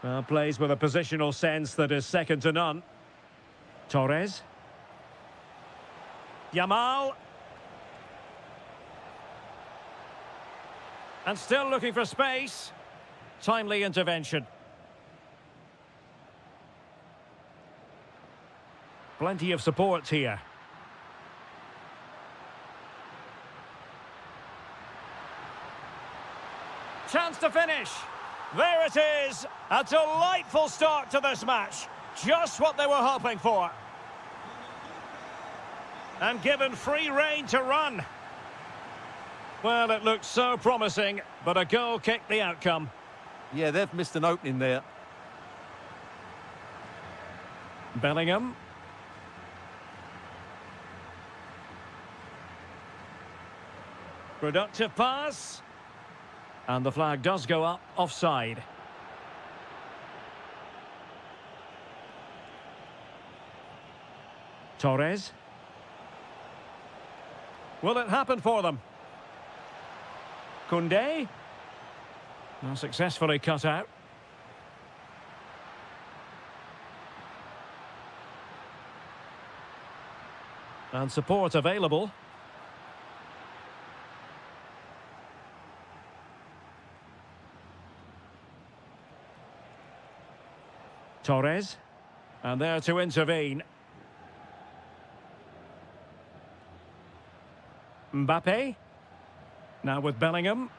Well, plays with a positional sense that is second to none. Torres. Yamal. And still looking for space. Timely intervention. Plenty of support here. Chance to finish. There it is. A delightful start to this match. Just what they were hoping for. And given free rein to run. Well, it looked so promising, but a goal kicked the outcome. Yeah, they've missed an opening there. Bellingham. Productive pass. And the flag does go up offside. Torres. Will it happen for them? Koundé. Well, successfully cut out. And support available. Torres. And there to intervene. Mbappe. Now with Bellingham.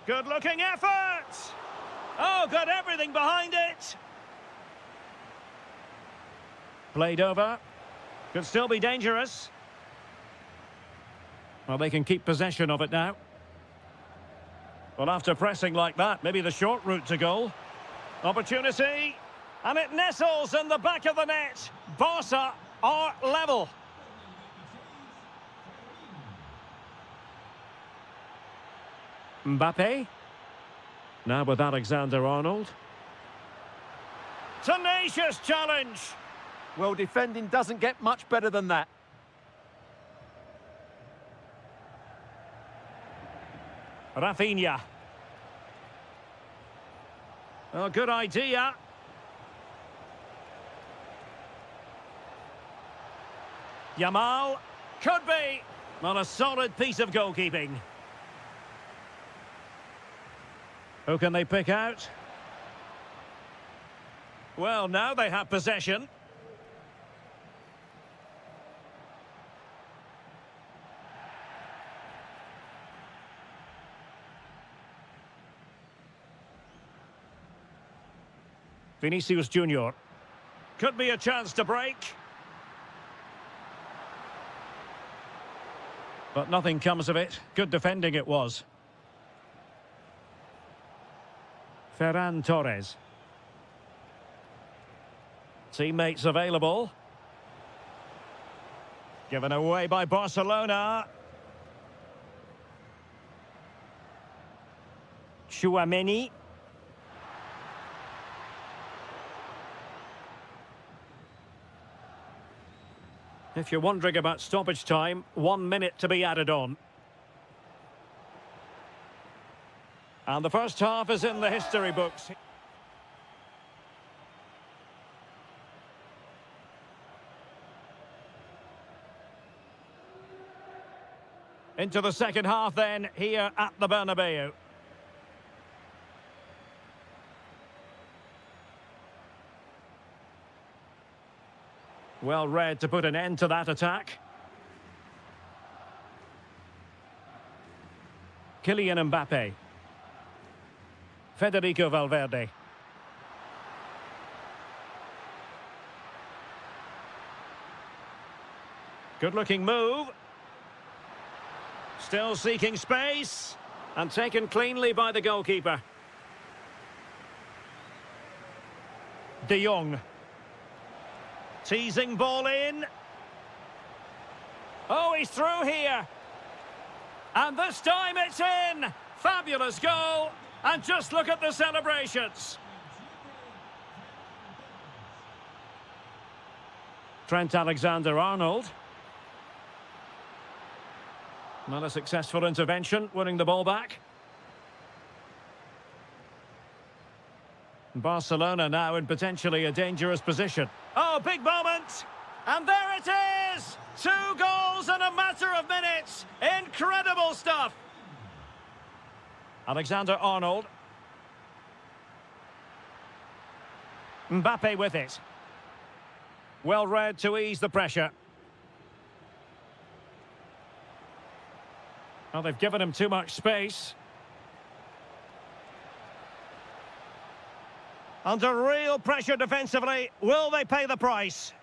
Good-looking effort! Oh, got everything behind it! Played over. Could still be dangerous. Well, they can keep possession of it now. Well, after pressing like that, maybe the short route to goal. Opportunity. And it nestles in the back of the net. Barca are level. Mbappe. Now with Alexander-Arnold. Tenacious challenge. Well, defending doesn't get much better than that. Rafinha. Oh, good idea. Yamal. Could be. Well, a solid piece of goalkeeping. Who can they pick out? Well, now they have possession. Vinicius Junior. Could be a chance to break. But nothing comes of it. Good defending it was. Ferran Torres. Teammates available. Given away by Barcelona. Tchouaméni. If you're wondering about stoppage time, 1 minute to be added on. And the first half is in the history books. Into the second half then, here at the Bernabeu. Well read to put an end to that attack. Kylian Mbappe. Federico Valverde. Good-looking move. Still seeking space. And taken cleanly by the goalkeeper. De Jong. Teasing ball in. Oh, he's through here. And this time it's in. Fabulous goal. And just look at the celebrations. Trent Alexander-Arnold. Not a successful intervention, winning the ball back. Barcelona now in potentially a dangerous position. Oh, big moment! And there it is! 2 goals in a matter of minutes! Incredible stuff! Alexander-Arnold. Mbappe with it. Well read to ease the pressure. Well, they've given him too much space. Under real pressure defensively, will they pay the price?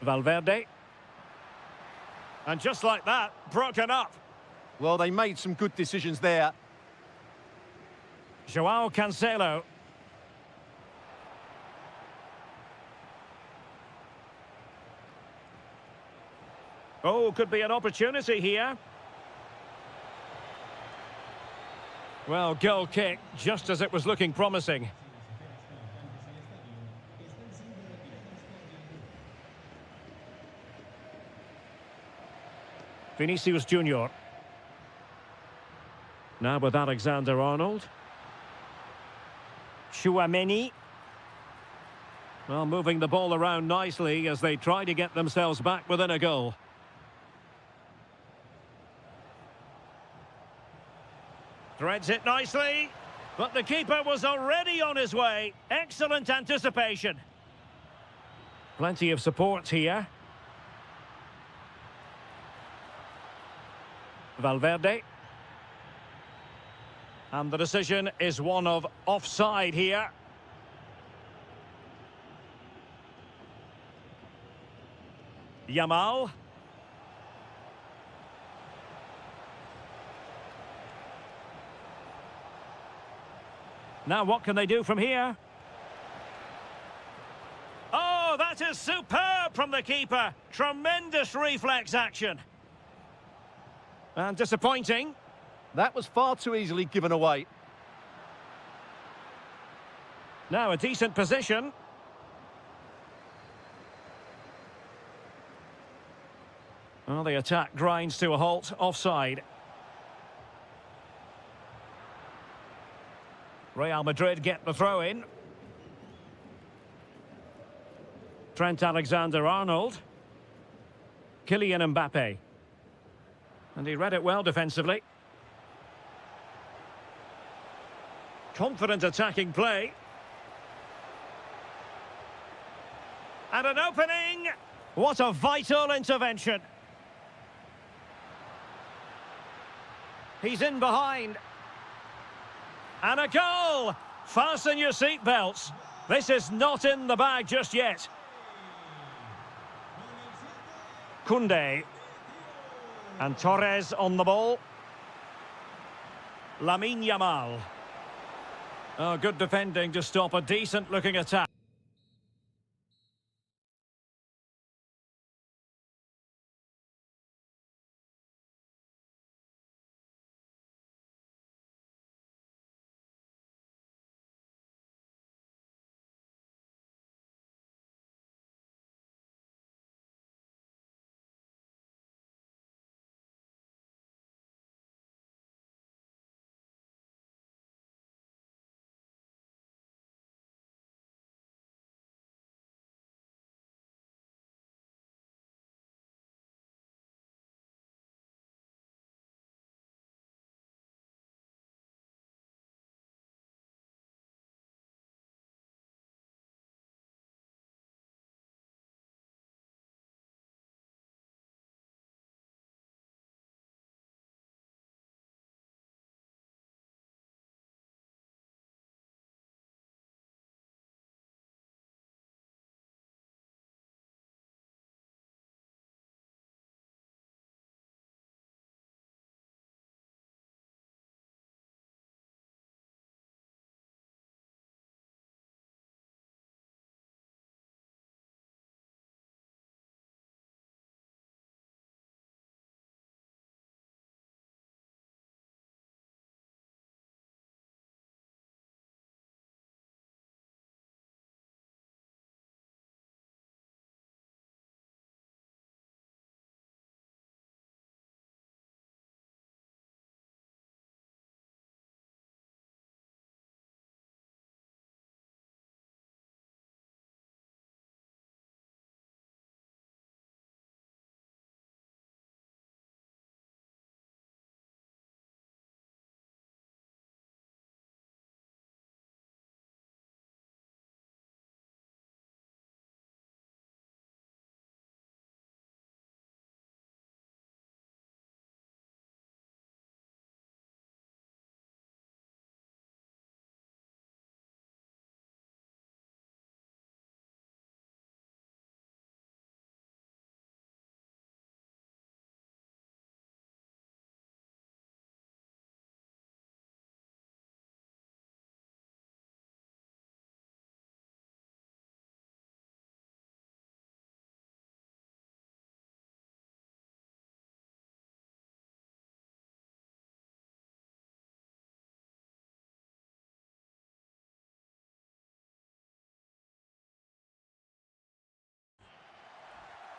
Valverde. And just like that, broken up. Well, they made some good decisions there. Joao Cancelo. Oh, could be an opportunity here. Well, goal kick, just as it was looking promising. Vinicius Junior. Now with Alexander-Arnold. Chouameni. Well, moving the ball around nicely as they try to get themselves back within a goal. Threads it nicely, but the keeper was already on his way. Excellent anticipation. Plenty of support here. Valverde. And the decision is one of offside here. Yamal. Now what can they do from here? Oh, that is superb from the keeper. Tremendous reflex action. And disappointing. That was far too easily given away. Now a decent position. Well, the attack grinds to a halt, offside. Real Madrid get the throw in. Trent Alexander-Arnold. Kylian Mbappe. And he read it well defensively. Confident attacking play. And an opening. What a vital intervention. He's in behind. And a goal! Fasten your seatbelts. This is not in the bag just yet. Koundé. And Torres on the ball. Lamine Yamal. Oh, good defending to stop a decent-looking attack.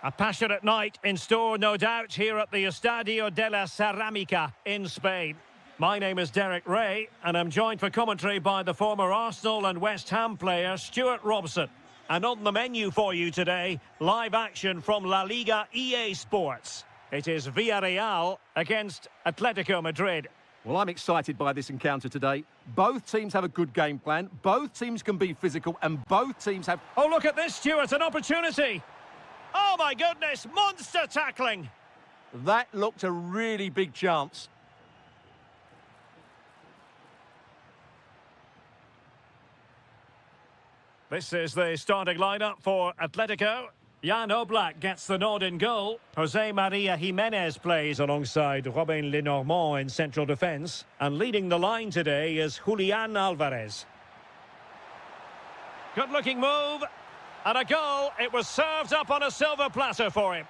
A passionate night in store, no doubt, here at the Estadio de la Ceramica in Spain. My name is Derek Ray, and I'm joined for commentary by the former Arsenal and West Ham player Stuart Robson. And on the menu for you today, live action from La Liga EA Sports. It is Villarreal against Atletico Madrid. Well, I'm excited by this encounter today. Both teams have a good game plan, both teams can be physical, and both teams have... Oh, look at this, Stuart, an opportunity! Oh, my goodness, monster tackling! That looked a really big chance. This is the starting lineup for Atletico. Jan Oblak gets the nod in goal. Jose Maria Jimenez plays alongside Robin Lenormand in central defence. And leading the line today is Julian Alvarez. Good-looking move. And a goal. It was served up on a silver platter for him.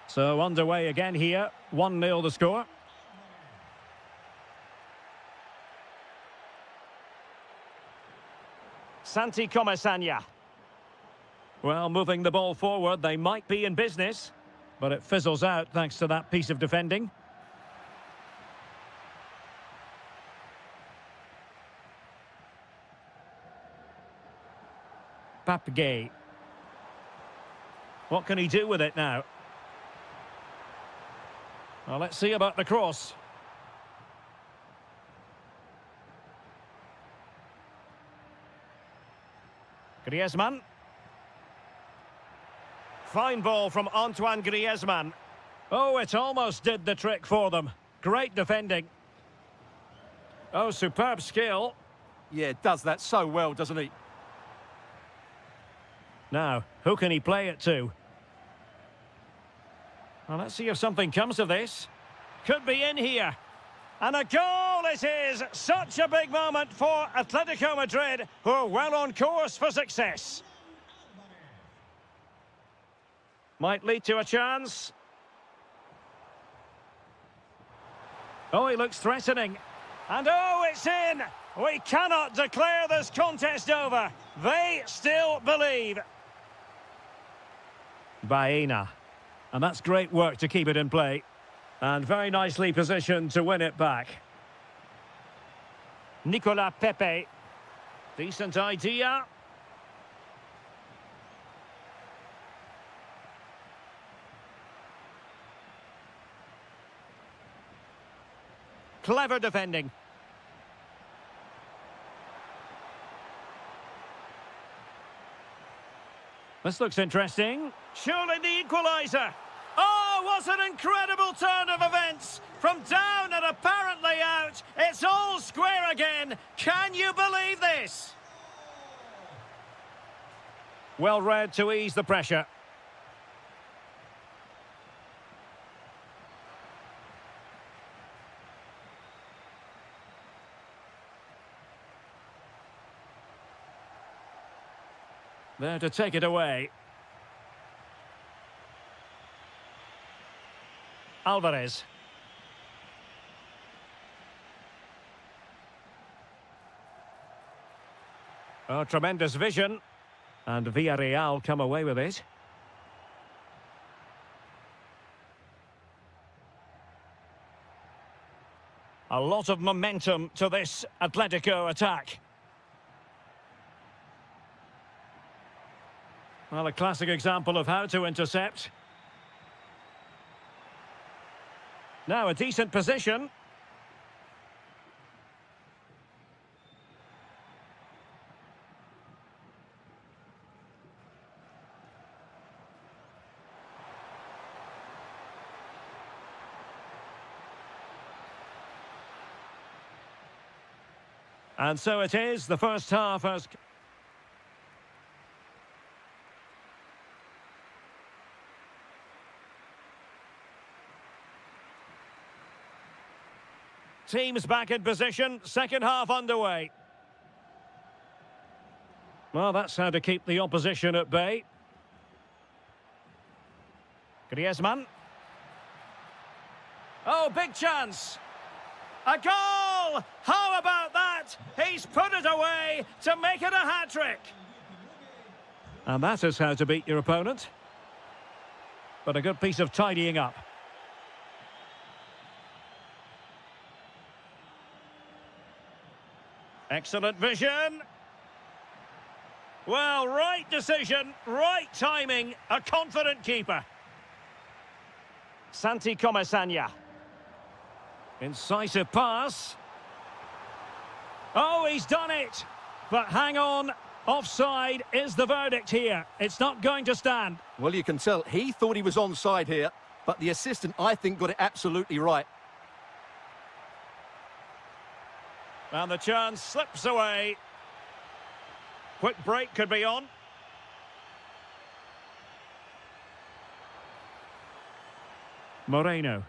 So underway again here. 1-0 the score. Santi Comesaña. Well, moving the ball forward, they might be in business, but it fizzles out thanks to that piece of defending. Papgay. What can he do with it now? Well, let's see about the cross. Griezmann. Fine ball from Antoine Griezmann. Oh, it almost did the trick for them. Great defending. Oh, superb skill. Yeah, does that so well, doesn't he? Now, who can he play it to? Well, let's see if something comes of this. Could be in here. And a goal it is! Such a big moment for Atletico Madrid, who are well on course for success. Might lead to a chance. Oh, he looks threatening. And oh, it's in! We cannot declare this contest over. They still believe. Baena. And that's great work to keep it in play. And very nicely positioned to win it back. Nicolas Pepe. Decent idea. Clever defending. This looks interesting. Surely the equaliser. Oh, what an incredible turn of events! From down and apparently out, it's all square again. Can you believe this? Well read to ease the pressure. There to take it away. Alvarez. Oh, tremendous vision. And Villarreal come away with it. A lot of momentum to this Atletico attack. Well, a classic example of how to intercept. Now a decent position. And so it is, the first half has... Teams back in position, second half underway. Well, that's how to keep the opposition at bay. Griezmann. Oh, big chance. A goal! How about that? He's put it away to make it a hat-trick. And that is how to beat your opponent. but a good piece of tidying up. Excellent vision. Well, right decision, right timing, a confident keeper. Santi Comesaña. Incisive pass. Oh, he's done it. But hang on, offside is the verdict here. It's not going to stand. Well, you can tell he thought he was onside here, but the assistant, I think, got it absolutely right. And the chance slips away. Quick break could be on. Moreno.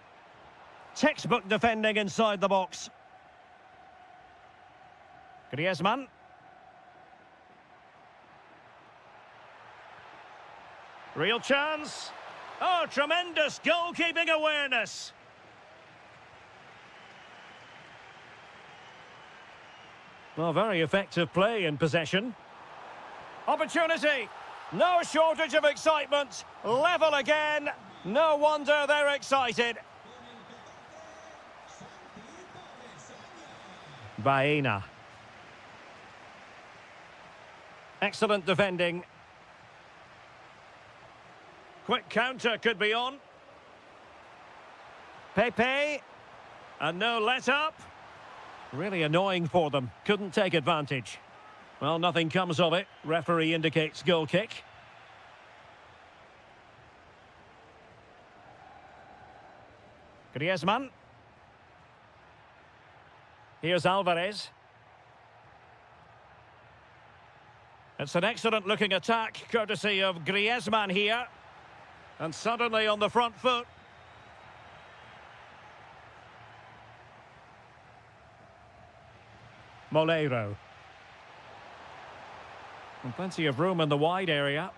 Textbook defending inside the box. Griezmann. Real chance. Oh, tremendous goalkeeping awareness. Well, very effective play in possession. Opportunity. No shortage of excitement. Level again. No wonder they're excited. Baena. Excellent defending. Quick counter could be on. Pepe. And no let-up. Really annoying for them. Couldn't take advantage. Well, nothing comes of it. Referee indicates goal kick. Griezmann. Here's Alvarez. It's an excellent-looking attack, courtesy of Griezmann here. And suddenly on the front foot. Molero. And plenty of room in the wide area.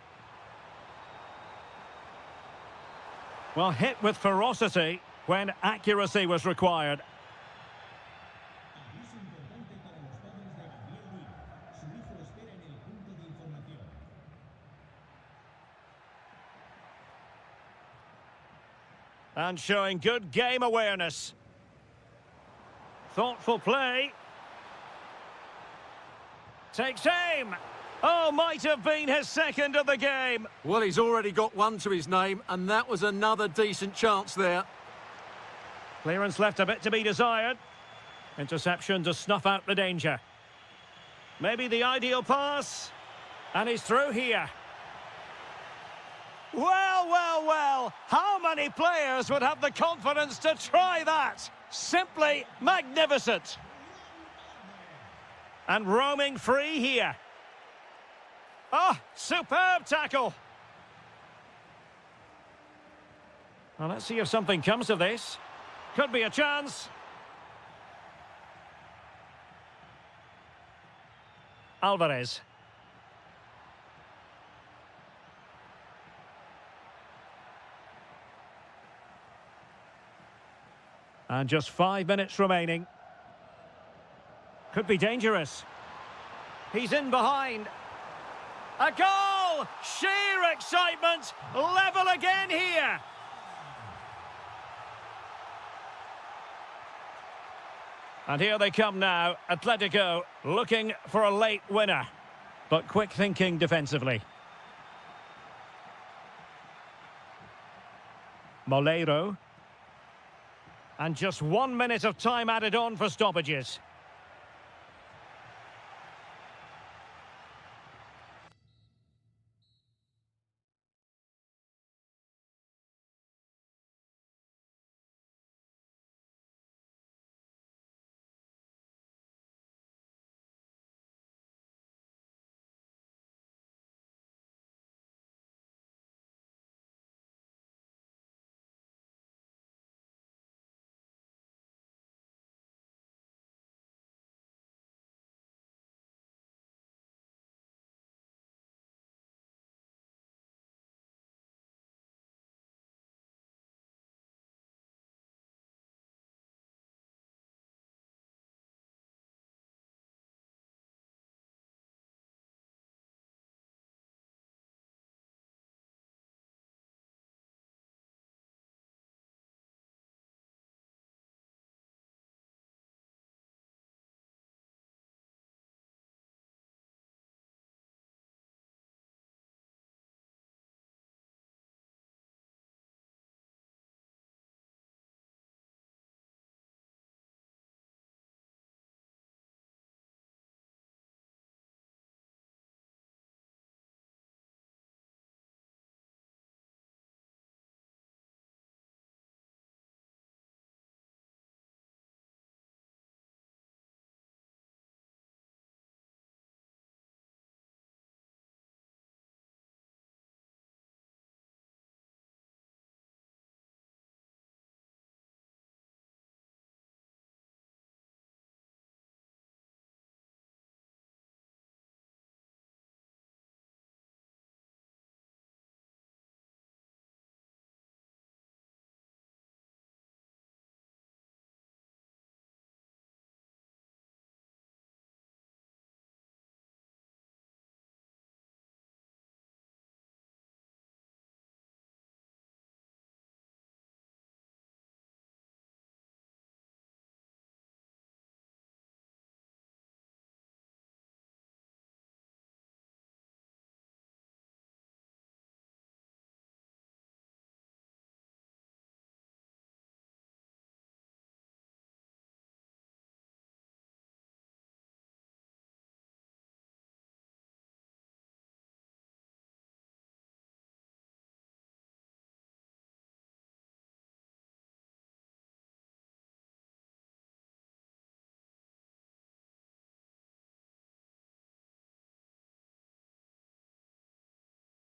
Well, hit with ferocity when accuracy was required. And showing good game awareness. Thoughtful play. Takes aim. Oh, might have been his second of the game. Well, he's already got one to his name, and that was another decent chance there. Clearance left a bit to be desired. Interception to snuff out the danger. Maybe the ideal pass. And he's through here. Well, well, well. How many players would have the confidence to try that? Simply magnificent. And roaming free here. Oh, superb tackle. Well, let's see if something comes of this. Could be a chance. Alvarez. And just 5 minutes remaining. Could be dangerous. He's in behind. A goal! Sheer excitement! Level again here! And here they come now. Atletico looking for a late winner. But quick thinking defensively. Molero. And just 1 minute of time added on for stoppages.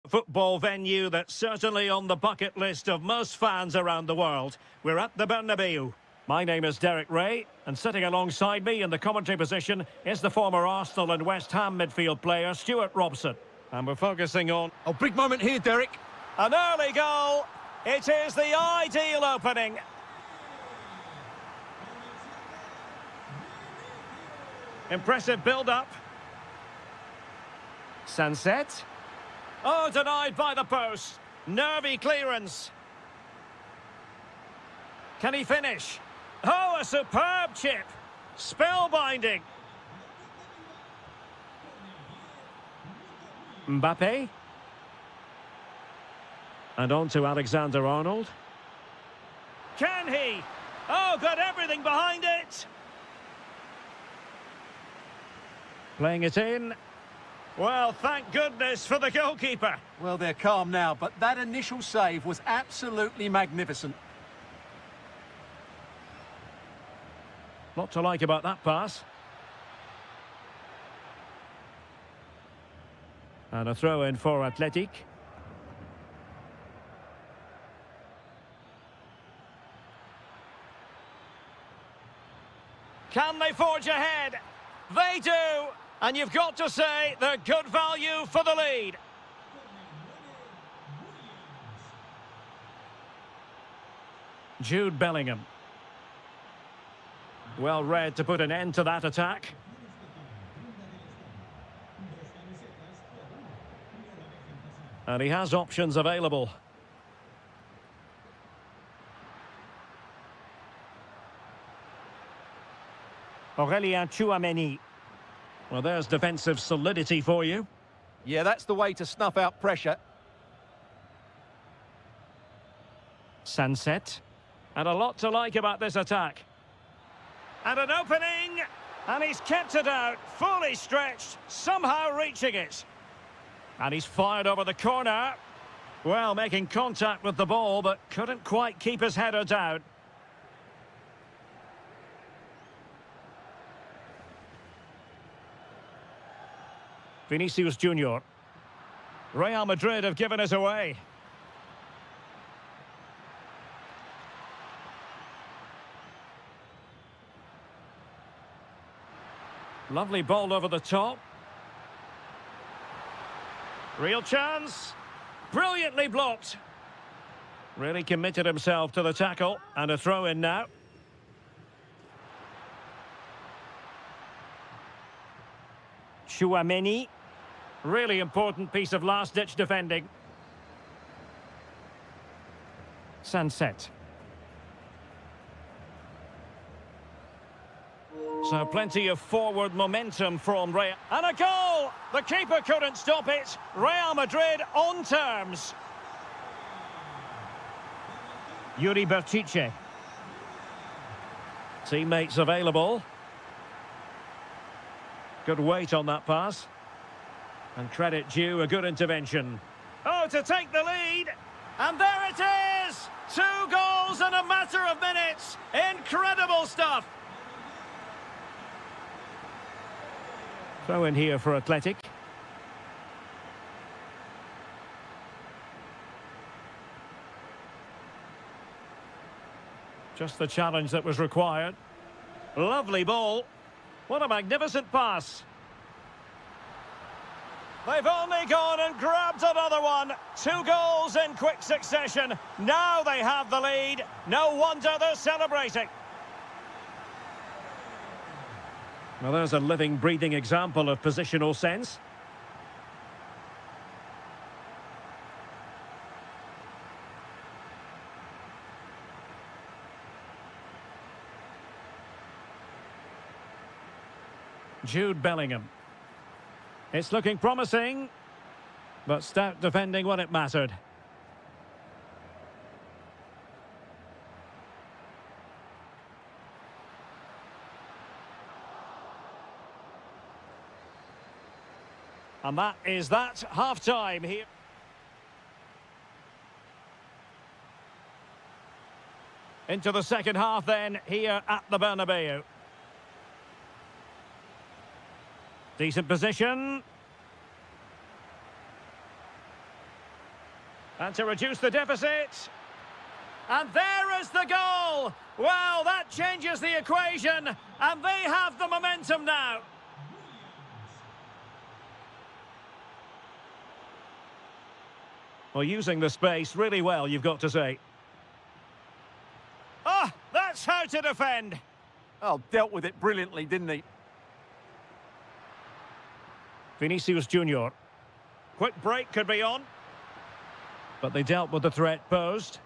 football venue that's certainly on the bucket list of most fans around the world. We're at the Bernabeu. My name is Derek Ray, and sitting alongside me in the commentary position is the former Arsenal and West Ham midfield player, Stuart Robson. And we're focusing on... Oh, big moment here, Derek. An early goal. It is the ideal opening. Impressive build-up. Sunset. Oh, denied by the post. Nervy clearance. Can he finish? Oh, a superb chip. Spellbinding. Mbappe. And on to Alexander-Arnold. Can he? Oh, got everything behind it. Playing it in. Well, thank goodness for the goalkeeper. Well, they're calm now, but that initial save was absolutely magnificent. Lot to like about that pass. And a throw in for Athletic. Can they forge ahead? They do! And you've got to say they're good value for the lead. Jude Bellingham. Well read to put an end to that attack. And he has options available. Aurélien Tchouameni. Well, there's defensive solidity for you. Yeah, that's the way to snuff out pressure. Sunset. And a lot to like about this attack. And an opening! And he's kept it out, fully stretched, somehow reaching it. And he's fired over the corner. Well, making contact with the ball, but couldn't quite keep his header down. Vinicius Junior. Real Madrid have given us away. Lovely ball over the top. Real chance. Brilliantly blocked. Really committed himself to the tackle. And a throw in now. Tchouameni. Really important piece of last-ditch defending. Sunset. So plenty of forward momentum from Real. And a goal! The keeper couldn't stop it. Real Madrid on terms. Yuri Bertice. Teammates available. Good weight on that pass. And credit due, a good intervention. Oh, to take the lead. And there it is! 2 goals in a matter of minutes. Incredible stuff. Throw in here for Athletic. Just the challenge that was required. Lovely ball. What a magnificent pass. They've only gone and grabbed another one. 2 goals in quick succession. Now they have the lead. No wonder they're celebrating. Well, there's a living, breathing example of positional sense. Jude Bellingham. It's looking promising, but stout defending when it mattered. And that is that, half-time here. Into the second half then, here at the Bernabeu. Decent position. And to reduce the deficit. And there is the goal! Well, that changes the equation, and they have the momentum now. Well, using the space really well, you've got to say. Oh, that's how to defend. Oh, dealt with it brilliantly, didn't he? Vinicius Junior. Quick break could be on. But they dealt with the threat posed.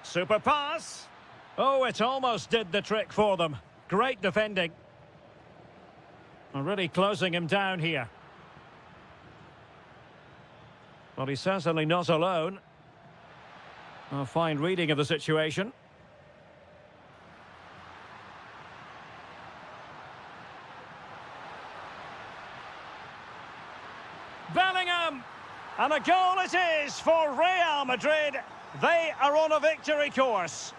Super pass. Oh, it almost did the trick for them. Great defending. Really closing him down here. Well, he's certainly not alone. A fine reading of the situation. Bellingham! And a goal it is for Real Madrid. They are on a victory course.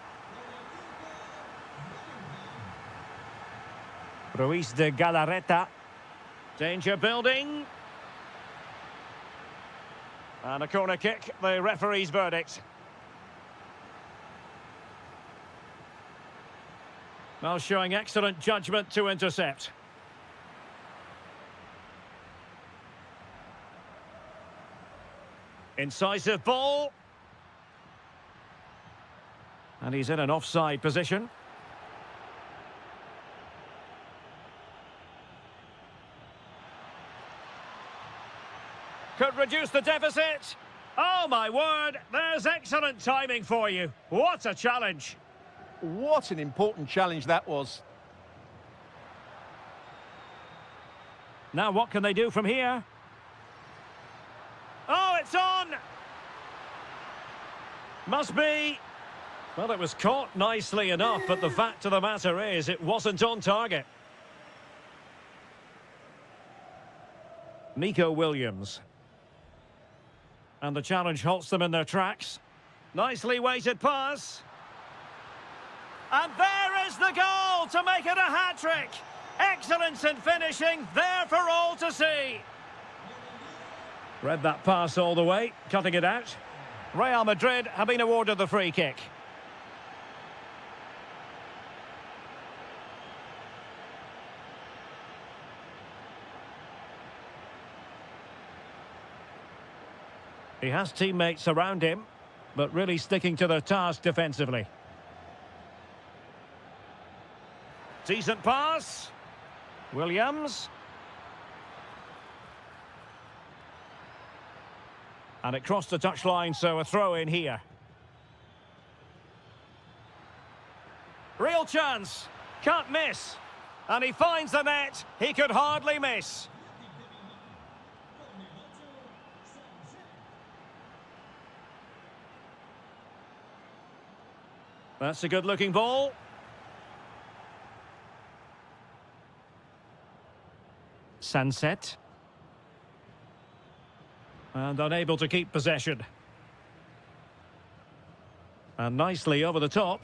Ruiz de Galarreta. Danger building. And a corner kick, the referee's verdict. Well, showing excellent judgment to intercept. Incisive ball. And he's in an offside position. Could reduce the deficit. Oh, my word, there's excellent timing for you. What a challenge. What an important challenge that was. Now what can they do from here? Oh, it's on! Must be. Well, it was caught nicely enough, but the fact of the matter is it wasn't on target. Nico Williams. And the challenge halts them in their tracks. Nicely weighted pass. And there is the goal to make it a hat-trick. Excellence in finishing, there for all to see. Read that pass all the way, cutting it out. Real Madrid have been awarded the free kick. He has teammates around him, but really sticking to their task defensively. Decent pass. Williams. And it crossed the touchline, so a throw in here. Real chance. Can't miss. And he finds the net. He could hardly miss. That's a good-looking ball. Sunset. And unable to keep possession. And nicely over the top.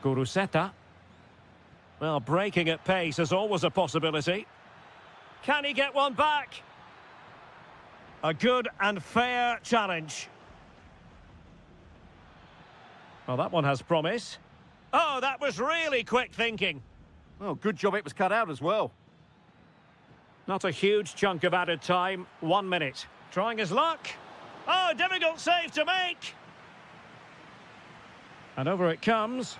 Guruseta. Well, breaking at pace is always a possibility. Can he get one back? A good and fair challenge. Well, that one has promise. Oh, that was really quick thinking. Oh, good job it was cut out as well. Not a huge chunk of added time. 1 minute. Trying his luck. Oh, difficult save to make. And over it comes.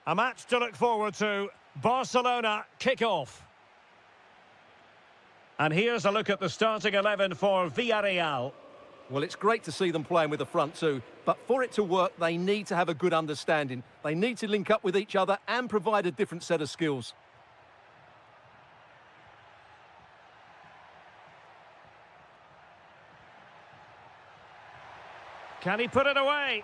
A match to look forward to. Barcelona kick-off. And here's a look at the starting 11 for Villarreal. Well, it's great to see them playing with the front two, but for it to work, they need to have a good understanding. They need to link up with each other and provide a different set of skills. Can he put it away?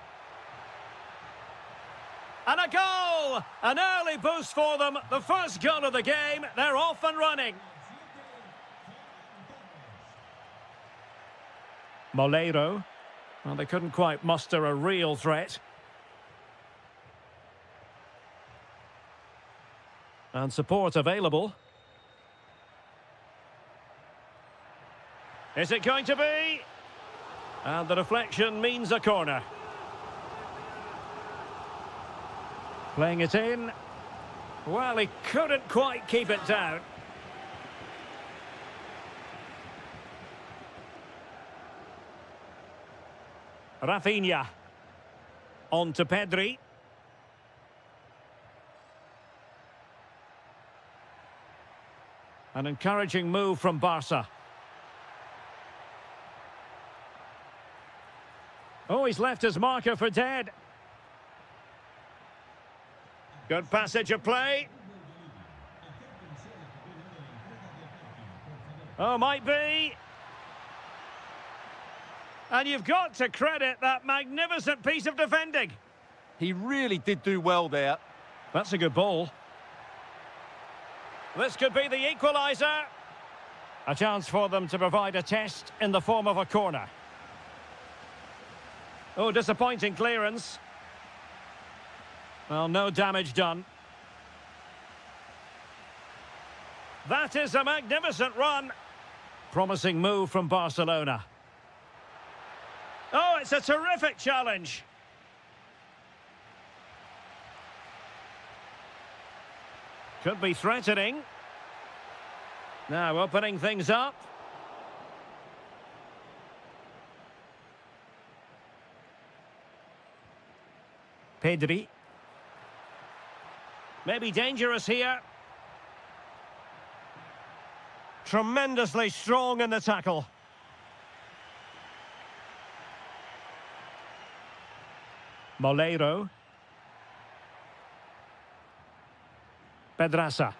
And a goal! An early boost for them. The first goal of the game. They're off and running. Molero. Well, they couldn't quite muster a real threat. And support available. Is it going to be? And the deflection means a corner. Playing it in. Well, he couldn't quite keep it down. Rafinha. On to Pedri. An encouraging move from Barca. Oh, he's left his marker for dead. Good passage of play. Oh, might be. And you've got to credit that magnificent piece of defending. He really did do well there. That's a good ball. This could be the equaliser. A chance for them to provide a test in the form of a corner. Oh, disappointing clearance. Well, no damage done. That is a magnificent run. Promising move from Barcelona. Oh, it's a terrific challenge. Could be threatening. Now opening things up. Pedri. Maybe dangerous here. Tremendously strong in the tackle. Molero. Pedraza.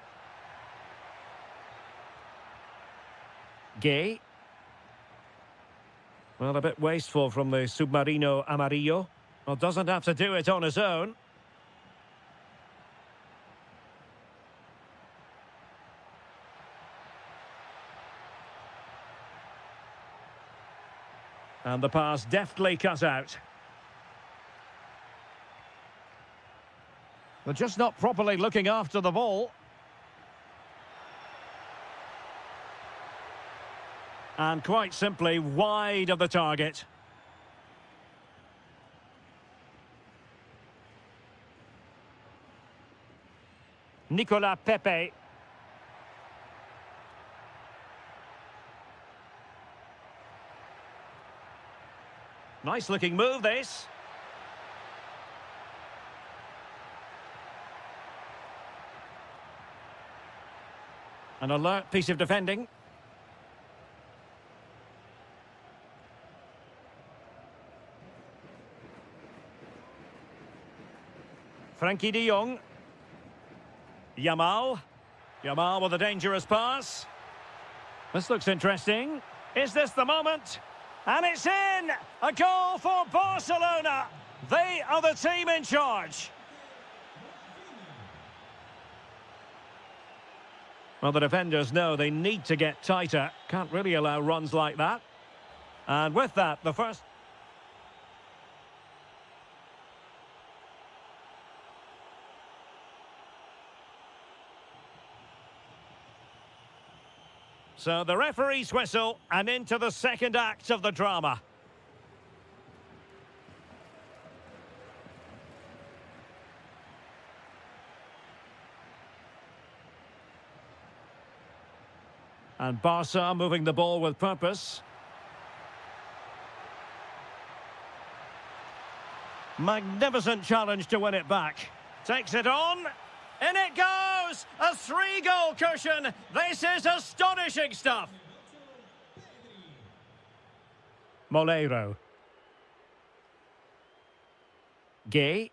Gay. Well, a bit wasteful from the Submarino Amarillo. Well, doesn't have to do it on his own. And the pass deftly cut out. They're just not properly looking after the ball. And quite simply wide of the target. Nicolas Pepe. Nice looking move, this. An alert piece of defending. Frankie de Jong. Yamal. Yamal with a dangerous pass. This looks interesting. Is this the moment? And it's in! A goal for Barcelona. They are the team in charge. Well, the defenders know they need to get tighter. Can't really allow runs like that. And with that, the first... So the referee's whistle, and into the second act of the drama. And Barca moving the ball with purpose. Magnificent challenge to win it back. Takes it on. In it goes! A 3-goal cushion. This is astonishing stuff. Moleiro. Gay.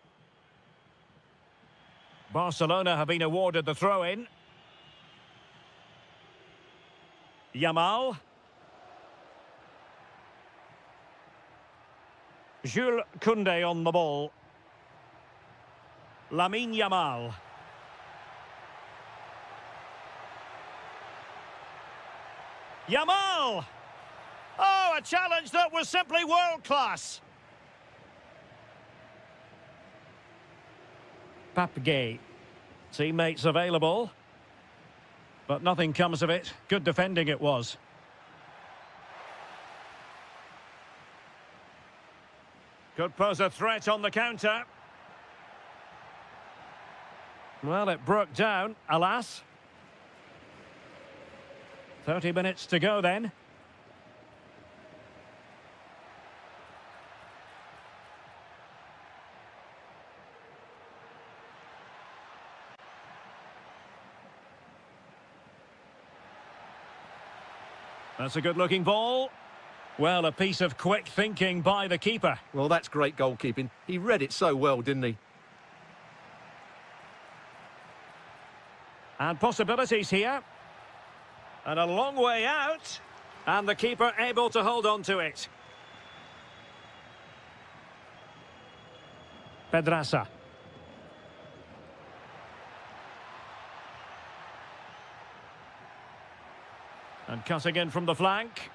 Barcelona have been awarded the throw-in. Yamal. Jules Koundé on the ball. Lamine Yamal. Yamal! Oh, a challenge that was simply world-class. Pape Gay. Teammates available. But nothing comes of it. Good defending it was. Could pose a threat on the counter. Well, it broke down, alas. 30 minutes to go then. That's a good-looking ball. Well, a piece of quick thinking by the keeper. Well, that's great goalkeeping. He read it so well, didn't he? And possibilities here. And a long way out. And the keeper able to hold on to it. Pedraza. And cutting in from the flank.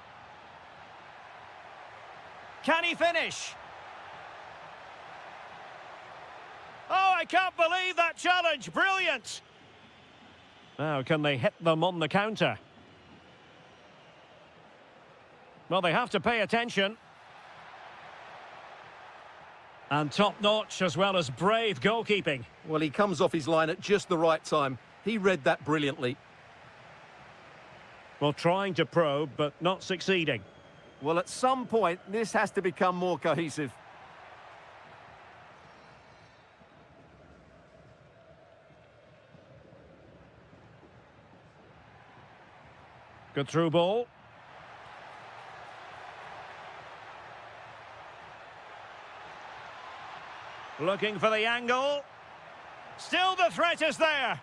Can he finish? Oh, I can't believe that challenge. Brilliant. Now, can they hit them on the counter? Well, they have to pay attention. And top-notch as well as brave goalkeeping. Well, he comes off his line at just the right time. He read that brilliantly. Well, trying to probe, but not succeeding. Well, at some point, this has to become more cohesive. Good through ball. Looking for the angle. Still the threat is there.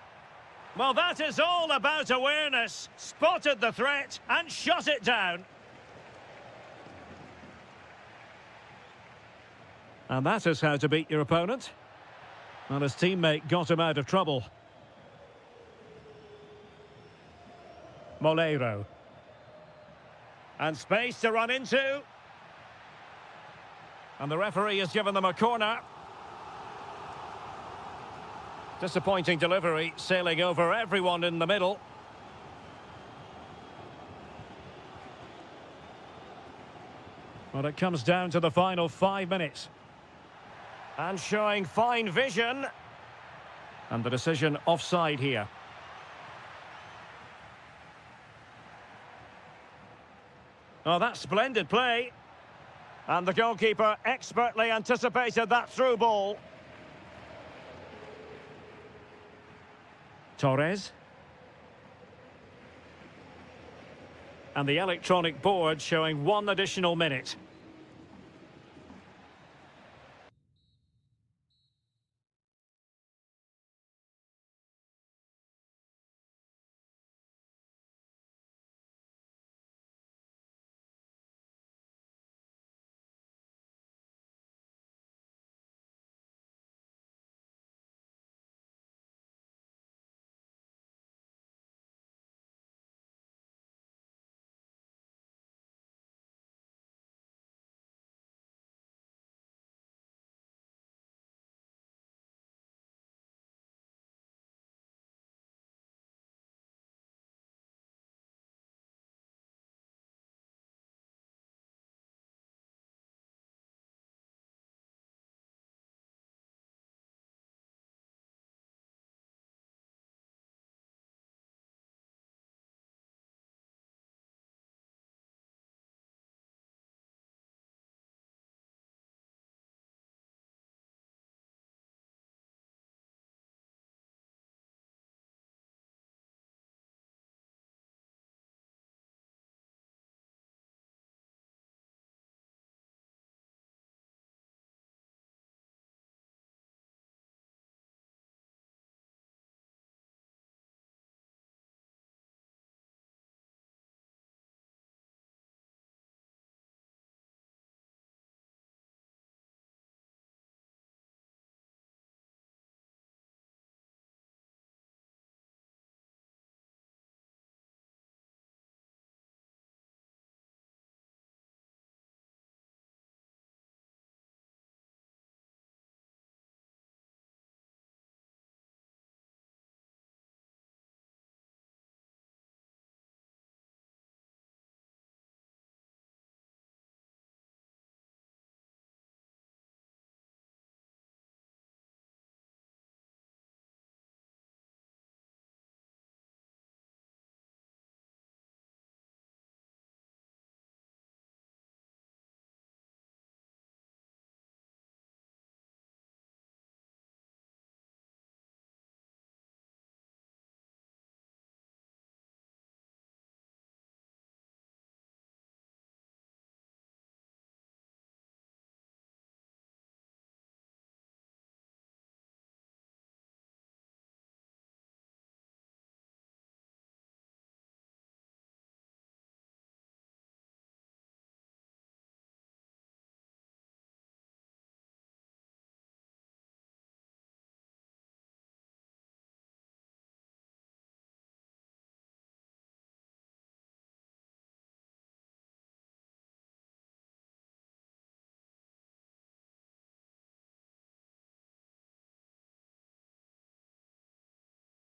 Well, that is all about awareness. Spotted the threat and shut it down. And that is how to beat your opponent. Well, his teammate got him out of trouble. Moleiro. And space to run into. And the referee has given them a corner. Disappointing delivery, sailing over everyone in the middle. Well, it comes down to the final 5 minutes. And showing fine vision. And the decision offside here. Oh, that's splendid play. And the goalkeeper expertly anticipated that through ball. Torres. And the electronic board showing 1 additional minute.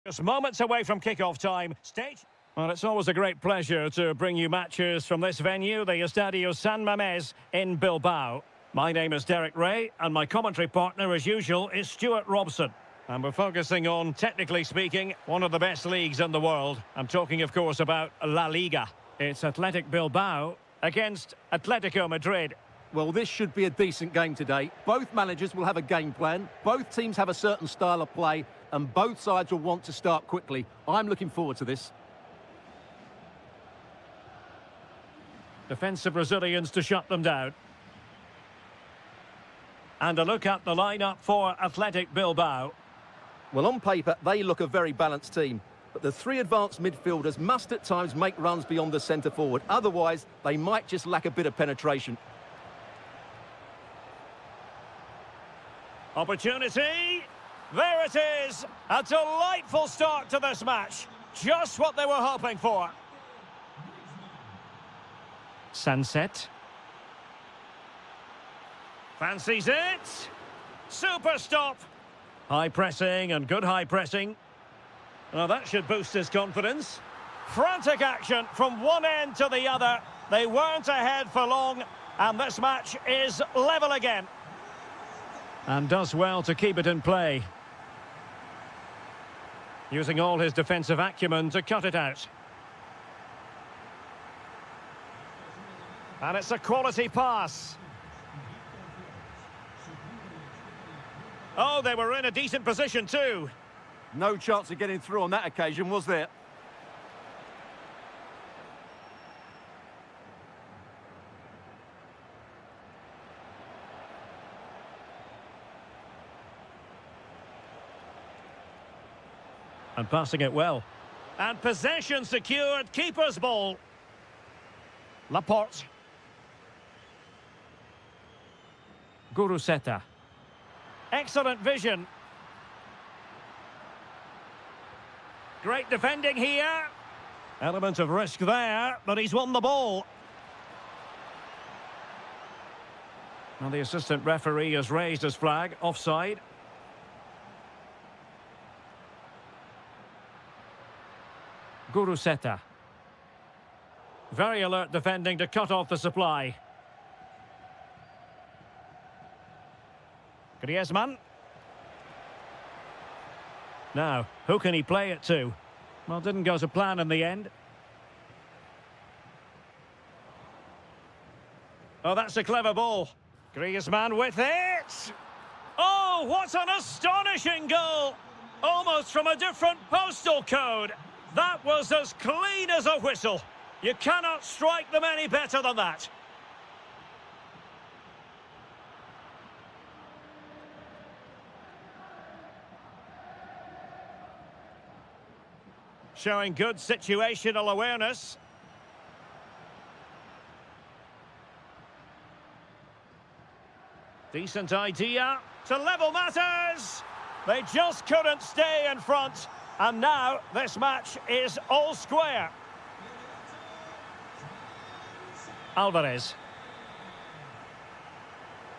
Just moments away from kick-off time. Stage. Well, it's always a great pleasure to bring you matches from this venue, the Estadio San Mamés in Bilbao. My name is Derek Ray, and my commentary partner, as usual, is Stuart Robson. And we're focusing on, technically speaking, one of the best leagues in the world. I'm talking, of course, about La Liga. It's Athletic Bilbao against Atletico Madrid. Well, this should be a decent game today. Both managers will have a game plan. Both teams have a certain style of play, and both sides will want to start quickly. I'm looking forward to this. Defensive Brazilians to shut them down. And a look at the lineup for Athletic Bilbao. Well, on paper, they look a very balanced team. But the three advanced midfielders must at times make runs beyond the centre forward. Otherwise, they might just lack a bit of penetration. Opportunity. There it is. A delightful start to this match. Just what they were hoping for. Sunset. Fancies it. Super stop. High pressing and good high pressing. Well, that should boost his confidence. Frantic action from one end to the other. They weren't ahead for long, and this match is level again. And does well to keep it in play. Using all his defensive acumen to cut it out. And it's a quality pass. Oh, they were in a decent position too. No chance of getting through on that occasion, was there? And passing it well. And possession secured, keeper's ball. Laporte. Guruseta. Excellent vision. Great defending here. Element of risk there, but he's won the ball. And the assistant referee has raised his flag, offside. Guruseta. Very alert defending to cut off the supply. Griezmann. Now, who can he play it to? Well, didn't go to plan in the end. Oh, that's a clever ball. Griezmann with it. Oh, what an astonishing goal! Almost from a different postal code. That was as clean as a whistle. You cannot strike them any better than that. Showing good situational awareness. Decent idea to level matters. They just couldn't stay in front. And now this match is all square. Alvarez.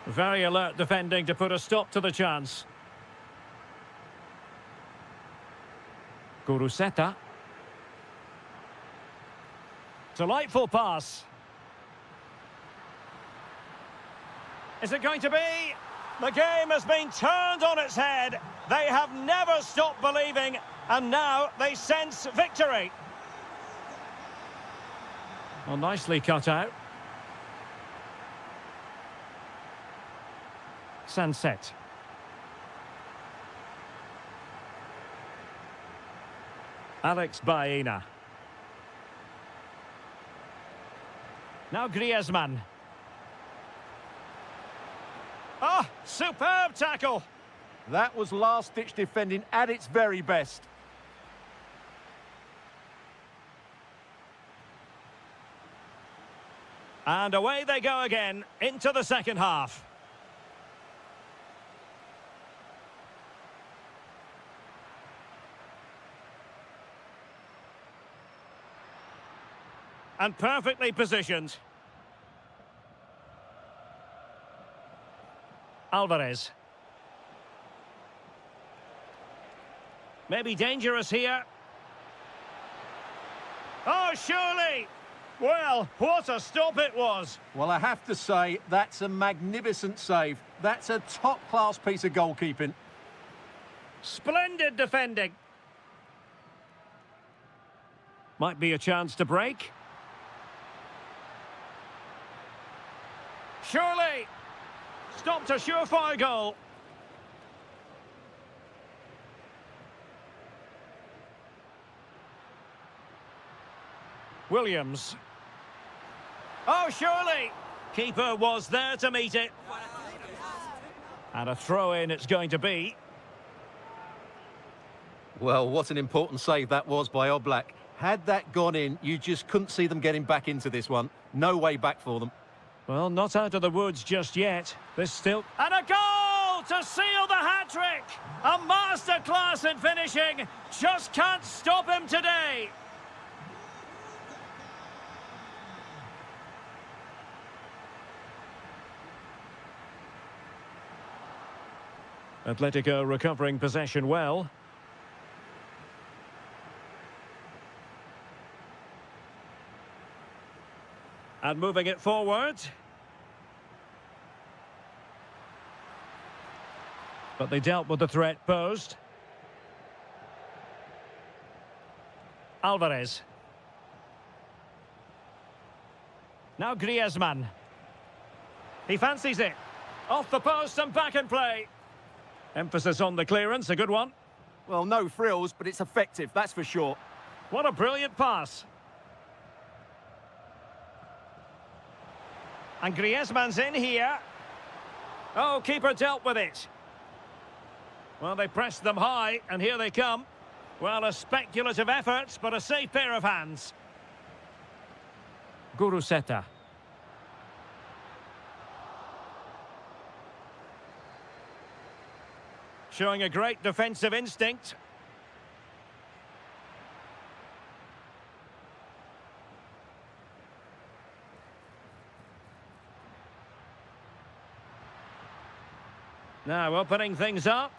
Very alert defending to put a stop to the chance. Guruseta. Delightful pass. Is it going to be? The game has been turned on its head. They have never stopped believing, and now they sense victory. Well, nicely cut out. Sunset. Alex Baena. Now Griezmann. Ah, superb tackle. That was last-ditch defending at its very best. And away they go again into the second half. And perfectly positioned. Alvarez. Maybe dangerous here. Oh, surely! Well, what a stop it was. Well, I have to say, that's a magnificent save. That's a top-class piece of goalkeeping. Splendid defending. Might be a chance to break. Surely! Stopped a surefire goal. Williams. Oh, surely! Keeper was there to meet it. And a throw-in it's going to be. Well, what an important save that was by Oblak. Had that gone in, you just couldn't see them getting back into this one. No way back for them. Well, not out of the woods just yet. This still... And a goal to seal the hat-trick! A masterclass in finishing. Just can't stop him today. Atletico recovering possession well. And moving it forward. But they dealt with the threat posed. Alvarez. Now Griezmann. He fancies it. Off the post and back in play. Emphasis on the clearance, a good one. Well, no frills, but it's effective, that's for sure. What a brilliant pass. And Griezmann's in here. Oh, keeper dealt with it. Well, they pressed them high, and here they come. Well, a speculative effort, but a safe pair of hands. Guruseta. Showing a great defensive instinct. Now opening things up.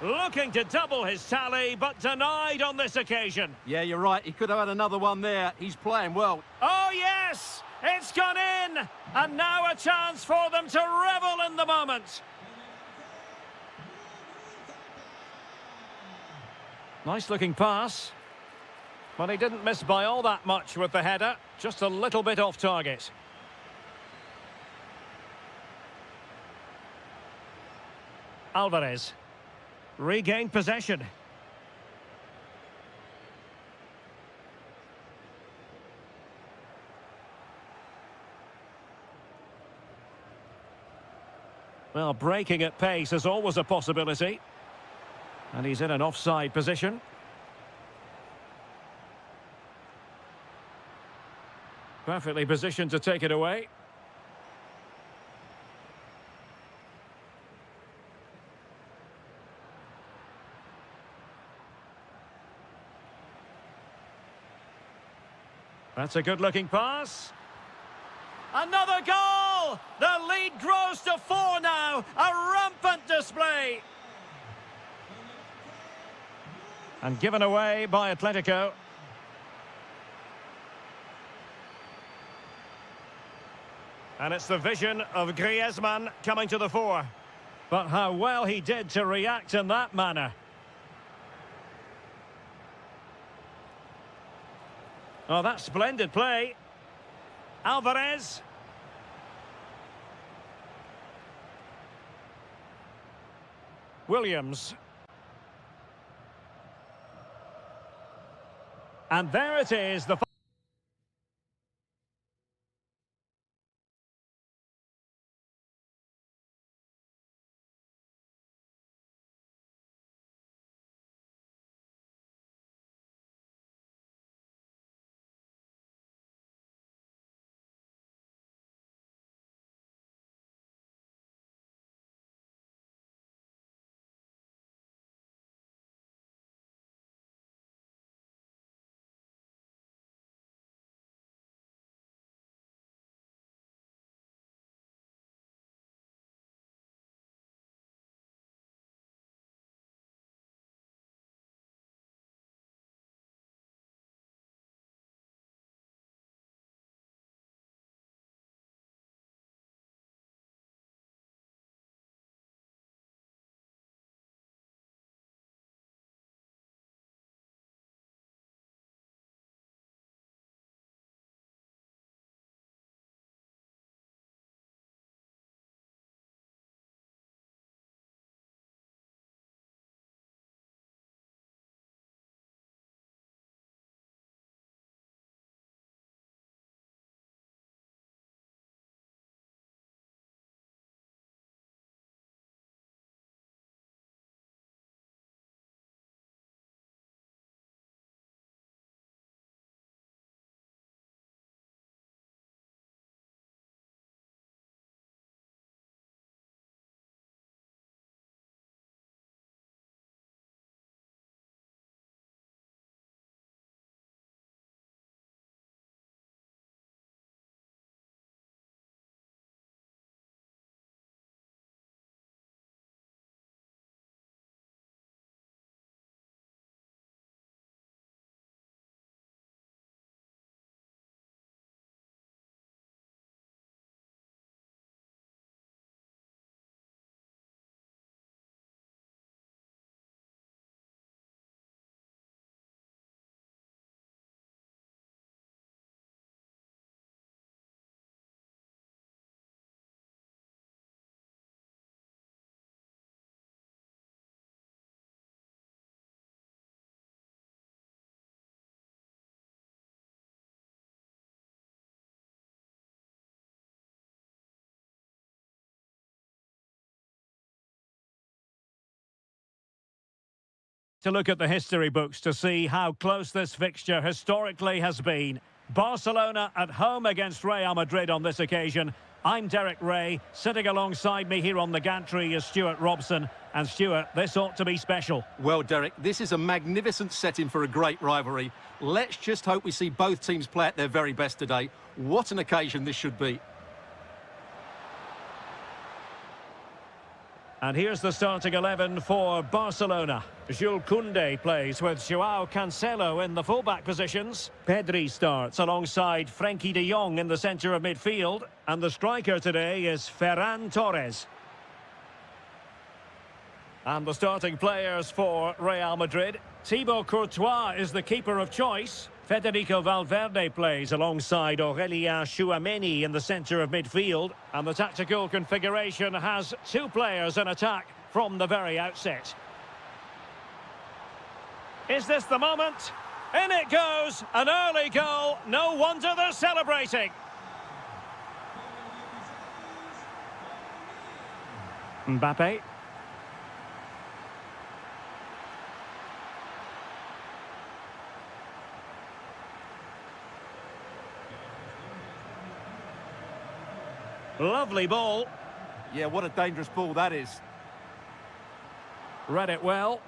Looking to double his tally, but denied on this occasion. Yeah, you're right. He could have had another one there. He's playing well. Oh, yes! It's gone in! And now a chance for them to revel in the moment. Nice-looking pass. But he didn't miss by all that much with the header. Just a little bit off target. Alvarez. Regained possession. Well, breaking at pace is always a possibility. And he's in an offside position. Perfectly positioned to take it away. That's a good-looking pass. Another goal! The lead grows to 4 now. A rampant display. And given away by Atletico. And it's the vision of Griezmann coming to the fore. But how well he did to react in that manner. Oh, that's splendid play. Alvarez. Williams. And there it is, the To look at the history books to see how close this fixture historically has been. Barcelona at home against Real Madrid on this occasion. I'm Derek Ray. Sitting alongside me here on the gantry is Stuart Robson. And Stuart, this ought to be special. Well, Derek, this is a magnificent setting for a great rivalry. Let's just hope we see both teams play at their very best today. What an occasion this should be. And here's the starting 11 for Barcelona. Jules Koundé plays with Joao Cancelo in the fullback positions. Pedri starts alongside Frenkie de Jong in the centre of midfield. And the striker today is Ferran Torres. And the starting players for Real Madrid. Thibaut Courtois is the keeper of choice. Federico Valverde plays alongside Aurélien Tchouaméni in the centre of midfield. And the tactical configuration has two players in attack from the very outset. Is this the moment? In it goes! An early goal. No wonder they're celebrating. Mbappe. Lovely ball. Yeah, what a dangerous ball that is. Read it well.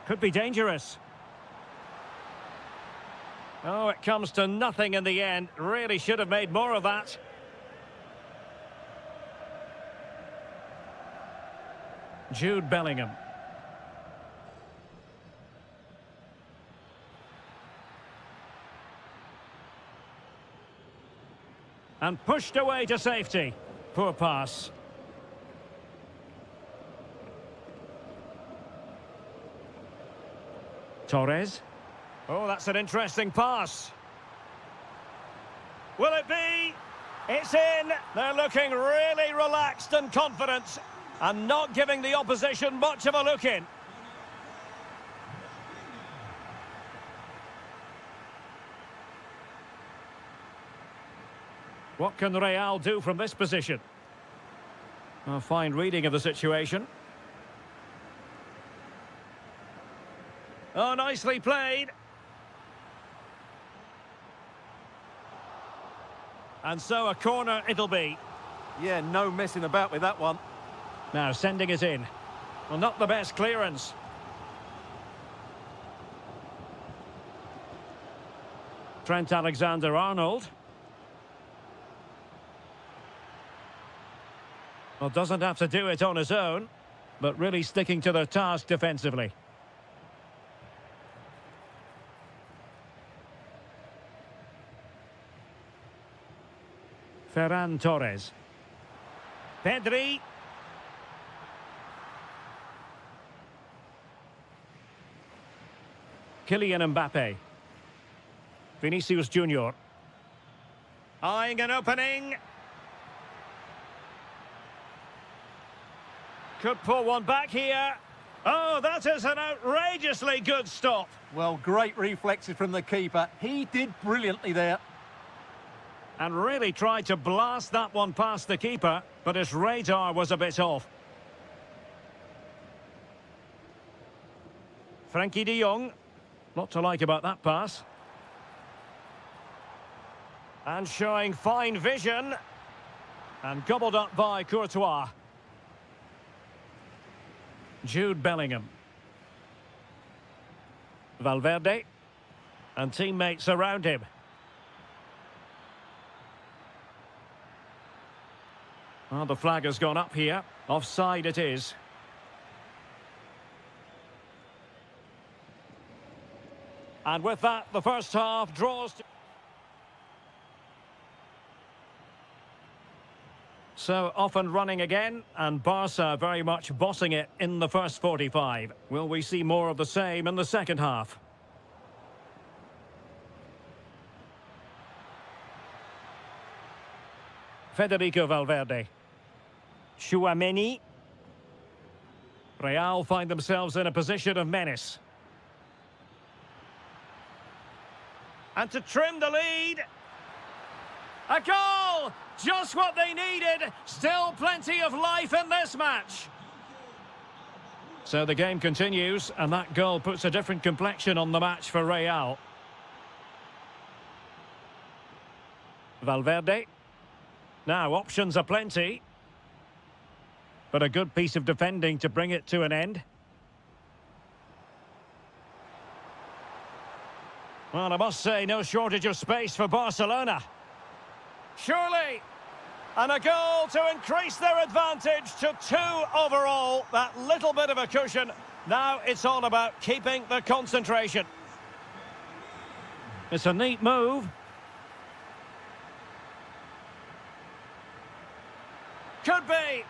Could be dangerous. Oh, it comes to nothing in the end. Really should have made more of that. Jude Bellingham. And pushed away to safety. Poor pass. Torres. Oh, that's an interesting pass. Will it be? It's in. They're looking really relaxed and confident and not giving the opposition much of a look in. What can Real do from this position? A fine reading of the situation. Oh, nicely played. And so a corner it'll be. Yeah, no messing about with that one. Now sending it in. Well, not the best clearance. Trent Alexander-Arnold. Well, doesn't have to do it on his own, but really sticking to their task defensively. Ferran Torres. Pedri. Kylian Mbappe. Vinicius Junior. Eyeing an opening. Could pull one back here. Oh, that is an outrageously good stop. Well, great reflexes from the keeper. He did brilliantly there. And really tried to blast that one past the keeper, but his radar was a bit off. Frenkie de Jong. Lot to like about that pass. And showing fine vision. And gobbled up by Courtois. Jude Bellingham. Valverde. And teammates around him. Well, the flag has gone up here. Offside it is. And with that, the first half draws. So off and running again, and Barca very much bossing it in the first 45. Will we see more of the same in the second half? Federico Valverde. Tchouaméni. Real find themselves in a position of menace. And to trim the lead. A goal! Just what they needed. Still plenty of life in this match. So the game continues, and that goal puts a different complexion on the match for Real. Valverde. Now, options are plenty. But a good piece of defending to bring it to an end. Well, I must say, no shortage of space for Barcelona. Surely. And a goal to increase their advantage to 2 overall. That little bit of a cushion. Now it's all about keeping the concentration. It's a neat move. Could be.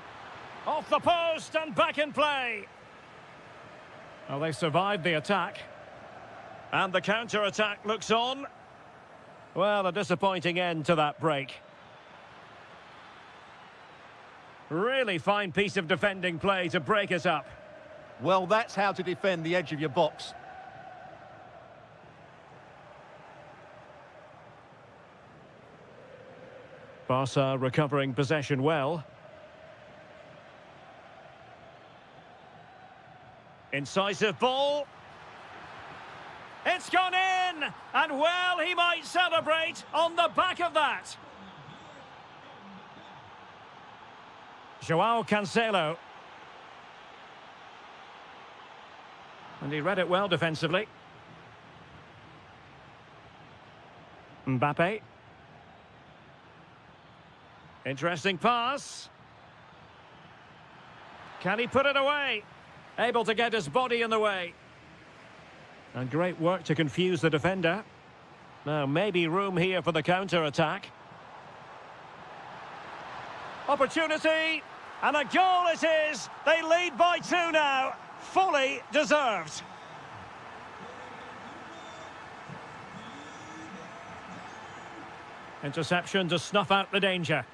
Off the post and back in play. Well, they survived the attack. And the counter-attack looks on. Well, a disappointing end to that break. Really fine piece of defending play to break it up. Well, that's how to defend the edge of your box. Barca recovering possession well. Incisive ball. It's gone in! And well, he might celebrate on the back of that. Joao Cancelo. And he read it well defensively. Mbappe. Interesting pass. Can he put it away? Able to get his body in the way. And great work to confuse the defender. Now, maybe room here for the counter-attack. Opportunity. And a goal it is. They lead by 2 now. Fully deserved. Interception to snuff out the danger.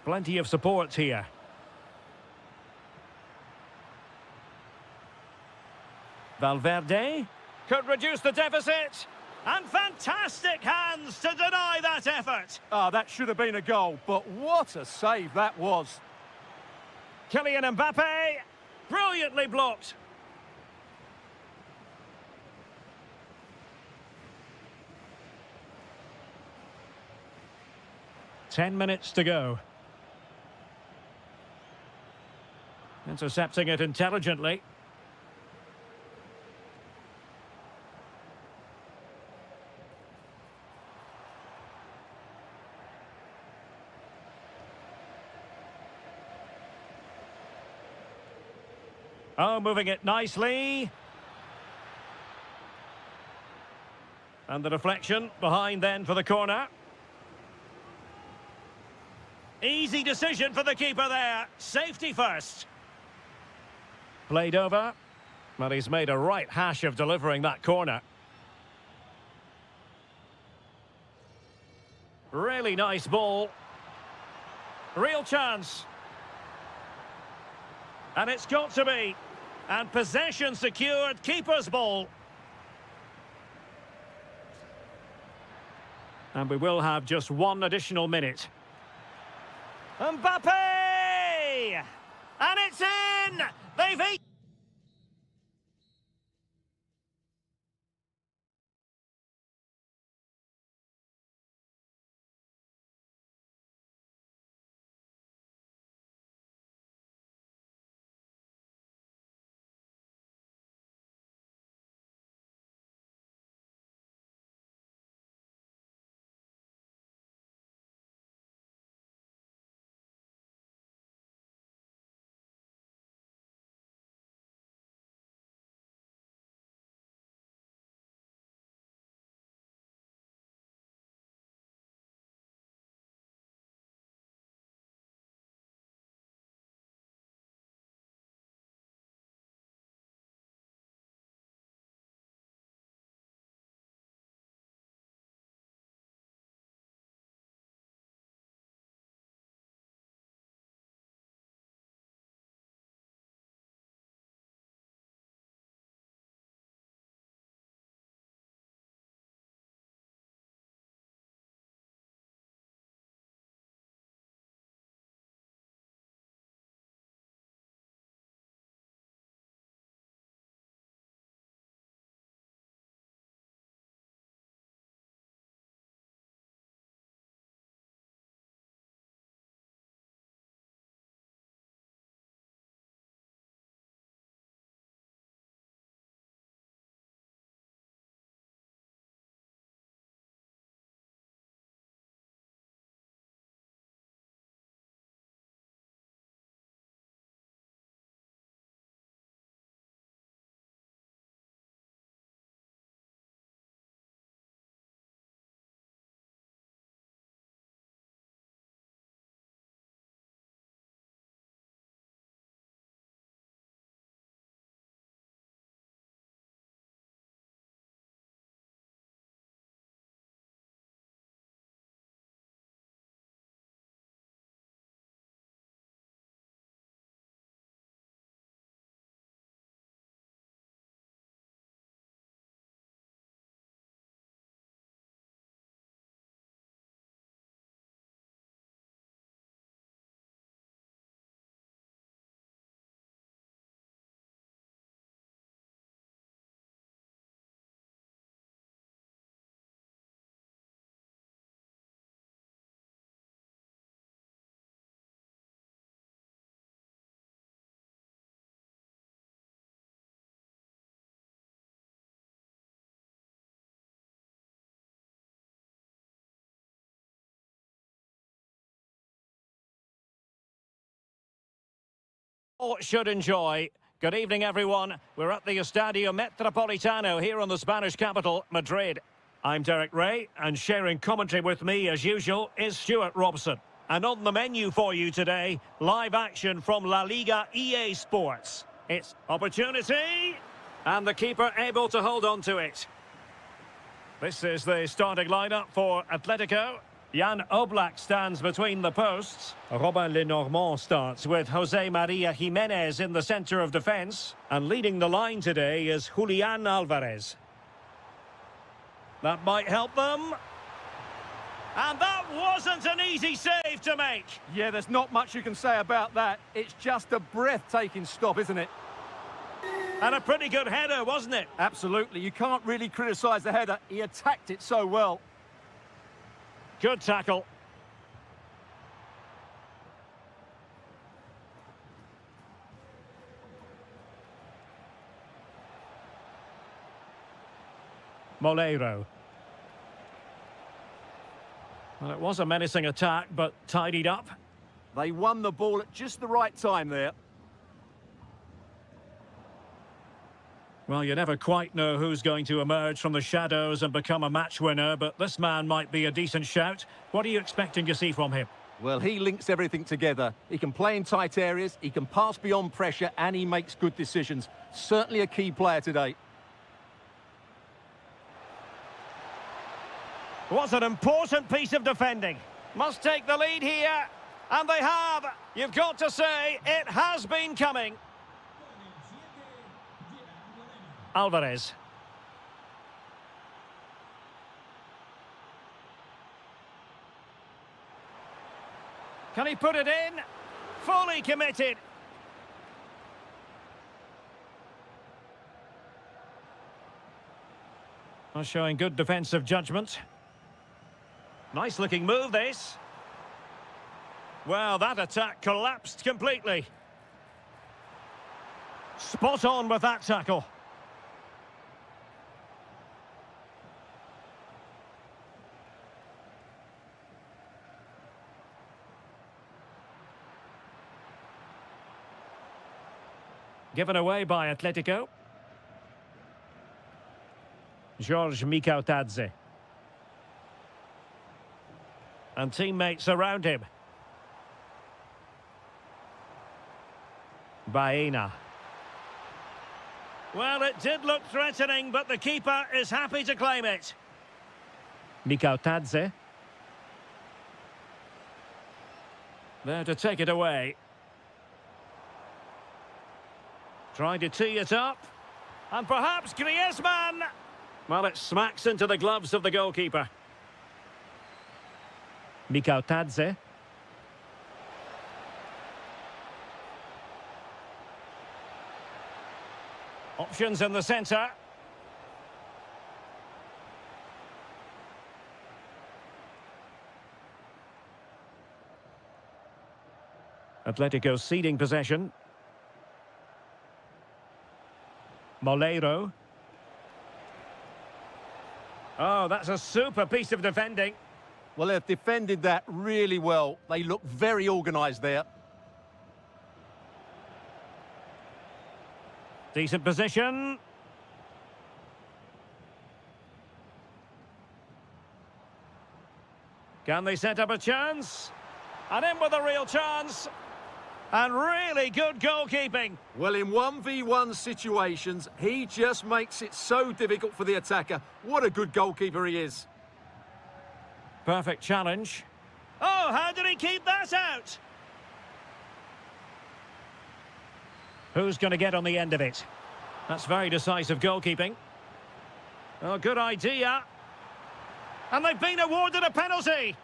Plenty of support here. Valverde could reduce the deficit. And fantastic hands to deny that effort. Ah, that should have been a goal, but what a save that was. Kylian Mbappe, brilliantly blocked. Ten minutes to go. Intercepting it intelligently. Oh, moving it nicely. And the deflection behind then for the corner. Easy decision for the keeper there. Safety first. Played over. But he's made a right hash of delivering that corner. Really nice ball. Real chance. And it's got to be. And possession secured, keeper's ball. And we will have just 1 additional minute. Mbappe! And it's in! They've eaten. Should enjoy. Good evening, everyone. We're at the Estadio Metropolitano here in the Spanish capital, Madrid. I'm Derek Ray, and sharing commentary with me, as usual, is Stuart Robson. And on the menu for you today, live action from La Liga EA Sports. It's opportunity, and the keeper able to hold on to it. This is the starting lineup for Atletico. Jan Oblak stands between the posts. Robin Lenormand starts with Jose Maria Jimenez in the centre of defence. And leading the line today is Julian Alvarez. That might help them. And that wasn't an easy save to make. Yeah, there's not much you can say about that. It's just a breathtaking stop, isn't it? And a pretty good header, wasn't it? Absolutely. You can't really criticise the header. He attacked it so well. Good tackle. Moleiro. Well, it was a menacing attack, but tidied up. They won the ball at just the right time there. Well, you never quite know who's going to emerge from the shadows and become a match winner, but this man might be a decent shout. What are you expecting to see from him? Well, he links everything together. He can play in tight areas, he can pass beyond pressure, and he makes good decisions. Certainly a key player today. What an important piece of defending. Must take the lead here. And they have. You've got to say, it has been coming. Alvarez. Can he put it in? Fully committed. Well, showing good defensive judgment. Nice looking move, this. Well, that attack collapsed completely. Spot on with that tackle. Given away by Atletico. George Mikautadze. And teammates around him. Baena. Well, it did look threatening, but the keeper is happy to claim it. Mikautadze. There to take it away. Trying to tee it up. And perhaps Griezmann. Well, it smacks into the gloves of the goalkeeper. Mikautadze. Options in the centre. Atletico ceding possession. Moleiro. Oh, that's a super piece of defending. Well, they've defended that really well. They look very organised there. Decent position. Can they set up a chance? And in with a real chance. And really good goalkeeping. Well, in 1v1 situations, he just makes it so difficult for the attacker. What a good goalkeeper he is. Perfect challenge. Oh, how did he keep that out? Who's going to get on the end of it? That's very decisive goalkeeping. Oh, good idea. And they've been awarded a penalty.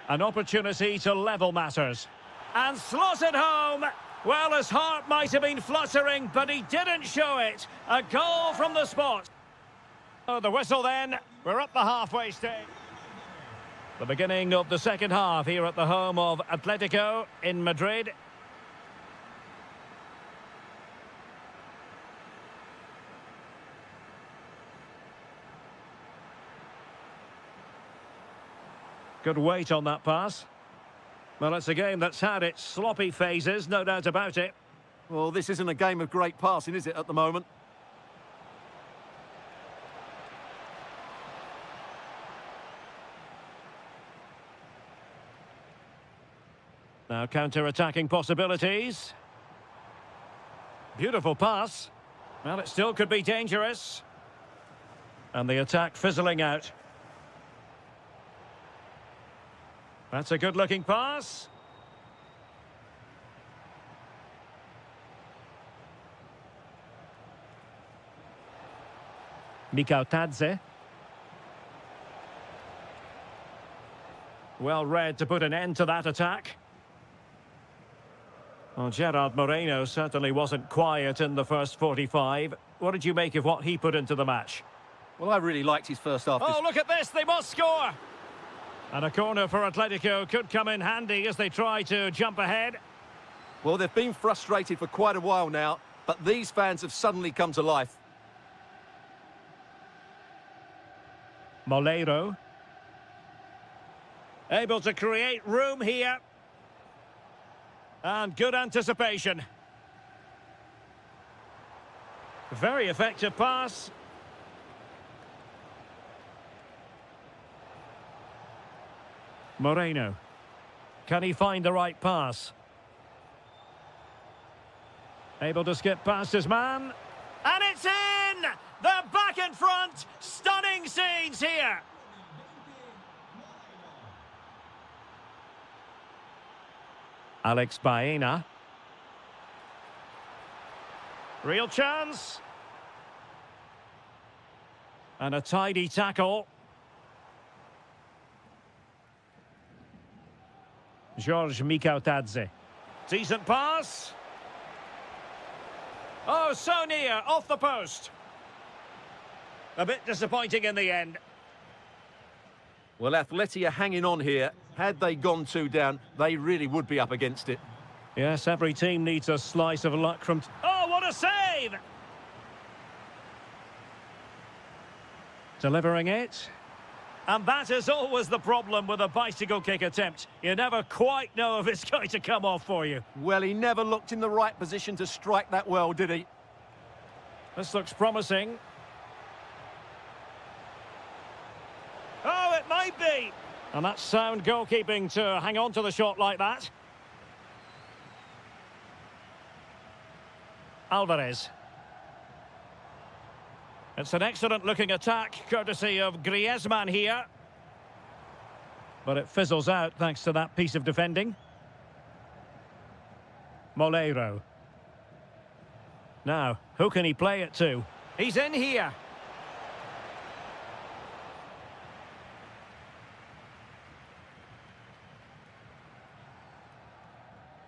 An opportunity to level matters. And slotted home. Well, his heart might have been fluttering, but he didn't show it. A goal from the spot. Oh, the whistle then. We're up the halfway stage. The beginning of the second half here at the home of Atletico in Madrid. Good weight on that pass. Well, it's a game that's had its sloppy phases, no doubt about it. Well, this isn't a game of great passing, is it, at the moment? Now counter-attacking possibilities. Beautiful pass. Well, it still could be dangerous. And the attack fizzling out. That's a good-looking pass. Mikautadze. Well read to put an end to that attack. Well, Gerard Moreno certainly wasn't quiet in the first 45. What did you make of what he put into the match? Well, I really liked his first half. Oh, look at this! They must score! And a corner for Atletico could come in handy as they try to jump ahead. Well, they've been frustrated for quite a while now, but these fans have suddenly come to life. Moleiro. Able to create room here. And good anticipation. Very effective pass. Moreno. Can he find the right pass? Able to skip past his man. And it's in! They're back in front! Stunning scenes here! Alex Baena. Real chance. And a tidy tackle. George Mikautadze. Decent pass. Oh, so near, off the post. A bit disappointing in the end. Well, Atleti are hanging on here. Had they gone 2 down, they really would be up against it. Yes, every team needs a slice of luck from... Oh, what a save! Delivering it. And that is always the problem with a bicycle kick attempt. You never quite know if it's going to come off for you. Well, he never looked in the right position to strike that well, did he? This looks promising. Oh, it might be! And that's sound goalkeeping to hang on to the shot like that. Alvarez. It's an excellent-looking attack, courtesy of Griezmann here. But it fizzles out thanks to that piece of defending. Moleiro. Now, who can he play it to? He's in here.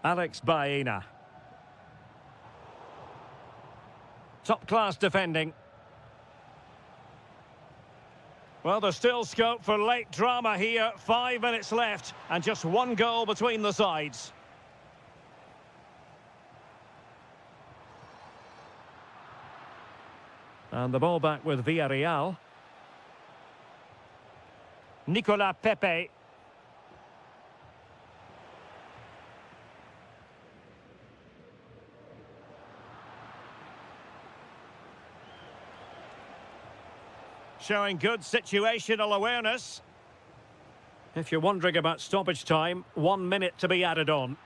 Alex Baena. Top-class defending. Well, there's still scope for late drama here. 5 minutes left and just 1 goal between the sides. And the ball back with Villarreal. Nicolas Pepe. Showing good situational awareness. If you're wondering about stoppage time, 1 minute to be added on.